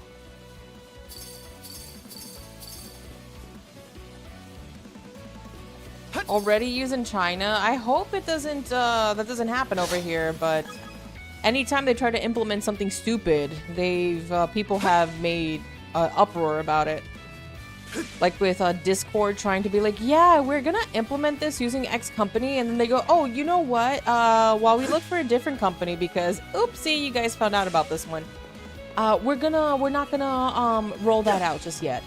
Already used in China. I hope it doesn't that doesn't happen over here, but anytime they try to implement something stupid, people have made uproar about it. Like with Discord trying to be like, yeah, we're gonna implement this using X company, and then they go, oh, you know what? While we look for a different company because oopsie, you guys found out about this one. We're not gonna roll that out just yet.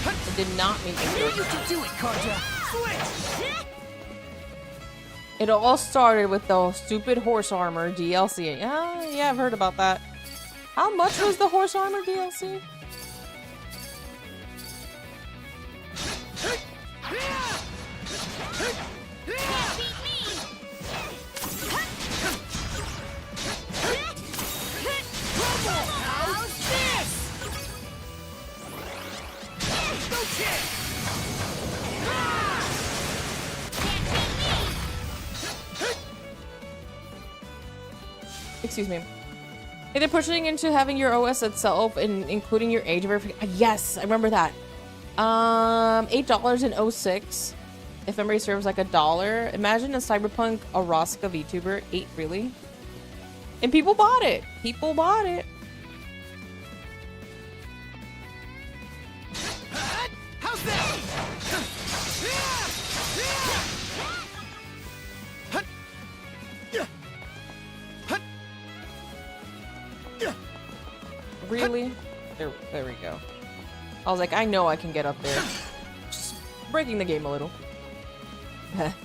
I did not mean to do You can do it, Karja. Switch. It all started with the stupid horse armor DLC. Yeah, I've heard about that. How much was the horse armor DLC? Excuse me. They're pushing into having your OS itself and including your age verification. Yes, I remember that. $8.06. If memory serves, like $1. Imagine a Cyberpunk Araska VTuber. 8, really? And people bought it. People bought it. How's that? Really? There we go. I was like, I know I can get up there. Just breaking the game a little.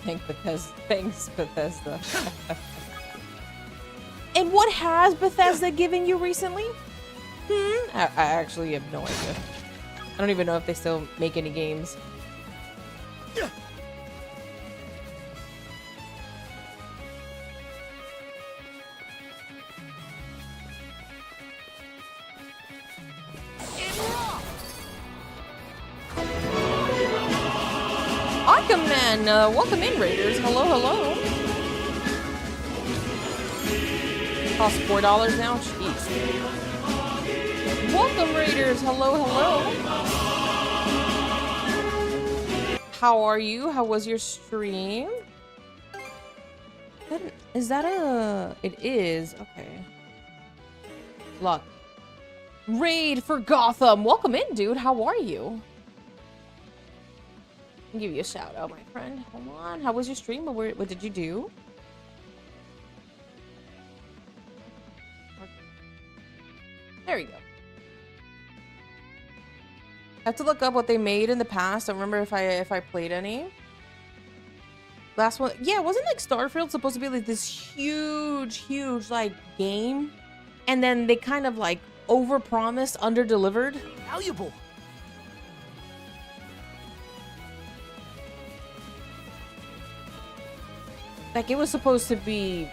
Thanks, Bethesda. And what has Bethesda given you recently? I actually have no idea. I don't even know if they still make any games. Aquaman, welcome in, Raiders. Hello, hello. Costs $4 now? Jeez. Welcome, Raiders. Hello, hello. How are you? How was your stream? Is that a... It is. Okay. Luck. Raid for Gotham. Welcome in, dude. How are you? I'll give you a shout out, my friend. Hold on. How was your stream? What did you do? There we go. I have to look up what they made in the past. I don't remember if I played any. Last one, yeah, wasn't like Starfield supposed to be like this huge like game, and then they kind of like overpromised, underdelivered. Valuable. Like it was supposed to be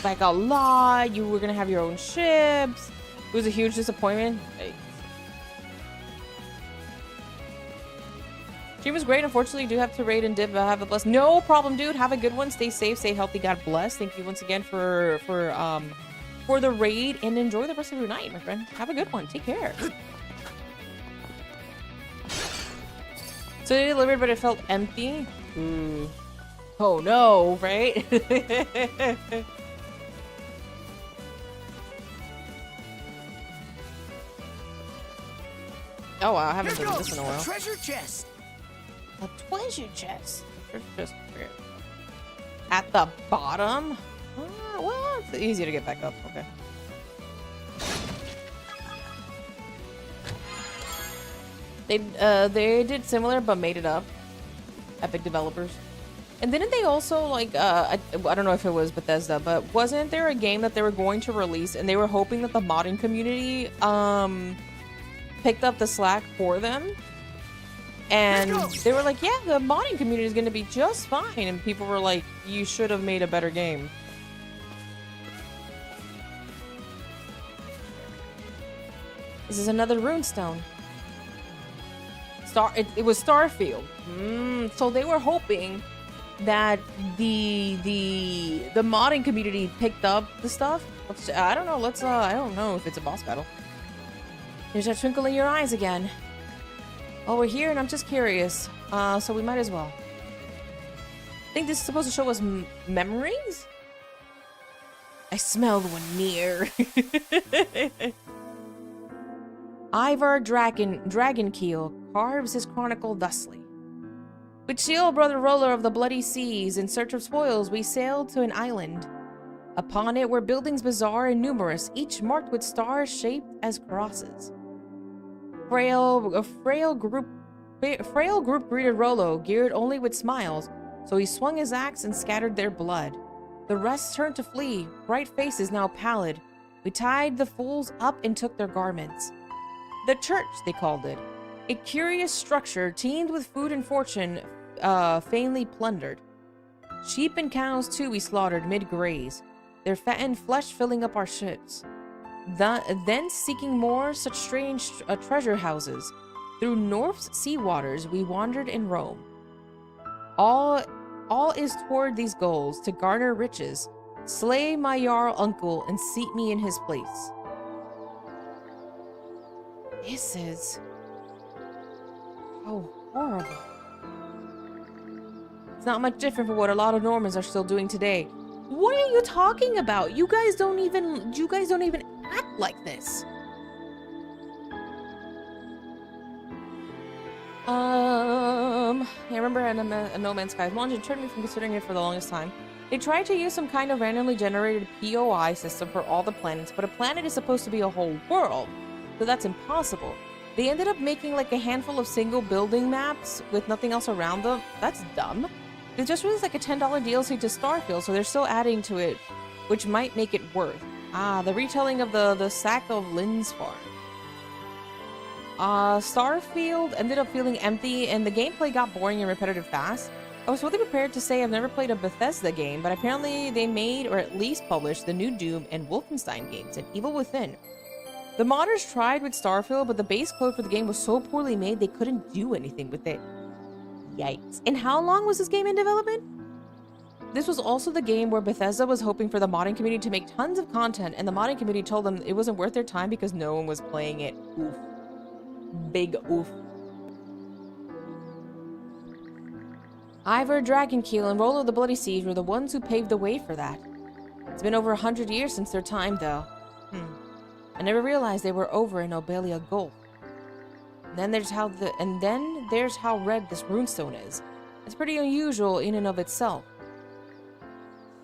like a lot. You were gonna have your own ships. It was a huge disappointment. She was great. Unfortunately, you do have to raid and dip. Have a bless. No problem, dude. Have a good one. Stay safe. Stay healthy. God bless. Thank you once again for the raid, and enjoy the rest of your night, my friend. Have a good one. Take care. So they delivered, but it felt empty. Oh no, right? Oh wow, I haven't done this in a while. Treasure chest. A treasure chest. Treasure chest where? At the bottom? Well, it's easy to get back up. Okay. They did similar but made it up. Epic developers. And didn't they also like I don't know if it was Bethesda, but wasn't there a game that they were going to release and they were hoping that the modding community picked up the slack for them? And they were like, yeah, the modding community is going to be just fine. And people were like, you should have made a better game. This is another runestone. It was Starfield. So they were hoping that the modding community picked up the stuff. I don't know. I don't know if it's a boss battle. There's that twinkle in your eyes again. Oh, we're here and I'm just curious. So we might as well. I think this is supposed to show us memories? I smell one near. Ivar Dragonkeel carves his chronicle thusly. With Shield, brother roller of the bloody seas, in search of spoils, we sailed to an island. Upon it were buildings bizarre and numerous, each marked with stars shaped as crosses. A frail group greeted Rollo, geared only with smiles, so he swung his axe and scattered their blood. The rest turned to flee, bright faces now pallid. We tied the fools up and took their garments. The church, they called it. A curious structure teemed with food and fortune, vainly plundered. Sheep and cows, too, we slaughtered mid-graze, their fattened flesh filling up our ships. Then, seeking more such strange treasure houses, through North's sea waters we wandered in Rome. All is toward these goals, to garner riches, slay my Jarl uncle, and seat me in his place. This is so horrible. It's not much different from what a lot of Normans are still doing today. What are you talking about? You guys don't even act like this. I remember a No Man's Sky launch, and turned me from considering it for the longest time. They tried to use some kind of randomly generated POI system for all the planets, but a planet is supposed to be a whole world, so that's impossible. They ended up making like a handful of single building maps with nothing else around them. That's dumb. They just released like a $10 DLC to Starfield, so they're still adding to it, which might make it worth. The retelling of the sack of Lynn's farm. Starfield ended up feeling empty, and the gameplay got boring and repetitive fast. I was fully prepared to say I've never played a Bethesda game, but apparently they made, or at least published, the new Doom and Wolfenstein games, and Evil Within. The modders tried with Starfield, but the base code for the game was so poorly made they couldn't do anything with it. Yikes. And how long was this game in development? This was also the game where Bethesda was hoping for the modding community to make tons of content, and the modding community told them it wasn't worth their time because no one was playing it. Oof. Big oof. Ivar Dragonkeel and Rollo the Bloody Siege were the ones who paved the way for that. It's been over 100 years since their time, though. I never realized they were over in Obelia Gulf. And then there's how red this runestone is. It's pretty unusual in and of itself.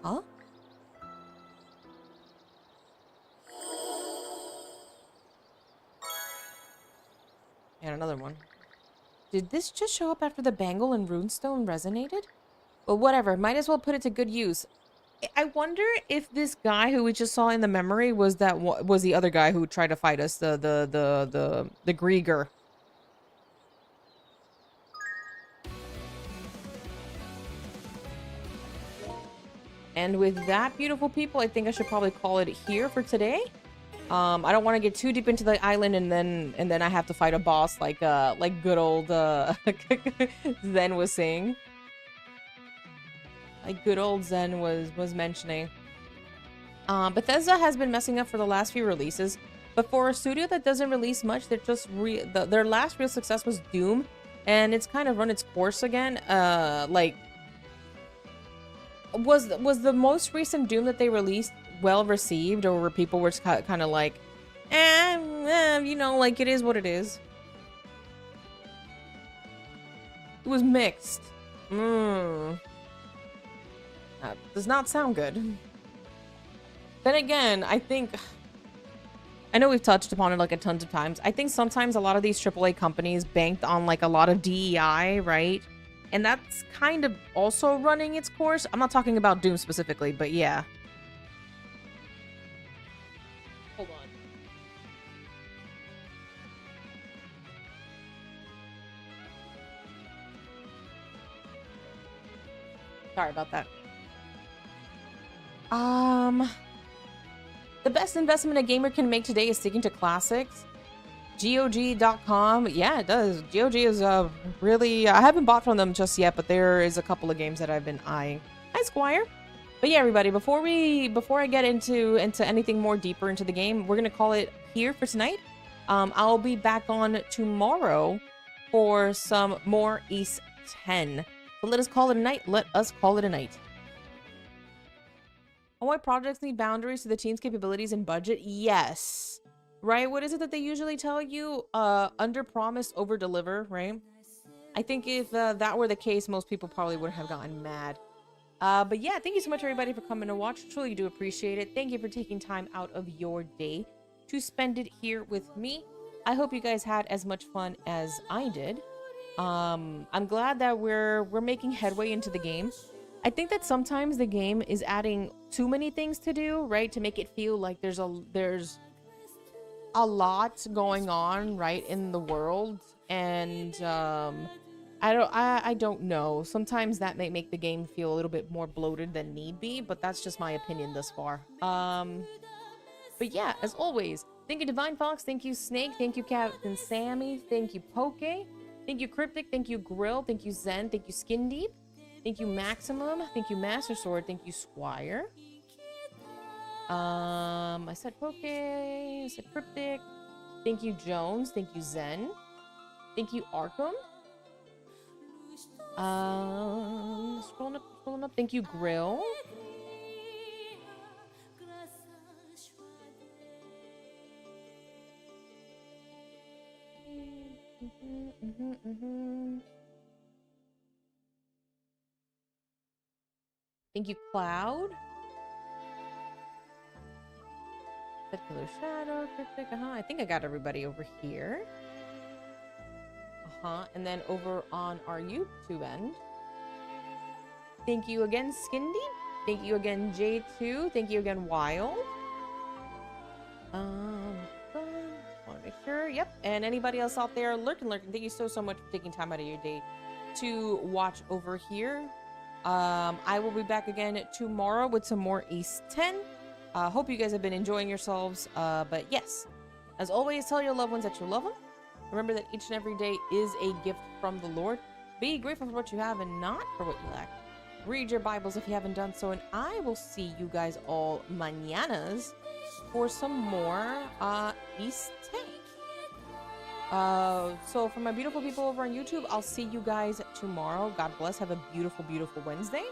Huh? And another one. Did this just show up after the bangle and runestone resonated? Well, whatever. Might as well put it to good use. I wonder if this guy who we just saw in the memory was the other guy who tried to fight us, the Grieger. And with that, beautiful people, I think I should probably call it here for today. I don't want to get too deep into the island and then I have to fight a boss like good old Zen was saying. Like good old Zen was mentioning. Bethesda has been messing up for the last few releases, but for a studio that doesn't release much, they're just their last real success was Doom, and it's kind of run its course again. Like, was the most recent Doom that they released well received, or were people were just kind of like, you know, like it is what it is? It was mixed. That does not sound good. Then again, I know we've touched upon it like a tons of times. I think sometimes a lot of these AAA companies banked on like a lot of DEI, right? And that's kind of also running its course. I'm not talking about Doom specifically, but yeah. Hold on. Sorry about that. The best investment a gamer can make today is sticking to classics. GOG.com. Yeah, it does. GOG is really... I haven't bought from them just yet, but there is a couple of games that I've been eyeing. Hi, Squire. But yeah, everybody, before I get into anything more deeper into the game, we're going to call it here for tonight. I'll be back on tomorrow for some more East 10. So let us call it a night. Let us call it a night. Oh, why projects need boundaries to the team's capabilities and budget? Yes. Right? What is it that they usually tell you? Under promise, over deliver, right? I think if that were the case, most people probably would have gotten mad. But yeah, thank you so much, everybody, for coming to watch. Truly do appreciate it. Thank you for taking time out of your day to spend it here with me. I hope you guys had as much fun as I did. I'm glad that we're making headway into the game. I think that sometimes the game is adding too many things to do, right? To make it feel like there's a lot going on, right, in the world. And I don't know. Sometimes that may make the game feel a little bit more bloated than need be, but that's just my opinion thus far. But yeah, as always, thank you Divine Fox, thank you Snake, thank you Captain Sammy, thank you Poke, thank you Cryptic, thank you Grill, thank you Zen, thank you Skin Deep. Thank you, Maximum. Thank you, Master Sword. Thank you, Squire. I said Poke. I said Cryptic. Thank you, Jones. Thank you, Zen. Thank you, Arkham. Scrolling up. Thank you, Grill. Thank you, Cloud. Killer Shadow, Cryptic, I think I got everybody over here. And then over on our YouTube end. Thank you again, Skindy. Thank you again, J2. Thank you again, Wild. Want to make sure. Yep. And anybody else out there lurking. Thank you so much for taking time out of your day to watch over here. I will be back again tomorrow with some more East 10. Hope you guys have been enjoying yourselves. But yes, as always, tell your loved ones that you love them. Remember that each and every day is a gift from the Lord. Be grateful for what you have and not for what you lack. Read your Bibles if you haven't done so, and I will see you guys all mañanas for some more East 10. So for my beautiful people over on YouTube, I'll see you guys tomorrow. God bless. Have a beautiful, beautiful Wednesday.